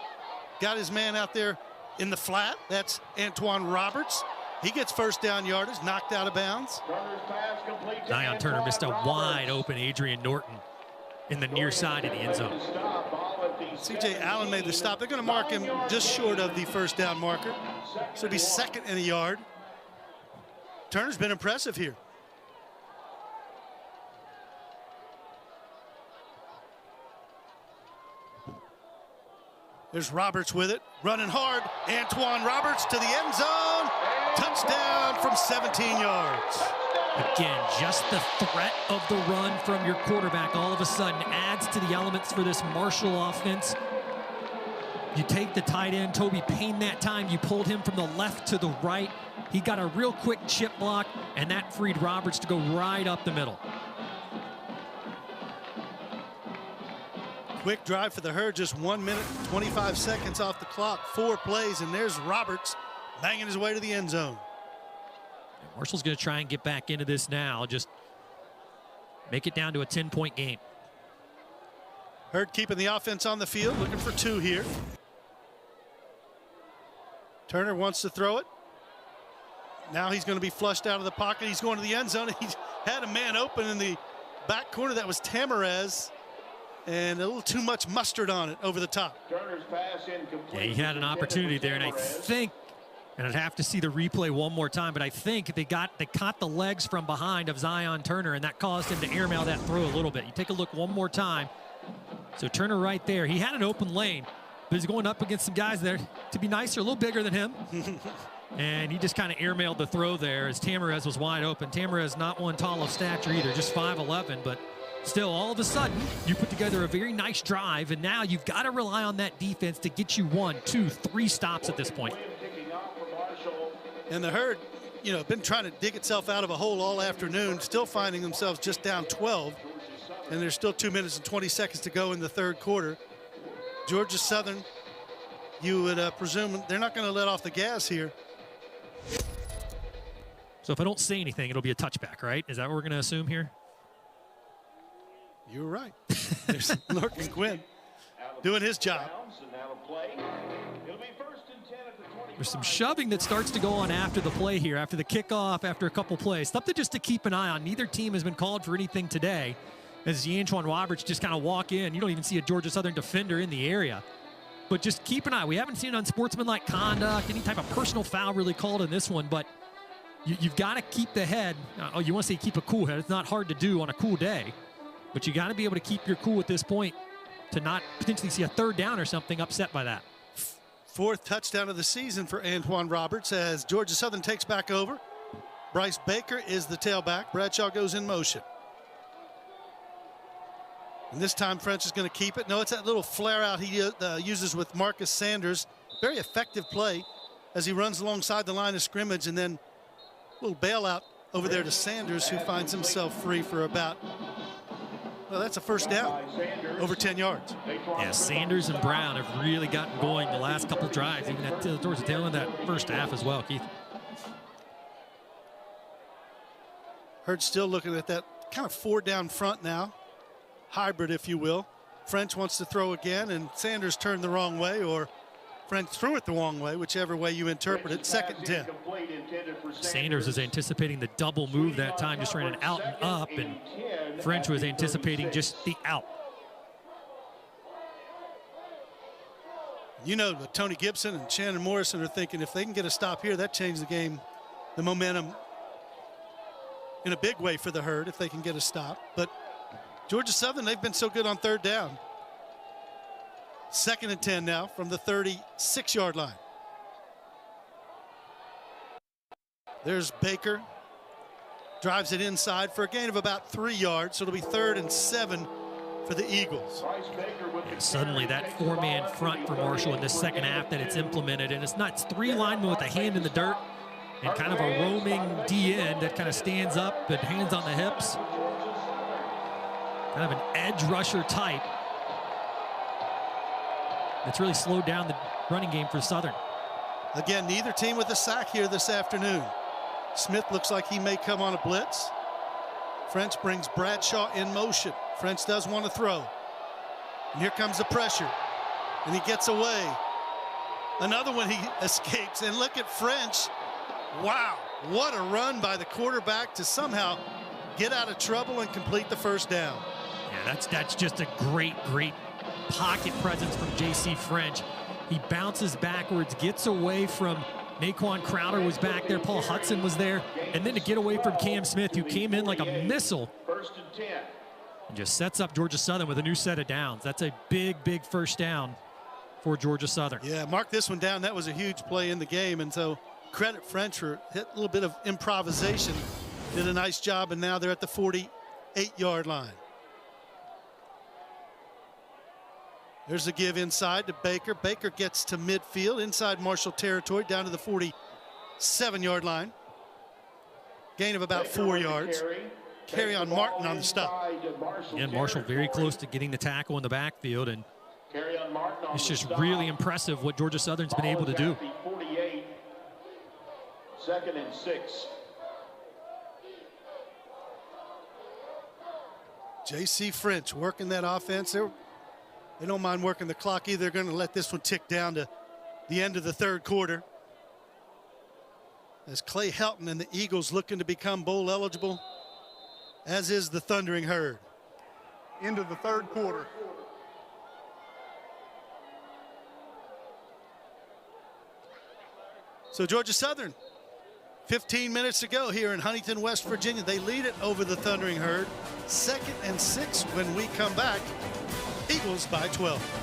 Got his man out there in the flat. That's Antoine Roberts. He gets first down yardage, knocked out of bounds. Zion Turner missed a wide open Adrian Norton in the near side of the end zone. C.J. Allen made the stop. They're going to mark him just short of the first down marker. So it'll be second and a yard. Turner's been impressive here. There's Roberts with it, running hard. Antoine Roberts to the end zone. Touchdown from 17 yards. Again, just the threat of the run from your quarterback all of a sudden adds to the elements for this Marshall offense. You take the tight end, Toby Payne, that time. You pulled him from the left to the right. He got a real quick chip block, and that freed Roberts to go right up the middle. Quick drive for the Herd, just 1 minute, 25 seconds off the clock, 4 plays, and there's Roberts banging his way to the end zone. Marshall's going to try and get back into this now, just make it down to a 10-point game. Herd keeping the offense on the field, looking for 2 here. Turner wants to throw it. Now he's going to be flushed out of the pocket. He's going to the end zone. He's had a man open in the back corner. That was Tamarez. And a little too much mustard on it over the top. Yeah, he had an opportunity there, and I think, and I'd have to see the replay one more time, but I think they caught the legs from behind of Zion Turner, and that caused him to airmail that throw a little bit. You take a look one more time. So Turner right there, he had an open lane, but he's going up against some guys there, to be nice, are a little bigger than him. And he just kind of airmailed the throw there as Tamarez was wide open. Tamarez not one tall of stature either, just 5'11", but still, all of a sudden, you put together a very nice drive, and now you've got to rely on that defense to get you 1, 2, 3 stops at this point. And the Herd, been trying to dig itself out of a hole all afternoon, still finding themselves just down 12. And there's still 2 minutes and 20 seconds to go in the third quarter. Georgia Southern, you would presume they're not going to let off the gas here. So if I don't say anything, it'll be a touchback, right? Is that what we're going to assume here? You're right. There's Lurkin Quinn doing his job. There's some shoving that starts to go on after the play here, after the kickoff, after a couple plays. Something just to keep an eye on. Neither team has been called for anything today. As Antoine Roberts just kind of walk in, you don't even see a Georgia Southern defender in the area. But just keep an eye. We haven't seen unsportsmanlike conduct, any type of personal foul really called in this one, but you've got to keep the head. Oh, you want to say keep a cool head. It's not hard to do on a cool day, but you got to be able to keep your cool at this point to not potentially see a third down or something upset by that. Fourth touchdown of the season for Antoine Roberts as Georgia Southern takes back over. Bryce Baker is the tailback. Bradshaw goes in motion. And this time French is going to keep it. No, it's that little flare out he uses with Marcus Sanders. Very effective play as he runs alongside the line of scrimmage, and then a little bailout over there to Sanders, who finds himself free for about, well, that's a first down, over 10 yards. Yeah, Sanders and Brown have really gotten going the last couple drives, even towards the tail end of that first half as well, Keith. Hurd still looking at that kind of 4 down front now. Hybrid, if you will. French wants to throw again, and Sanders turned the wrong way, or French threw it the wrong way, whichever way you interpret it. 2nd and 10. Sanders is anticipating the double move that time, just ran an out and up, and French was anticipating just the out. You know what Tony Gibson and Shannon Morrison are thinking. If they can get a stop here, that changes the game, the momentum in a big way for the Herd if they can get a stop. But Georgia Southern, they've been so good on 3rd down. 2nd and 10 now from the 36-yard line. There's Baker. Drives it inside for a gain of about 3 yards, so it'll be 3rd and 7 for the Eagles. And suddenly that 4-man front for Marshall in the second half that it's implemented, and it's not 3 linemen with a hand in the dirt and kind of a roaming D-end that kind of stands up and hands on the hips. Kind of an edge rusher type. It's really slowed down the running game for Southern. Again, neither team with a sack here this afternoon. Smith looks like he may come on a blitz. French brings Bradshaw in motion. French does want to throw. And here comes the pressure. And he gets away. Another one he escapes. And look at French. Wow, what a run by the quarterback to somehow get out of trouble and complete the first down. Yeah, that's just a great pocket presence from J.C. French. He bounces backwards, gets away from Naquan Crowder was back there, Paul Hudson was there, and then to get away from Cam Smith, who came in like a missile. 1st and 10. And just sets up Georgia Southern with a new set of downs. That's a big first down for Georgia Southern. Yeah, mark this one down. That was a huge play in the game, and so credit French for hit a little bit of improvisation. Did a nice job, and now they're at the 48-yard line. There's a give inside to Baker. Baker gets to midfield, inside Marshall territory, down to the 47-yard line. Gain of about 4 yards. Carry on Martin on the stop. And Marshall very close to getting the tackle in the backfield, and it's just really impressive what Georgia Southern's been able to do. 48, 2nd and 6. J.C. French working that offense. They don't mind working the clock either. They're going to let this one tick down to the end of the 3rd quarter. As Clay Helton and the Eagles looking to become bowl eligible, as is the Thundering Herd. Into the 3rd quarter. So Georgia Southern, 15 minutes to go here in Huntington, West Virginia. They lead it over the Thundering Herd. 2nd and 6 when we come back. Eagles by 12.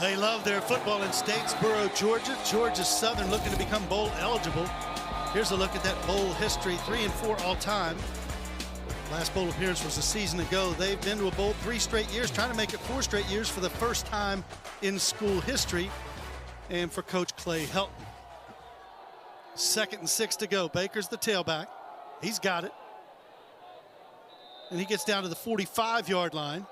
They love their football in Statesboro, Georgia. Georgia Southern looking to become bowl eligible. Here's a look at that bowl history, 3-4 all time. Last bowl appearance was a season ago. They've been to a bowl 3 straight years, trying to make it 4 straight years for the first time in school history. And for Coach Clay Helton. 2nd and 6 to go. Baker's the tailback. He's got it. And he gets down to the 45-yard line.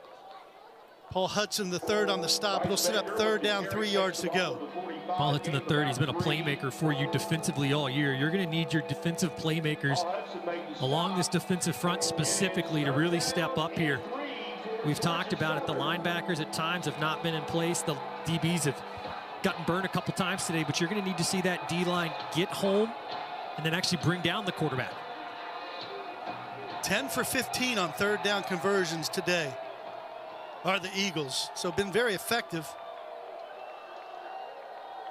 Paul Hudson the third on the stop. He'll set up 3rd down, 3 yards to go. Paul Hudson the third, he's been a playmaker for you defensively all year. You're going to need your defensive playmakers along this defensive front specifically to really step up here. We've talked about it. The linebackers at times have not been in place. The DBs have gotten burned a couple times today, but you're going to need to see that D-line get home and then actually bring down the quarterback. 10 for 15 on 3rd down conversions today are the Eagles, so been very effective.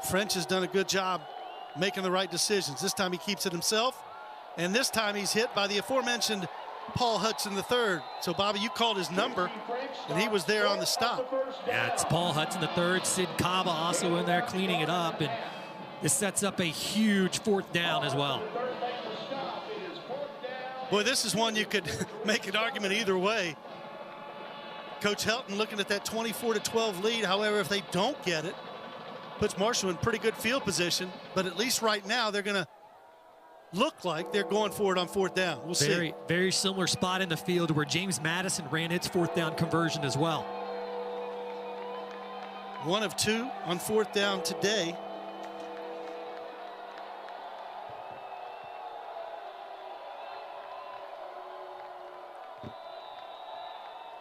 French has done a good job making the right decisions. This time he keeps it himself, and this time he's hit by the aforementioned Paul Hudson III. So, Bobby, you called his number, and he was there on the stop. Yeah, it's Paul Hudson III. Sid Kaba also in there cleaning it up, and this sets up a huge 4th down as well. Boy, this is one you could make an argument either way. Coach Helton looking at that 24-12 lead. However, if they don't get it, puts Marshall in pretty good field position. But at least right now, they're going to look like they're going for it on 4th down. We'll see. Very similar spot in the field where James Madison ran its 4th down conversion as well. 1 of 2 on 4th down today.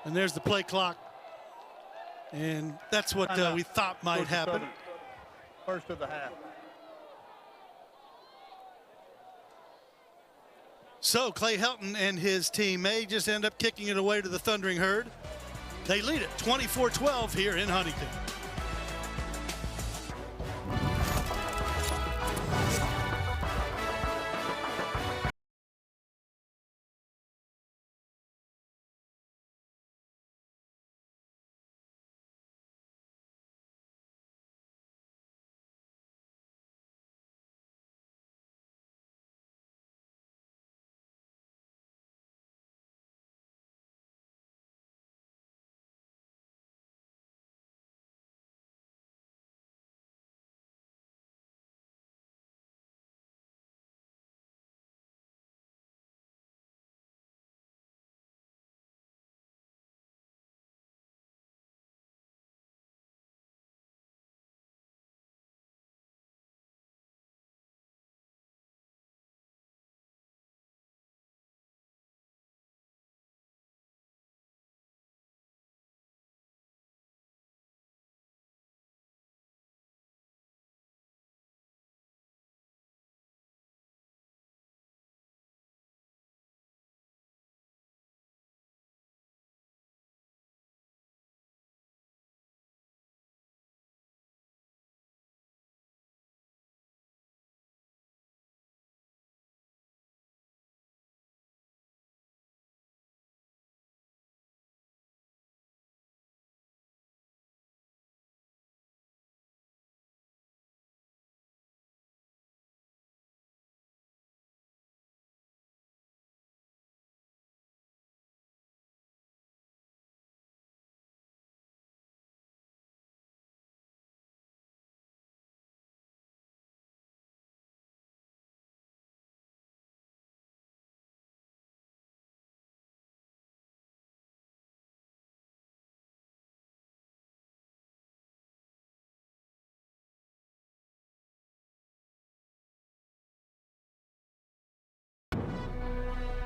And there's the play clock. And that's what we thought might happen. First of the half. So Clay Helton and his team may just end up kicking it away to the Thundering Herd. They lead it 24-12 here in Huntington.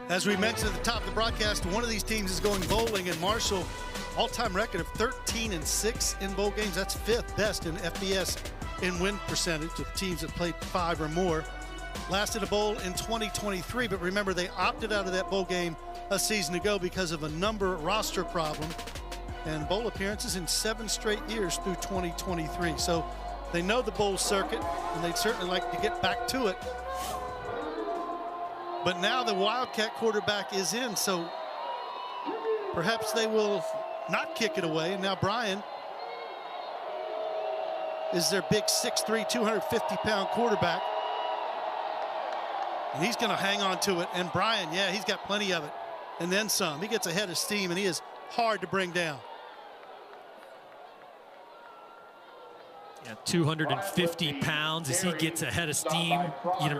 As we mentioned at the top of the broadcast, one of these teams is going bowling, and Marshall, all-time record of 13-6 in bowl games. That's 5th best in FBS in win percentage of teams that played 5 or more. Last in a bowl in 2023, but remember they opted out of that bowl game a season ago because of a number roster problem, and bowl appearances in 7 straight years through 2023. So they know the bowl circuit, and they'd certainly like to get back to it. But now the Wildcat quarterback is in, so perhaps they will not kick it away. And now Brian is their big 6'3", 250-pound quarterback. And he's going to hang on to it. And Brian, yeah, he's got plenty of it. And then some. He gets a head of steam, and he is hard to bring down. Yeah, 250 pounds as he gets a head of steam.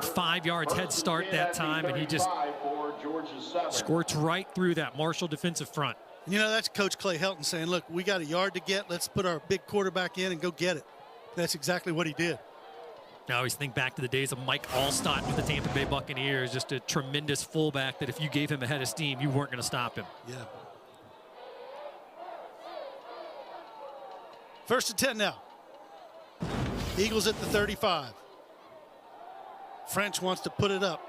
5 yards head start that time, and he just squirts right through that Marshall defensive front. You know, that's Coach Clay Helton saying, look, we got a yard to get. Let's put our big quarterback in and go get it. That's exactly what he did. I always think back to the days of Mike Allstott with the Tampa Bay Buccaneers, just a tremendous fullback that if you gave him a head of steam, you weren't going to stop him. Yeah. 1st and 10 now. Eagles at the 35. French wants to put it up.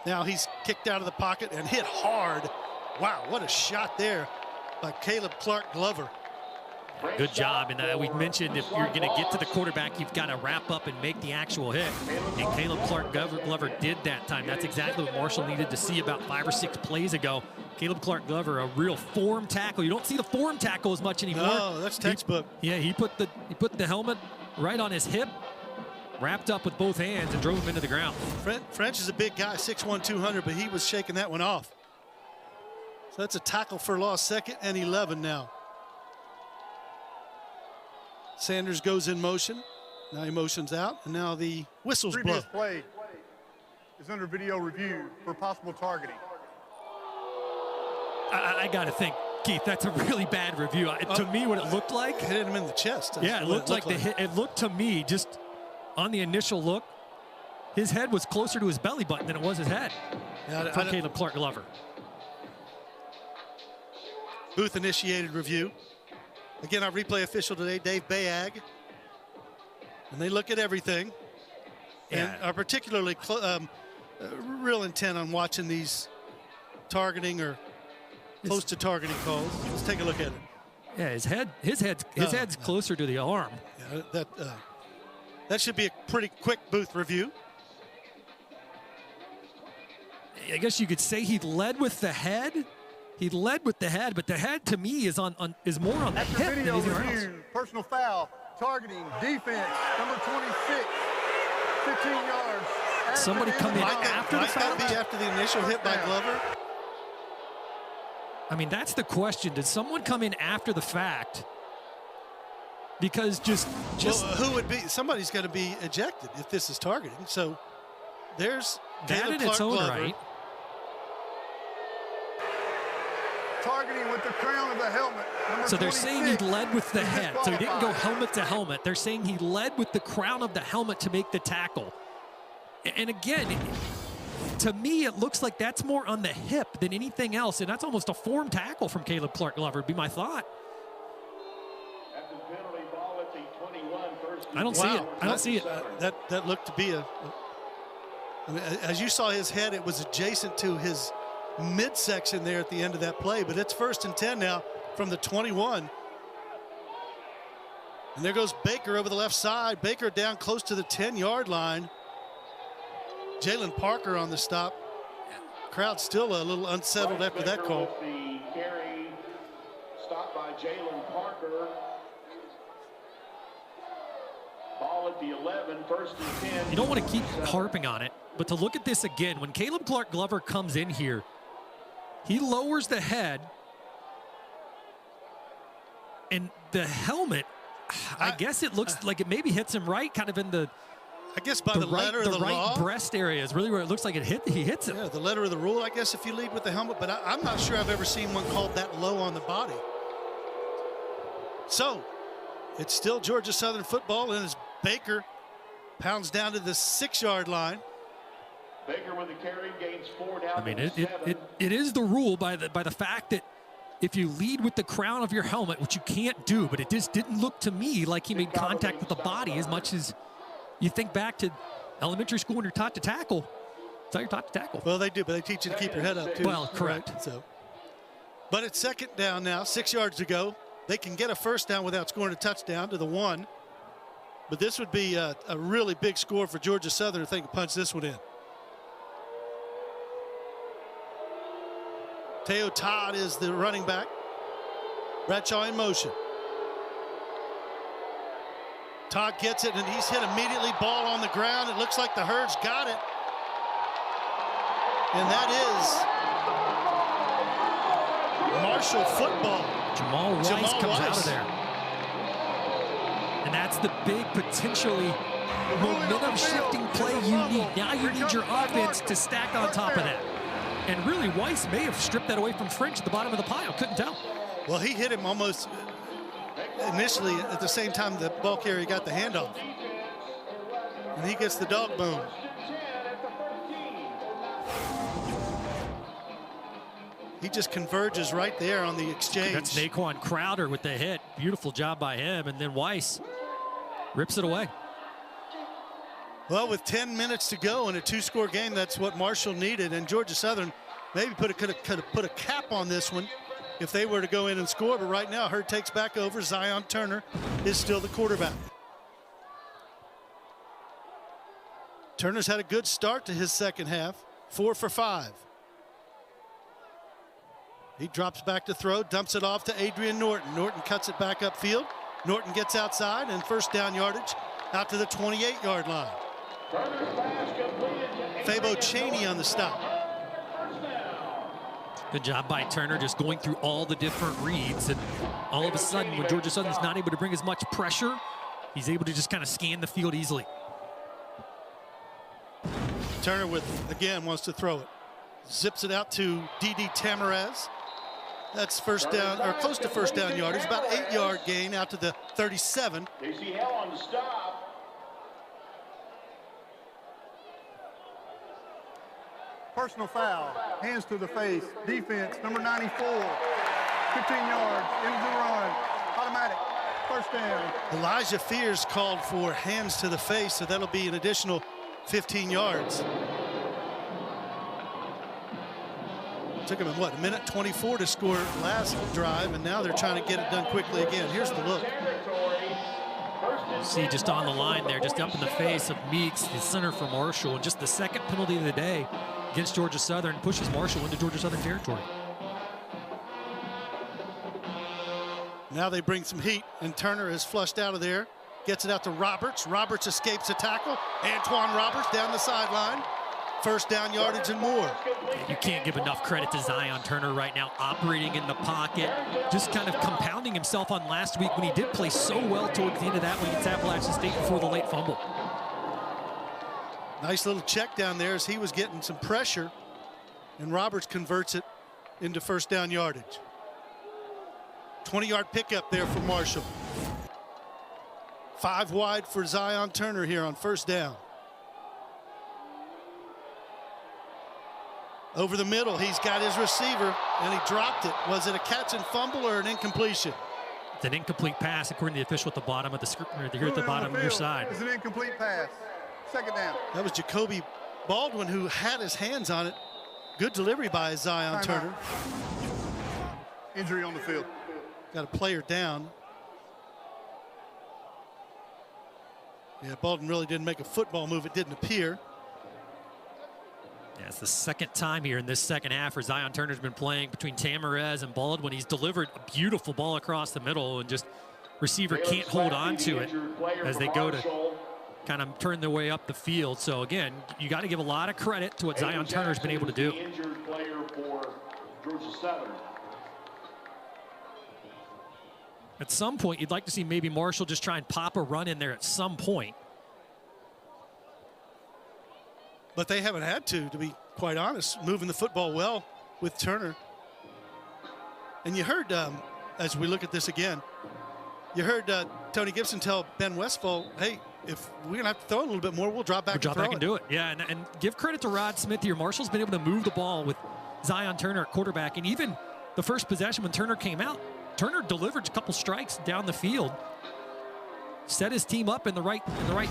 Now he's kicked out of the pocket and hit hard. Wow, what a shot there by Caleb Clark Glover. Good job. And we mentioned if you're going to get to the quarterback, you've got to wrap up and make the actual hit. And Caleb Clark Glover did that time. That's exactly what Marshall needed to see about 5 or 6 plays ago. Caleb Clark Glover, a real form tackle. You don't see the form tackle as much anymore. No, that's textbook. He put the helmet right on his hip, wrapped up with both hands, and drove him into the ground. French is a big guy, 6'1", 200, but he was shaking that one off. So that's a tackle for loss, 2nd and 11 now. Sanders goes in motion. Now he motions out, and now the whistle's blown. Previous play is under video review for possible targeting. I got to think, Keith, that's a really bad review. To me, what it looked like, hit him in the chest. Yeah, it looked like the hit. It looked to me, just on the initial look, his head was closer to his belly button than it was his head. Yeah, for Caleb Clark Glover. Booth initiated review. Again, our replay official today, Dave Bayag. And they look at everything. Yeah. And are particularly real intent on watching these targeting or close to targeting calls. Let's take a look at it. Yeah, his head's closer to the arm. Yeah, that should be a pretty quick booth review. I guess you could say he led with the head. He led with the head, but the head to me is more on the After hip video than anything else. review, personal foul, targeting, defense, number 26, 15 yards. Somebody come in after the foul? Might that be after the initial hit by Glover? I mean, that's the question. Did someone come in after the fact? Because just well, who would be? Somebody's going to be ejected if this is targeting. So there's that in its own right. Targeting with the crown of the helmet. So they're saying he led with the head. So he didn't go helmet to helmet. They're saying he led with the crown of the helmet to make the tackle. And again, to me, it looks like that's more on the hip than anything else. And that's almost a form tackle from Caleb Clark Glover, would be my thought. I don't see it. I don't see it. That looked to be I mean, as you saw his head, it was adjacent to his midsection there at the end of that play. But it's 1st and 10 now from the 21. And there goes Baker over the left side. Baker down close to the 10-yard line. Jalen Parker on the stop. Crowd still a little unsettled after that call. The carry stopped by Jalen Parker. Ball at the 11, 1st and 10. You don't want to keep harping on it, but to look at this again, when Caleb Clark Glover comes in here, he lowers the head, and the helmet, I guess it looks like it maybe hits him right, kind of in the, I guess by the letter of the right law. Breast area is really where it looks like he hits him. Yeah, the letter of the rule, I guess, if you lead with the helmet, but I'm not sure I've ever seen one called that low on the body. So it's still Georgia Southern football, and as Baker pounds down to the 6-yard line. Baker with the carry, gains 4 down. I mean, it is the rule by the fact that if you lead with the crown of your helmet, which you can't do, but it just didn't look to me like he made contact with the body as much as you think back to elementary school when you're taught to tackle. That's how you're taught to tackle. Well, they do, but they teach you to keep your head up too. Well, correct. Right? So, but it's 2nd down now, 6 yards to go. They can get a 1st down without scoring a touchdown to the 1. But this would be a really big score for Georgia Southern if they can punch this one in. Teo Todd is the running back. Bradshaw in motion. Todd gets it, and he's hit immediately. Ball on the ground. It looks like the Herds got it. And that is Marshall football. Jamal Weiss comes out of there. And that's the big, potentially momentum-shifting play you need. Now you need your offense to stack on top of that. And really, Weiss may have stripped that away from French at the bottom of the pile. Couldn't tell. Well, he hit him almost initially at the same time the ball carrier got the handoff. And he gets the dog bone. He just converges right there on the exchange. That's Naquan Crowder with the hit. Beautiful job by him. And then Weiss rips it away. Well, with 10 minutes to go in a 2-score game, that's what Marshall needed. And Georgia Southern maybe could have put a cap on this one if they were to go in and score. But right now, Hurd takes back over. Zion Turner is still the quarterback. Turner's had a good start to his second half. 4 for 5. He drops back to throw, dumps it off to Adrian Norton. Norton cuts it back upfield. Norton gets outside, and first down yardage out to the 28-yard line. Fabo Cheney on the stop. Good job by Turner, just going through all the different reads. And all of a sudden, when Georgia Southern's not able to bring as much pressure, he's able to just kind of scan the field easily. Turner again wants to throw it. Zips it out to D.D. Tamarez. That's first down, or close to first down yardage, about 8-yard gain out to the 37. Casey Hell on the stop. Personal foul, hands to the face, defense, number 94, 15 yards, into the run, automatic, first down. Elijah Fears called for hands to the face, so that'll be an additional 15 yards. Took them, what, a minute 24 to score last drive, and now they're trying to get it done quickly again. Here's the look. See just on the line there, just up in the face of Meeks, the center for Marshall, and just the second penalty of the day against Georgia Southern pushes Marshall into Georgia Southern territory. Now they bring some heat, and Turner is flushed out of there. Gets it out to Roberts. Roberts escapes a tackle. Antoine Roberts down the sideline. First down yardage and more. You can't give enough credit to Zion Turner right now, operating in the pocket, just kind of compounding himself on last week when he did play so well towards the end of that one against Appalachian State before the late fumble. Nice little check down there as he was getting some pressure, and Roberts converts it into first down yardage. 20-yard pickup there for Marshall. 5 wide for Zion Turner here on first down. Over the middle, he's got his receiver, and he dropped it. Was it a catch and fumble or an incompletion? It's an incomplete pass, according to the official at the bottom of the screen, here at the bottom of your side. It's an incomplete pass. Second down. That was Jacoby Baldwin who had his hands on it. Good delivery by Zion Turner. Injury on the field. Got a player down. Yeah, Baldwin really didn't make a football move. It didn't appear. Yeah, it's the second time here in this second half where Zion Turner's been playing between Tamarez and Baldwin. He's delivered a beautiful ball across the middle, and just receiver can't hold on to it as they go to kind of turn their way up the field. So again, you got to give a lot of credit to what Zion Turner's been able to do. Injured player for Georgia Southern. At some point, you'd like to see maybe Marshall just try and pop a run in there at some point. But they haven't had to be quite honest, moving the football well with Turner. And you heard, as we look at this again, you heard Tony Gibson tell Ben Westfall, hey, if we're going to have to throw it a little bit more, we'll drop back and do it. Yeah, and give credit to Rod Smith here. Marshall's been able to move the ball with Zion Turner at quarterback. And even the first possession when Turner came out, Turner delivered a couple strikes down the field. Set his team up in the right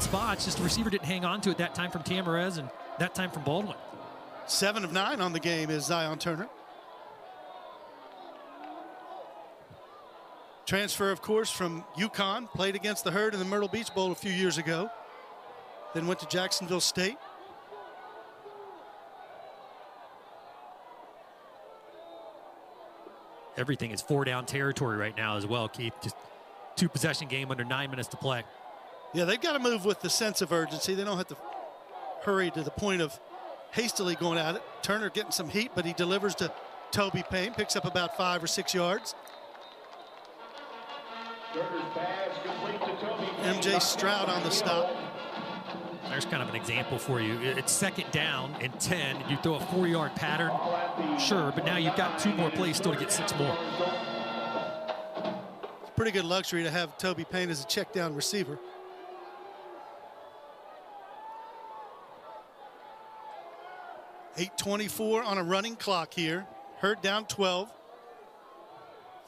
spots. Just the receiver didn't hang on to it that time from Tamarez and that time from Baldwin. 7 of 9 on the game is Zion Turner. Transfer, of course, from UConn. Played against the Herd in the Myrtle Beach Bowl a few years ago. Then went to Jacksonville State. Everything is 4-down territory right now as well, Keith. Just 2-possession game under 9 minutes to play. Yeah, they've got to move with the sense of urgency. They don't have to hurry to the point of hastily going at it. Turner getting some heat, but he delivers to Toby Payne, picks up about 5 or 6 yards. MJ Stroud on the stop. There's kind of an example for you. It's 2nd down and 10. You throw a 4-yard pattern, sure, but now you've got 2 more plays still to get 6 more. It's pretty good luxury to have Toby Payne as a check down receiver. .8:24 on a running clock here. Hurd down 12.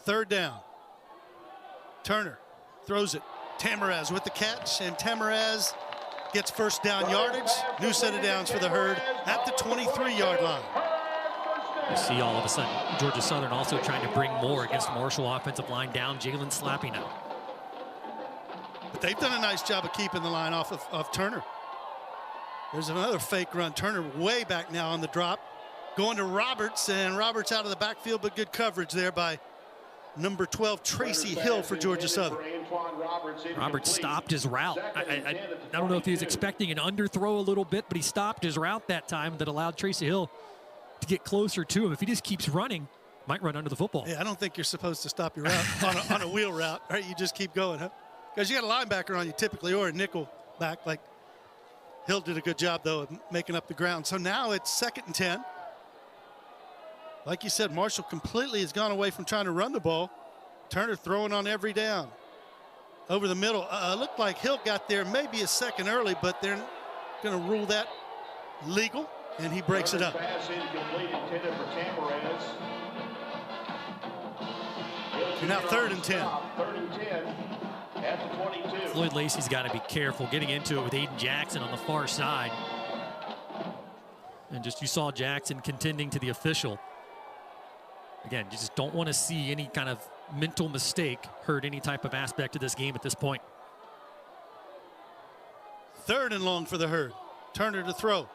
3rd down. Turner throws it. Tamarez with the catch, and Tamarez gets 1st down yardage. New set of downs for the Herd at the 23-yard line. You see all of a sudden Georgia Southern also trying to bring more against Marshall offensive line down. Jalen Slappy now. But they've done a nice job of keeping the line off of Turner. There's another fake run. Turner way back now on the drop. Going to Roberts, and Roberts out of the backfield, but good coverage there by number 12, Tracy Hill for Georgia Southern. Roberts stopped his route. I don't know if he was expecting an underthrow a little bit, but he stopped his route that time that allowed Tracy Hill to get closer to him. If he just keeps running, might run under the football. Yeah, I don't think you're supposed to stop your route on a wheel route. Right, you just keep going, huh? Because you got a linebacker on you typically, or a nickel back. Like Hill did a good job, though, of making up the ground. So now it's 2nd and 10. Like you said, Marshall completely has gone away from trying to run the ball. Turner throwing on every down. Over the middle. Looked like Hill got there maybe a second early, but they're going to rule that legal, and he breaks it up. So now 3rd and 10. At the 22. Floyd Lacey's got to be careful getting into it with Aiden Jackson on the far side. And just you saw Jackson contending to the official. Again, you just don't want to see any kind of mental mistake hurt any type of aspect of this game at this point. 3rd and long for the Herd. Turner to throw.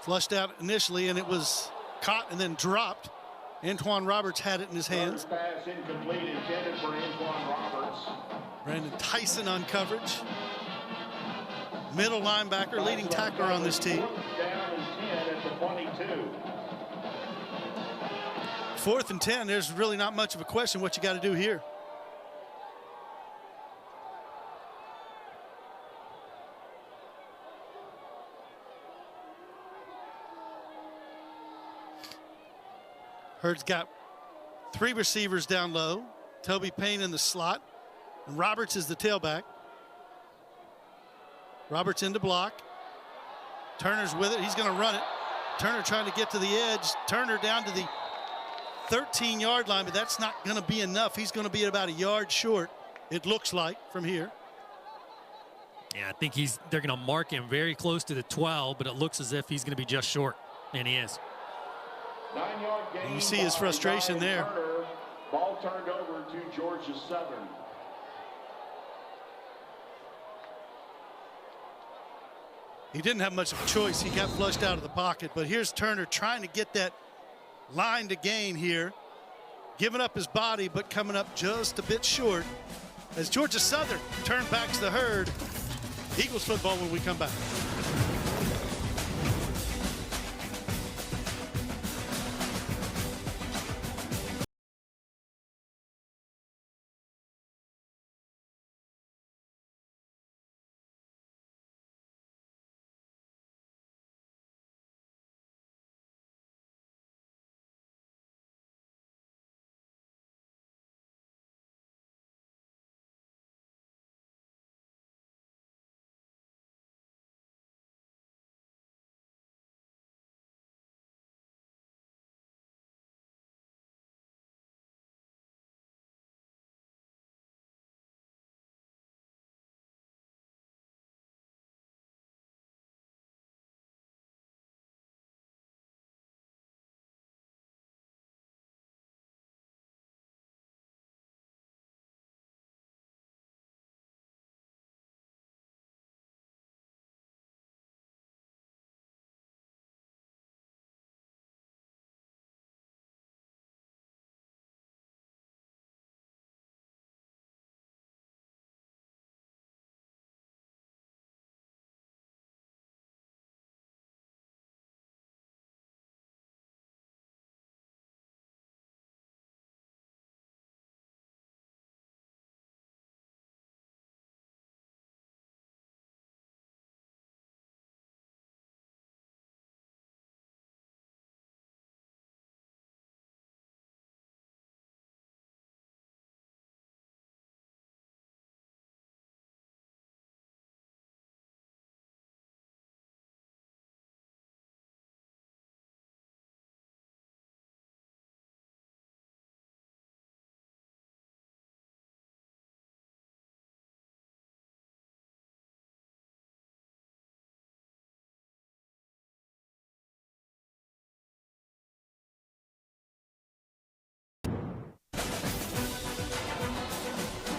Flushed out initially, and it was caught and then dropped. Antoine Roberts had it in his hands. Pass incomplete, intended for Antoine Roberts. Brandon Tyson on coverage. Middle linebacker, leading tackler on this team. Down and 10 at the 22. 4th and 10, there's really not much of a question what you got to do here. Herd's got 3 receivers down low. Toby Payne in the slot. And Roberts is the tailback. Roberts into block. Turner's with it. He's going to run it. Turner trying to get to the edge. Turner down to the 13-yard line, but that's not going to be enough. He's going to be about a yard short, it looks like, from here. Yeah, I think they're going to mark him very close to the 12, but it looks as if he's going to be just short, and he is. 9-yard gain. You see his frustration there. Turner. Ball turned over to Georgia Southern. He didn't have much of a choice. He got flushed out of the pocket, but here's Turner trying to get that line to gain here. Giving up his body, but coming up just a bit short as Georgia Southern turn back to the Herd. Eagles football when we come back.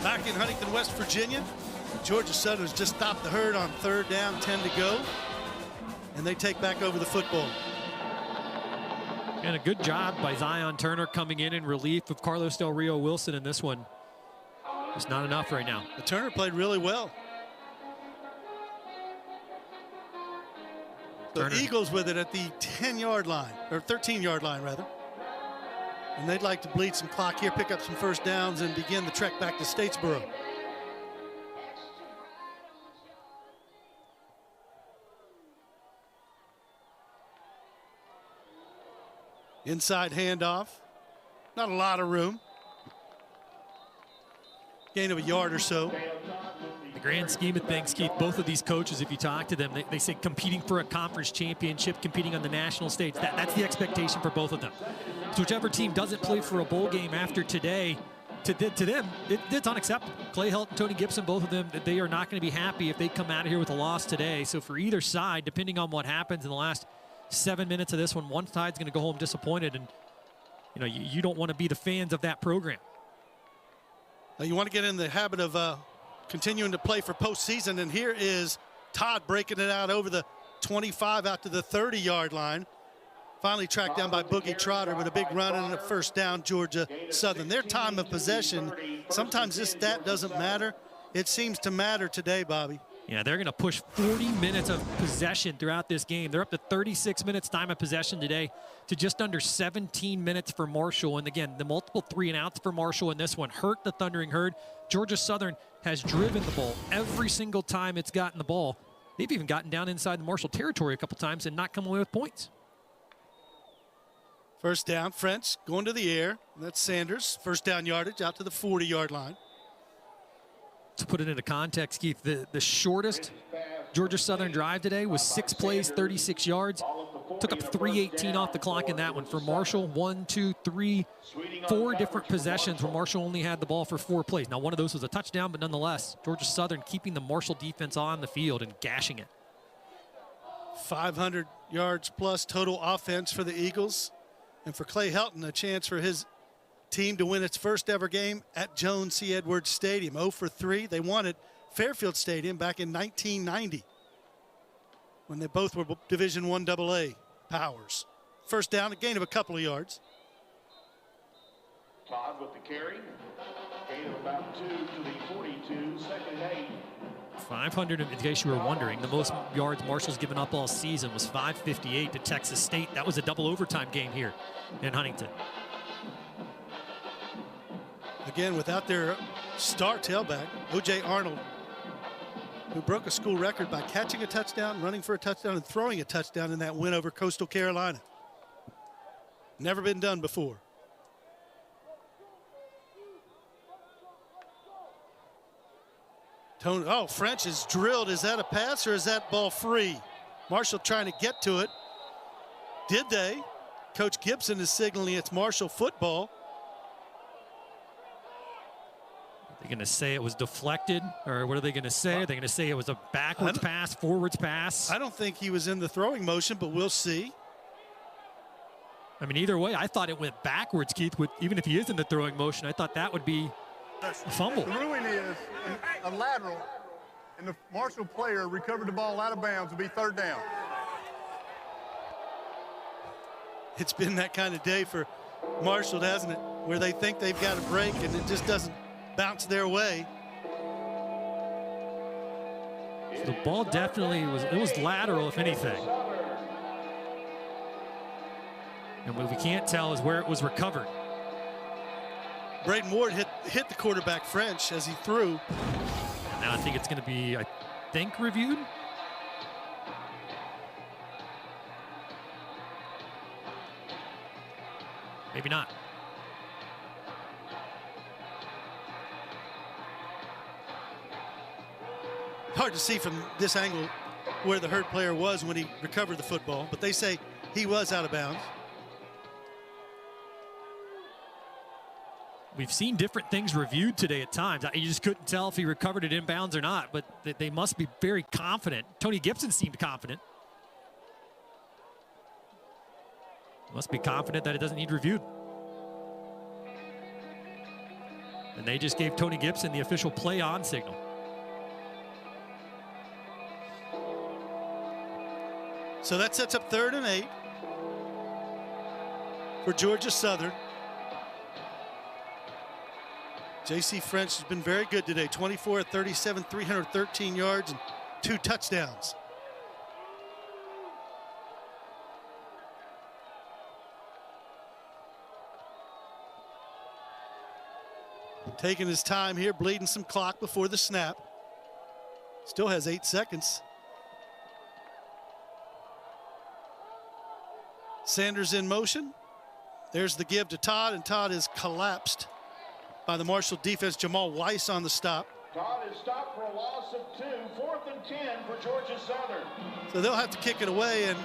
Back in Huntington, West Virginia, Georgia Southern has just stopped the herd on 3rd down, 10 to go. And they take back over the football. And a good job by Zion Turner coming in relief of Carlos Del Rio Wilson in this one. It's not enough right now. The Turner played really well. The Eagles with it at the 10-yard line, or 13-yard line, rather. And they'd like to bleed some clock here, pick up some first downs, and begin the trek back to Statesboro. Inside handoff. Not a lot of room. Gain of a yard or so. The grand scheme of things, Keith, both of these coaches, if you talk to them, they say competing for a conference championship, competing on the national stage. That's the expectation for both of them. So whichever team doesn't play for a bowl game after today, to them, it's unacceptable. Clay Helton, Tony Gibson, both of them, they are not going to be happy if they come out of here with a loss today. So for either side, depending on what happens in the last 7 minutes of this one side's going to go home disappointed, and you don't want to be the fans of that program. Now you want to get in the habit of continuing to play for postseason, and here is Todd breaking it out over the 25 out to the 30-yard line. Finally tracked down by Boogie Trotter with a big run and a first down, Georgia Southern. Their time of possession, sometimes this stat doesn't matter. It seems to matter today, Bobby. Yeah, they're going to push 40 minutes of possession throughout this game. They're up to 36 minutes time of possession today to just under 17 minutes for Marshall. And again, the multiple 3-and-outs for Marshall in this one hurt the Thundering Herd. Georgia Southern has driven the ball every single time it's gotten the ball. They've even gotten down inside the Marshall territory a couple times and not come away with points. First down, French going to the air. That's Sanders. First down yardage out to the 40-yard line. To put it into context, Keith, the shortest Georgia Southern drive today was 6 plays, 36 yards. Took up 3:18 off the clock in that one. For Marshall, 1, 2, 3, 4 different possessions where Marshall only had the ball for 4 plays. Now, one of those was a touchdown, but nonetheless, Georgia Southern keeping the Marshall defense on the field and gashing it. 500 yards plus total offense for the Eagles. And for Clay Helton, a chance for his team to win its first ever game at Jones C. Edwards Stadium. 0 for 3. They won at Fairfield Stadium back in 1990 when they both were Division I AA powers. First down, a gain of a couple of yards. Todd with the carry. Gain of about 2 to the 42, second and 8. 500, in case you were wondering, the most yards Marshall's given up all season was 558 to Texas State. That was a double overtime game here in Huntington. Again, without their star tailback, O.J. Arnold, who broke a school record by catching a touchdown, running for a touchdown, and throwing a touchdown in that win over Coastal Carolina. Never been done before. Tony, oh, French is drilled. Is that a pass or is that ball free? Marshall trying to get to it. Did they? Coach Gibson is signaling it's Marshall football. They're going to say it was deflected, or what are they going to say? Are they going to say it was a backwards pass, forwards pass? I don't think he was in the throwing motion, but we'll see. I mean, either way, I thought it went backwards, Keith. Even if he is in the throwing motion, I thought that would be a fumble. The ruling is a lateral, and the Marshall player recovered the ball out of bounds to be third down. It's been that kind of day for Marshall, hasn't it? Where they think they've got a break and it just doesn't bounce their way. So the ball definitely was lateral, if anything. And what we can't tell is where it was recovered. Braden Ward hit the quarterback French as he threw. Now I think it's going to be, reviewed. Maybe not. Hard to see from this angle where the hurt player was when he recovered the football, but they say he was out of bounds. We've seen different things reviewed today at times. You just couldn't tell if he recovered it inbounds or not, but they must be very confident. Tony Gibson seemed confident. Must be confident that it doesn't need reviewed. And they just gave Tony Gibson the official play on signal. So that sets up 3rd and 8 for Georgia Southern. J.C. French has been very good today. 24 of 37, 313 yards and 2 touchdowns. Taking his time here, bleeding some clock before the snap. Still has 8 seconds. Sanders in motion. There's the give to Todd, and Todd is collapsed by the Marshall defense. Jamal Weiss on the stop. Todd is stopped for a loss of 2, 4th and 10 for Georgia Southern. So they'll have to kick it away, and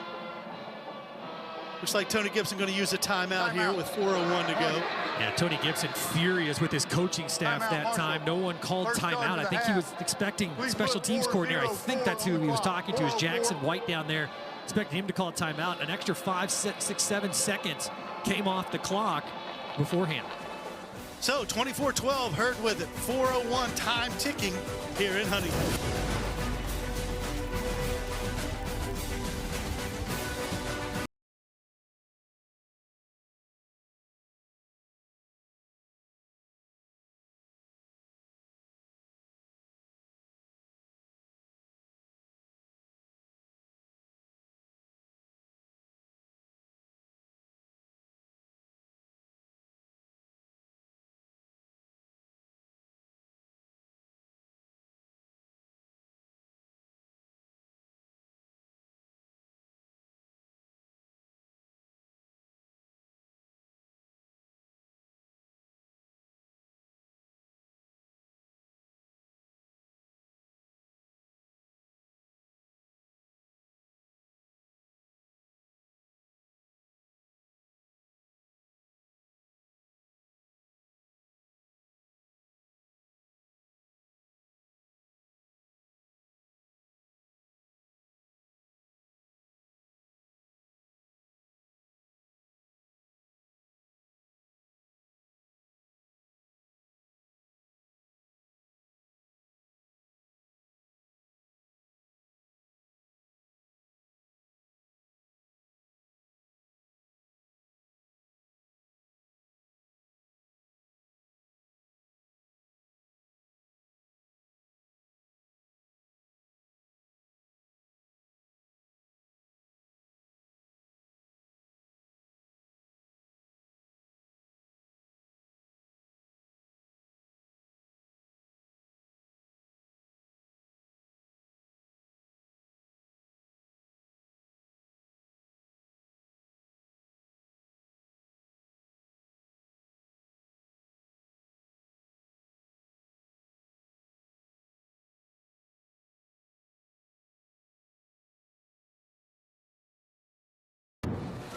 looks like Tony Gibson going to use a timeout here with 4:01 to go. Yeah, Tony Gibson furious with his coaching staff that time. No one called timeout. I think he was expecting special teams coordinator. I think that's who he was talking to, is Jackson White down there. Expecting him to call a timeout. An extra 5, 6, 7 seconds came off the clock beforehand. So 24-12, Herd with it. 4:01 time ticking here in Huntington.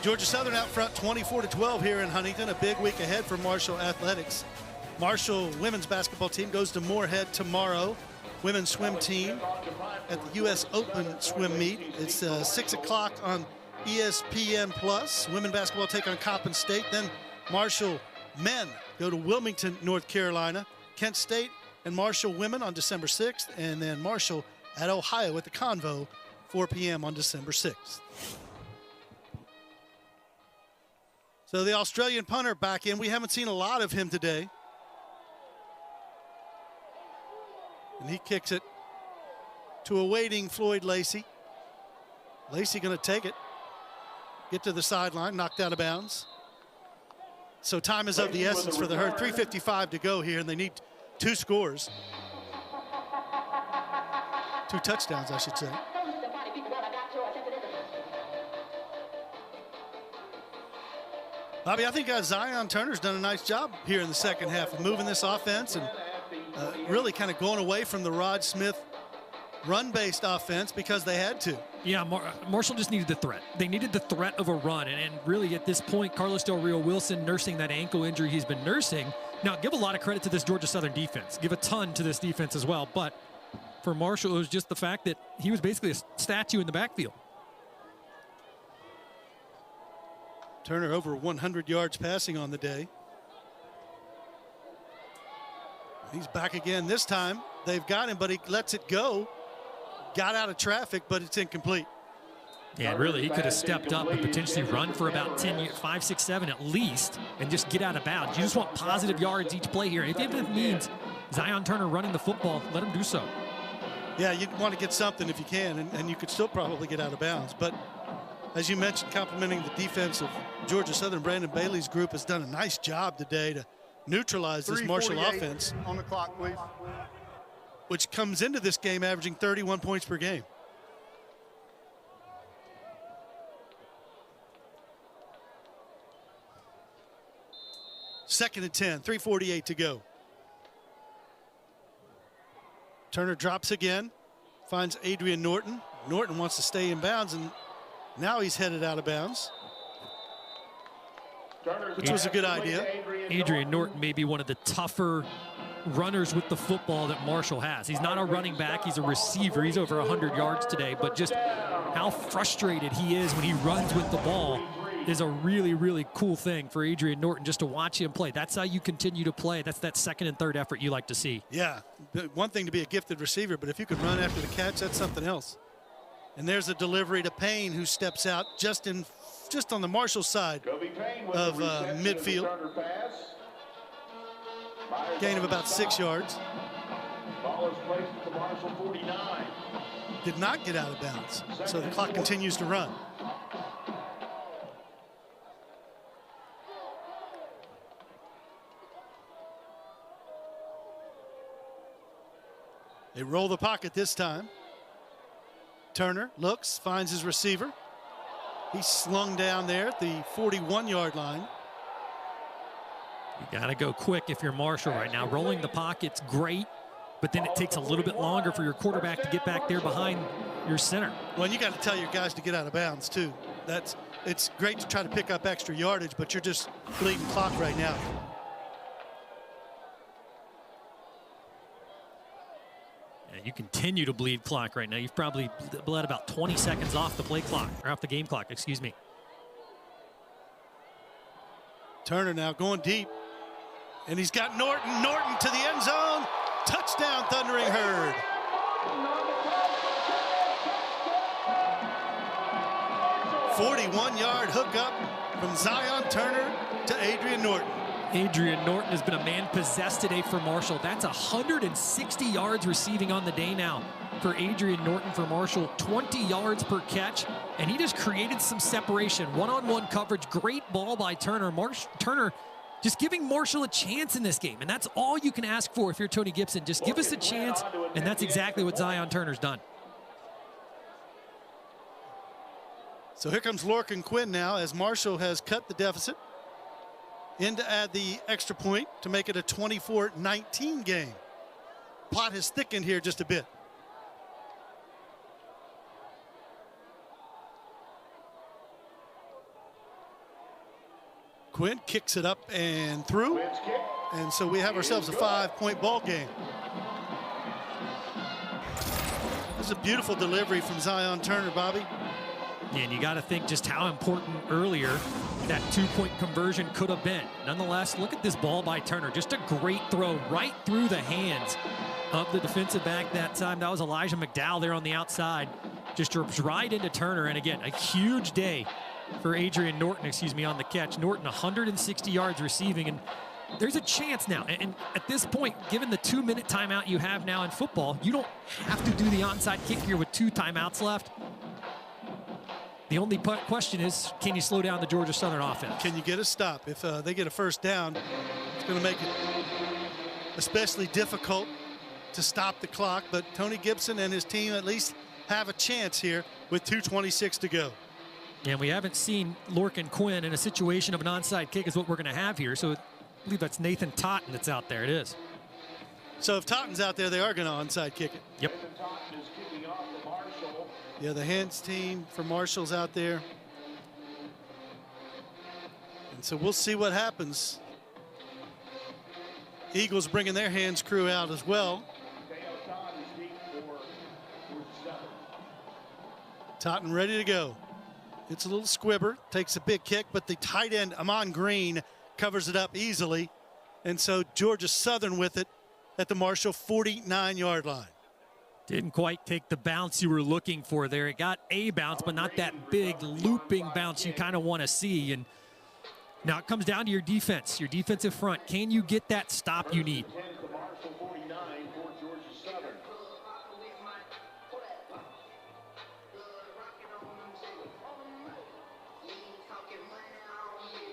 Georgia Southern out front 24-12 here in Huntington. A big week ahead for Marshall Athletics. Marshall women's basketball team goes to Moorhead tomorrow. Women's swim team at the U.S. Open swim meet. It's 6 o'clock on ESPN+. Women basketball take on Coppin State. Then Marshall men go to Wilmington, North Carolina. Kent State and Marshall women on December 6th. And then Marshall at Ohio at the Convo, 4 p.m. on December 6th. So the Australian punter back in. We haven't seen a lot of him today. And he kicks it to a waiting Floyd Lacey. Lacey going to take it, get to the sideline, knocked out of bounds. So time is of the essence for the Herd. 3:55 to go here, and they need 2 scores. 2 touchdowns, I should say. Bobby, I think Zion Turner's done a nice job here in the second half of moving this offense and really kind of going away from the Rod Smith run-based offense because they had to. Yeah, Marshall just needed the threat. They needed the threat of a run, and really at this point, Carlos Del Rio Wilson nursing that ankle injury he's been nursing. Now, give a lot of credit to this Georgia Southern defense. Give a ton to this defense as well, but for Marshall, it was just the fact that he was basically a statue in the backfield. Turner over 100 yards passing on the day. He's back again this time. They've got him, but he lets it go. Got out of traffic, but it's incomplete. Yeah, and really, he could have stepped up and potentially run for about 10, 5, 6, 7 at least, and just get out of bounds. You just want positive yards each play here. If it means Zion Turner running the football, let him do so. Yeah, you want to get something if you can, and you could still probably get out of bounds. But as you mentioned, complimenting the defense of Georgia Southern, Brandon Bailey's group has done a nice job today to neutralize this Marshall offense. On the clock, please. Which comes into this game averaging 31 points per game. Second and 10, 3:48 to go. Turner drops again, finds Adrian Norton. Norton wants to stay in bounds, and now he's headed out of bounds, which was a good idea. Adrian Norton may be one of the tougher runners with the football that Marshall has. He's not a running back, he's a receiver. He's over 100 yards today, but just how frustrated he is when he runs with the ball is a really, really cool thing for Adrian Norton, just to watch him play. That's how you continue to play. That's that second and third effort you like to see. Yeah, one thing to be a gifted receiver, but if you can run after the catch, that's something else. And there's a delivery to Payne, who steps out just on the Marshall side of midfield. Gain of about 6 yards. Ball is placed at the Marshall 49. Did not get out of bounds, so the clock continues to run. They roll the pocket this time. Turner looks, finds his receiver. He's slung down there at the 41-yard line. You got to go quick if you're Marshall right now. Rolling the pocket's great, but then it takes a little bit longer for your quarterback to get back there behind your center. Well, and you got to tell your guys to get out of bounds, too. It's great to try to pick up extra yardage, but you're just bleeding clock right now. You continue to bleed clock right now. You've probably bled about 20 seconds off the play clock, or off the game clock, excuse me. Turner now going deep, and he's got Norton. Norton to the end zone. Touchdown, Thundering Herd. "41-yard hookup from Zion Turner to Adrian Norton." Adrian Norton has been a man possessed today for Marshall. That's 160 yards receiving on the day now for Adrian Norton for Marshall. 20 yards per catch, and he just created some separation. One-on-one coverage, great ball by Turner. Turner just giving Marshall a chance in this game, and that's all you can ask for if you're Tony Gibson. Just give us a chance, and that's exactly what Zion Turner's done. So here comes Lorcan Quinn now, as Marshall has cut the deficit in to add the extra point to make it a 24-19 game. Plot has thickened here just a bit. Quinn kicks it up and through, and so we have ourselves a 5-point ball game. This is a beautiful delivery from Zion Turner, Bobby. And you got to think just how important earlier that 2-point conversion could have been. Nonetheless, look at this ball by Turner. Just a great throw right through the hands of the defensive back that time. That was Elijah McDowell there on the outside. Just drops right into Turner. And again, a huge day for Adrian Norton, on the catch. Norton 160 yards receiving. And there's a chance now. And at this point, given the 2-minute timeout you have now in football, you don't have to do the onside kick here with 2 timeouts left. The only question is, can you slow down the Georgia Southern offense? Can you get a stop? If they get a first down, it's going to make it especially difficult to stop the clock. But Tony Gibson and his team at least have a chance here with 2:26 to go. And we haven't seen Lorcan Quinn in a situation of an onside kick is what we're going to have here. So I believe that's Nathan Totten that's out there. It is. So if Totten's out there, they are going to onside kick it. Yep. Yeah, the hands team for Marshall's out there. And so we'll see what happens. Eagles bringing their hands crew out as well. Totten ready to go. It's a little squibber, takes a big kick, but the tight end, Amon Green, covers it up easily. And so Georgia Southern with it at the Marshall 49-yard line. Didn't quite take the bounce you were looking for there. It got a bounce, but not that big looping bounce you kind of want to see. And now it comes down to your defense, your defensive front. Can you get that stop you need?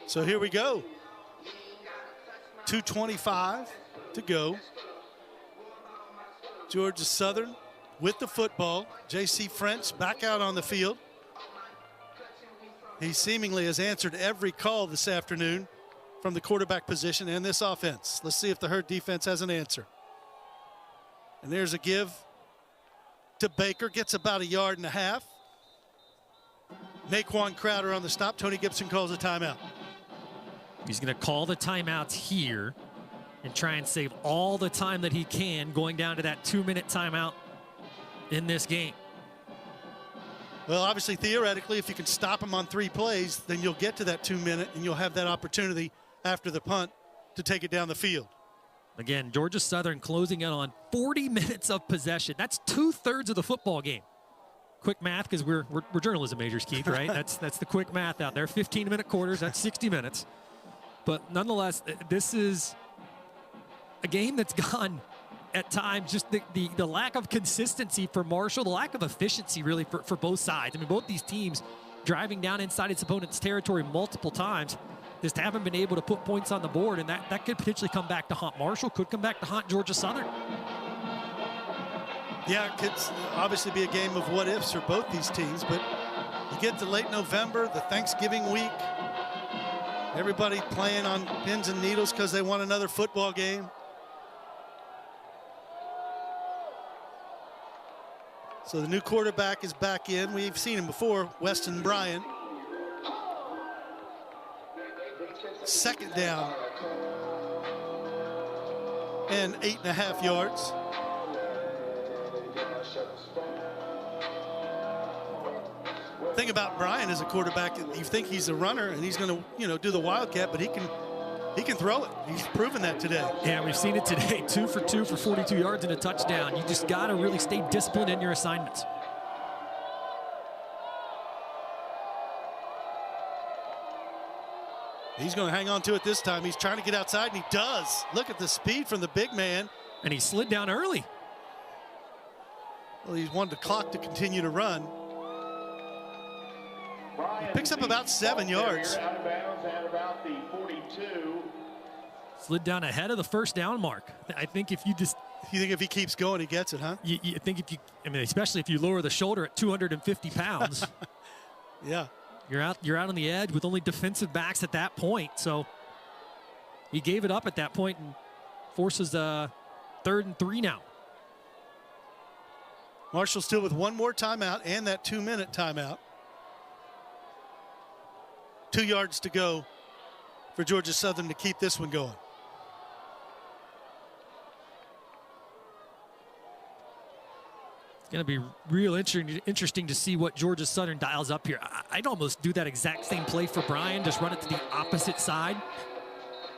So here we go. 2:25 to go. Georgia Southern with the football. J.C. French back out on the field. He seemingly has answered every call this afternoon from the quarterback position and this offense. Let's see if the Herd defense has an answer. And there's a give to Baker. Gets about 1.5 yards. Naquan Crowder on the stop. Tony Gibson calls a timeout. He's going to call the timeouts here and try and save all the time that he can going down to that 2-minute timeout in this game. Well, obviously, theoretically, if you can stop him on 3 plays, then you'll get to that 2-minute and you'll have that opportunity after the punt to take it down the field. Again, Georgia Southern closing in on 40 minutes of possession. That's 2/3 of the football game. Quick math, because we're journalism majors, Keith, right? That's the quick math out there. 15-minute quarters, that's 60 minutes. But nonetheless, this is a game that's gone at times, just the lack of consistency for Marshall, the lack of efficiency really for both sides. I mean, both these teams driving down inside its opponent's territory multiple times, just haven't been able to put points on the board, and that could potentially come back to haunt Marshall, could come back to haunt Georgia Southern. Yeah, it could obviously be a game of what ifs for both these teams, but you get to late November, the Thanksgiving week, everybody playing on pins and needles because they want another football game. So the new quarterback is back in. We've seen him before, Weston Bryan. Second down and 8.5 yards. Thing about Bryan as a quarterback, you think he's a runner and he's going to, do the wildcat, but he can throw it. He's proven that today. Yeah, we've seen it today. 2 for 2 for 42 yards and a touchdown. You just got to really stay disciplined in your assignments. He's going to hang on to it this time. He's trying to get outside, and he does. Look at the speed from the big man. And he slid down early. Well, he's wanted the clock to continue to run. He picks up about 7 yards. Out of bounds at about the 42. Slid down ahead of the first down mark. I think if you just... You think if he keeps going, he gets it, huh? You think if you... I mean, especially if you lower the shoulder at 250 pounds. Yeah. You're out on the edge with only defensive backs at that point. So he gave it up at that point and forces a 3rd and 3 now. Marshall still with one more timeout and that 2-minute timeout. 2 yards to go for Georgia Southern to keep this one going. It's going to be real interesting to see what Georgia Southern dials up here. I'd almost do that exact same play for Bryan, just run it to the opposite side.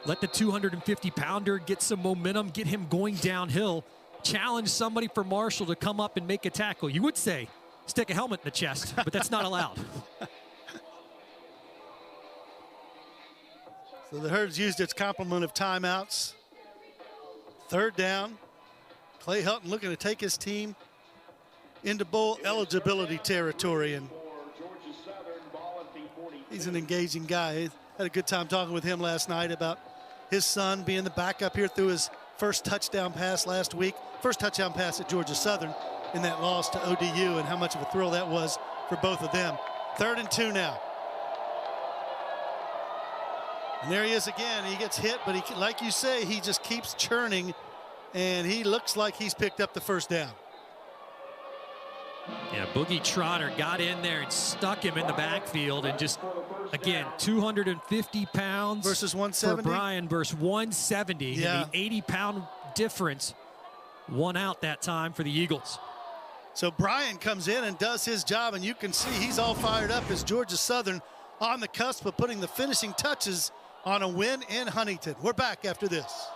Let the 250-pounder get some momentum, get him going downhill, challenge somebody for Marshall to come up and make a tackle. You would say stick a helmet in the chest, but that's not allowed. So the Herd's used its complement of timeouts. 3rd down. Clay Helton looking to take his team into bowl eligibility territory, and he's an engaging guy. Had a good time talking with him last night about his son being the backup here through his first touchdown pass last week. First touchdown pass at Georgia Southern in that loss to ODU, and how much of a thrill that was for both of them. 3rd and 2 now. And there he is again. He gets hit, but he, like you say, he just keeps churning, and he looks like he's picked up the first down. Yeah, Boogie Trotter got in there and stuck him in the backfield, and just, again, 250 pounds versus 170 for Bryan versus 170. Yeah. And the 80-pound difference won out that time for the Eagles. So Bryan comes in and does his job, and you can see he's all fired up as Georgia Southern on the cusp of putting the finishing touches on a win in Huntington. We're back after this.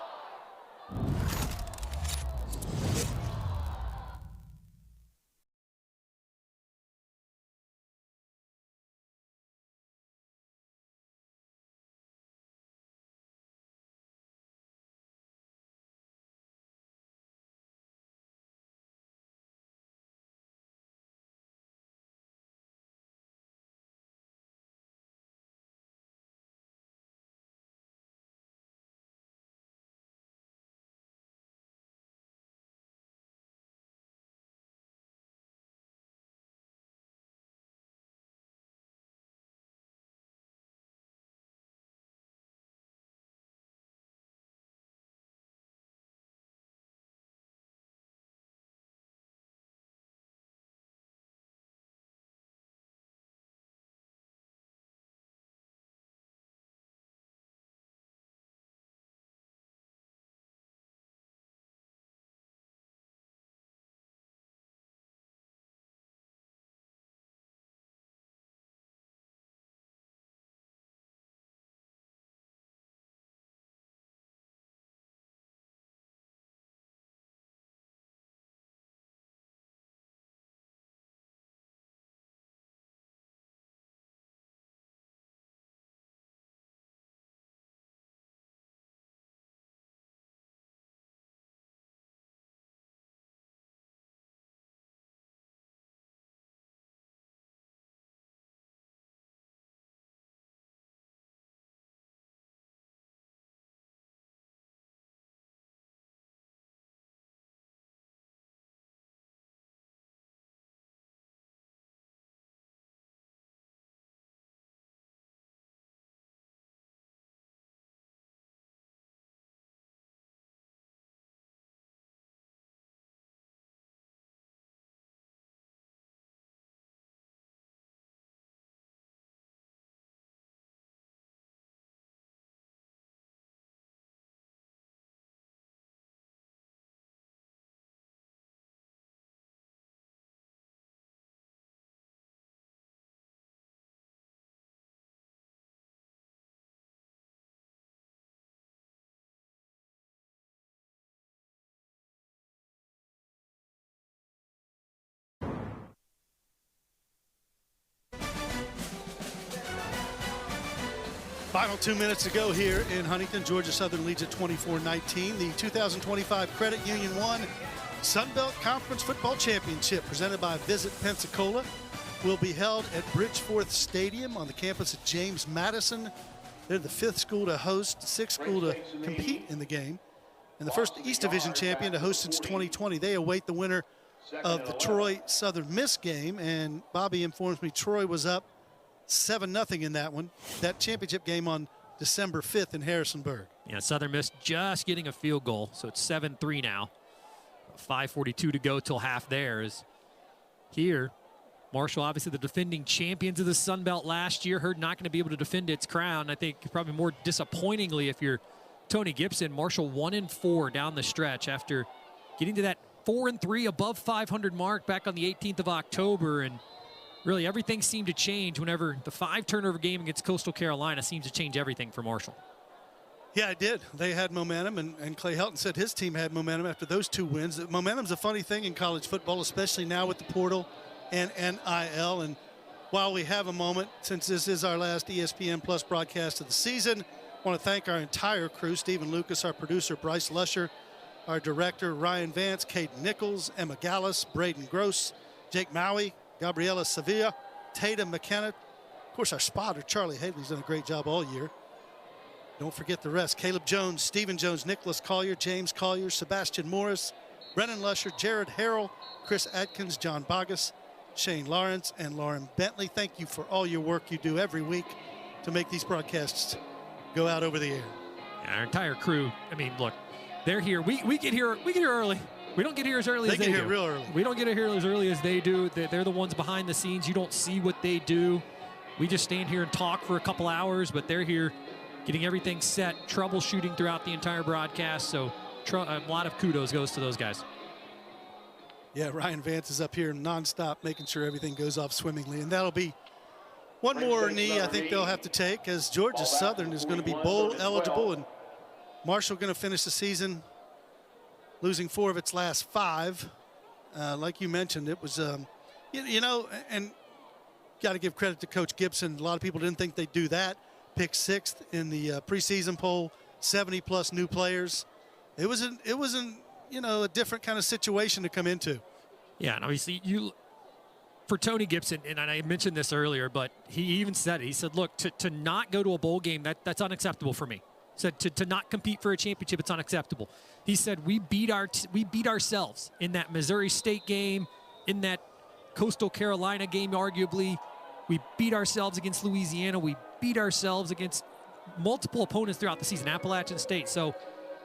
Final 2 minutes to go here in Huntington. Georgia Southern leads at 24-19. The 2025 Credit Union 1 Sun Belt Conference Football Championship, presented by Visit Pensacola, will be held at Bridgeforth Stadium on the campus of James Madison. They're the 5th school to host, 6th school to compete in the game, and the first East Division champion to host since 2020. They await the winner of the Troy Southern Miss game, and Bobby informs me Troy was up 7-0 in that one. That championship game on December 5th in Harrisonburg. Yeah, Southern Miss just getting a field goal, so it's 7-3 now. 5:42 to go till half there. Is here. Marshall, obviously the defending champions of the Sun Belt last year, heard not going to be able to defend its crown. I think probably more disappointingly if you're Tony Gibson, Marshall 1-4 down the stretch after getting to that 4-3 above 500 mark back on the 18th of October. And really everything seemed to change whenever the 5-turnover game against Coastal Carolina seems to change everything for Marshall. Yeah, it did. They had momentum, and Clay Helton said his team had momentum after those 2 wins. Momentum's a funny thing in college football, especially now with the portal and NIL. And while we have a moment, since this is our last ESPN Plus broadcast of the season, I want to thank our entire crew: Stephen Lucas, our producer, Bryce Lusher, our director, Ryan Vance, Caden Nichols, Emma Gallus, Braden Gross, Jake Maui, Gabriela Sevilla, Tatum McKenna. Of course, our spotter, Charlie Haley's done a great job all year. Don't forget the rest: Caleb Jones, Stephen Jones, Nicholas Collier, James Collier, Sebastian Morris, Brennan Lusher, Jared Harrell, Chris Atkins, John Bogus, Shane Lawrence, and Lauren Bentley. Thank you for all your work you do every week to make these broadcasts go out over the air. Yeah, our entire crew, I mean, look, they're here. We get here early. We don't get here as early as they do. They get here real early. We don't get here as early as they do. They're the ones behind the scenes. You don't see what they do. We just stand here and talk for a couple hours, but they're here getting everything set, troubleshooting throughout the entire broadcast. So a lot of kudos goes to those guys. Yeah, Ryan Vance is up here nonstop making sure everything goes off swimmingly. And that'll be one more knee I think they'll have to take, as Georgia Southern is going to be bowl eligible, and Marshall going to finish the season losing 4 of its last 5. Like you mentioned, it was, you know, and got to give credit to Coach Gibson. A lot of people didn't think they'd do that. Picked 6th in the preseason poll, 70-plus new players. It was you know, a different kind of situation to come into. Yeah, and obviously for Tony Gibson, and I mentioned this earlier, but he even said it. He said, look, to not go to a bowl game, that's unacceptable for me. He said to not compete for a championship, it's unacceptable. He said we beat ourselves in that Missouri State game, in that Coastal Carolina game, arguably. We beat ourselves against Louisiana. We beat ourselves against multiple opponents throughout the season, Appalachian State. So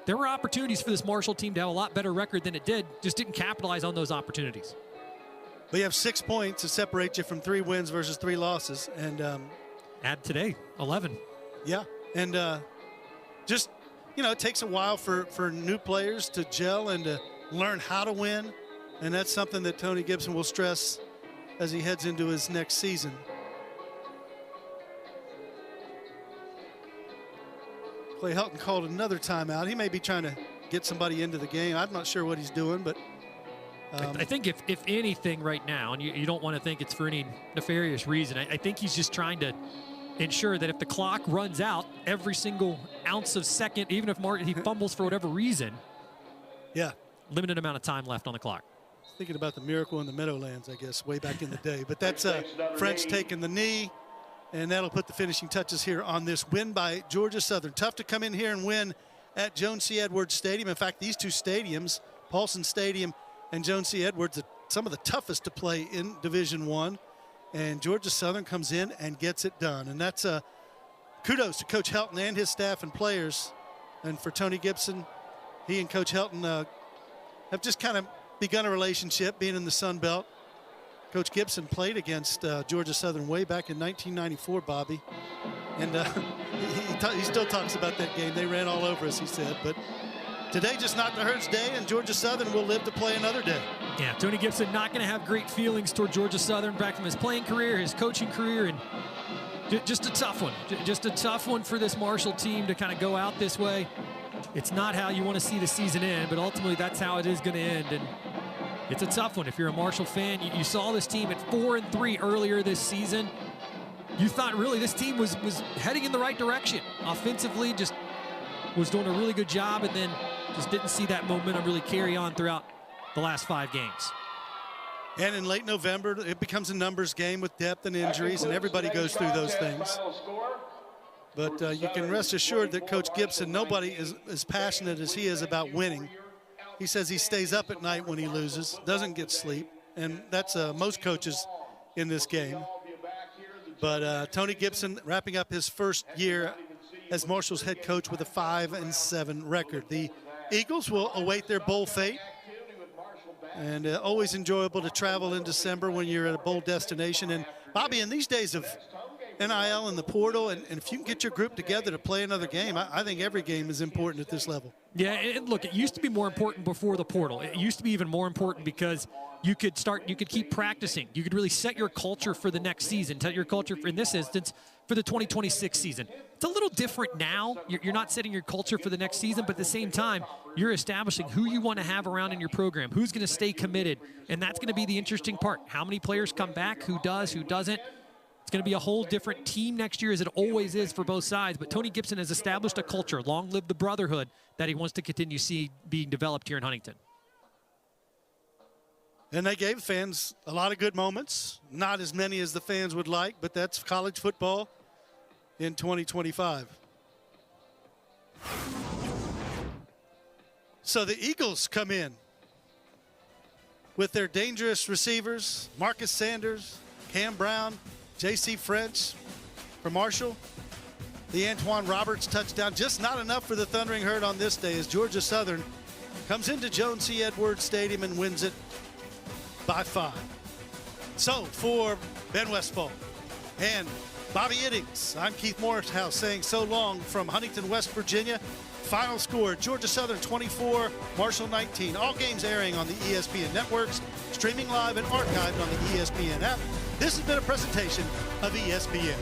there were opportunities for this Marshall team to have a lot better record than it did, just didn't capitalize on those opportunities. But you have 6 points to separate you from 3 wins versus 3 losses. And add today, 11. Yeah, and just, you know, it takes a while for new players to gel and to learn how to win. And that's something that Tony Gibson will stress as he heads into his next season. Clay Helton called another timeout. He may be trying to get somebody into the game. I'm not sure what he's doing, but I think if anything right now, and you don't want to think it's for any nefarious reason, I think he's just trying to ensure that if the clock runs out every single ounce of second, even if he fumbles for whatever reason, yeah, limited amount of time left on the clock. Thinking about the miracle in the Meadowlands, I guess, way back in the day. But that's French taking the knee, and that'll put the finishing touches here on this win by Georgia Southern. Tough to come in here and win at Joan C. Edwards Stadium. In fact, these 2 stadiums, Paulson Stadium and Joan C. Edwards, are some of the toughest to play in Division I. And Georgia Southern comes in and gets it done. And that's kudos to Coach Helton and his staff and players. And for Tony Gibson, he and Coach Helton have just kind of begun a relationship being in the Sun Belt. Coach Gibson played against Georgia Southern way back in 1994, Bobby. And he still talks about that game. They ran all over us, he said. But today, just not the Herd's day, and Georgia Southern will live to play another day. Yeah, Tony Gibson not going to have great feelings toward Georgia Southern back from his playing career, his coaching career, and just a tough one. Just a tough one for this Marshall team to kind of go out this way. It's not how you want to see the season end, but ultimately that's how it is going to end. And it's a tough one. If you're a Marshall fan, you saw this team at 4-3 earlier this season. you thought really this team was heading in the right direction. Offensively, just was doing a really good job, and then just didn't see that momentum really carry on throughout the last 5 games. And in late November, it becomes a numbers game with depth and injuries, and everybody goes through those things. But you can rest assured that Coach Gibson, nobody is as passionate as he is about winning. He says he stays up at night when he loses, doesn't get sleep, and that's most coaches in this game. But Tony Gibson wrapping up his first year as Marshall's head coach with a 5-7 record. The Eagles will await their bowl fate. And always enjoyable to travel in December when you're at a bowl destination. And, Bobby, in these days of NIL and the portal, and if you can get your group together to play another game, I think every game is important at this level. Yeah, and look, it used to be more important before the portal. It used to be even more important because you could keep practicing. You could really set your culture for the next season, set your culture, in this instance, for the 2026 season. It's a little different now. You're not setting your culture for the next season, but at the same time, you're establishing who you want to have around in your program, who's going to stay committed, and that's going to be the interesting part. How many players come back, who does, who doesn't. It's going to be a whole different team next year, as it always is for both sides, but Tony Gibson has established a culture, long live the brotherhood, that he wants to continue to see being developed here in Huntington. And they gave fans a lot of good moments. Not as many as the fans would like, but that's college football in 2025. So the Eagles come in with their dangerous receivers, Marcus Sanders, Cam Brown, J.C. French for Marshall. The Antoine Roberts touchdown, just not enough for the Thundering Herd on this day as Georgia Southern comes into Jones C. Edwards Stadium and wins it by 5. So for Ben Westfall and Bobby Iddings, I'm Keith Morrishouse saying so long from Huntington, West Virginia. Final score, Georgia Southern 24, Marshall 19. All games airing on the ESPN networks, streaming live and archived on the ESPN app. This has been a presentation of ESPN.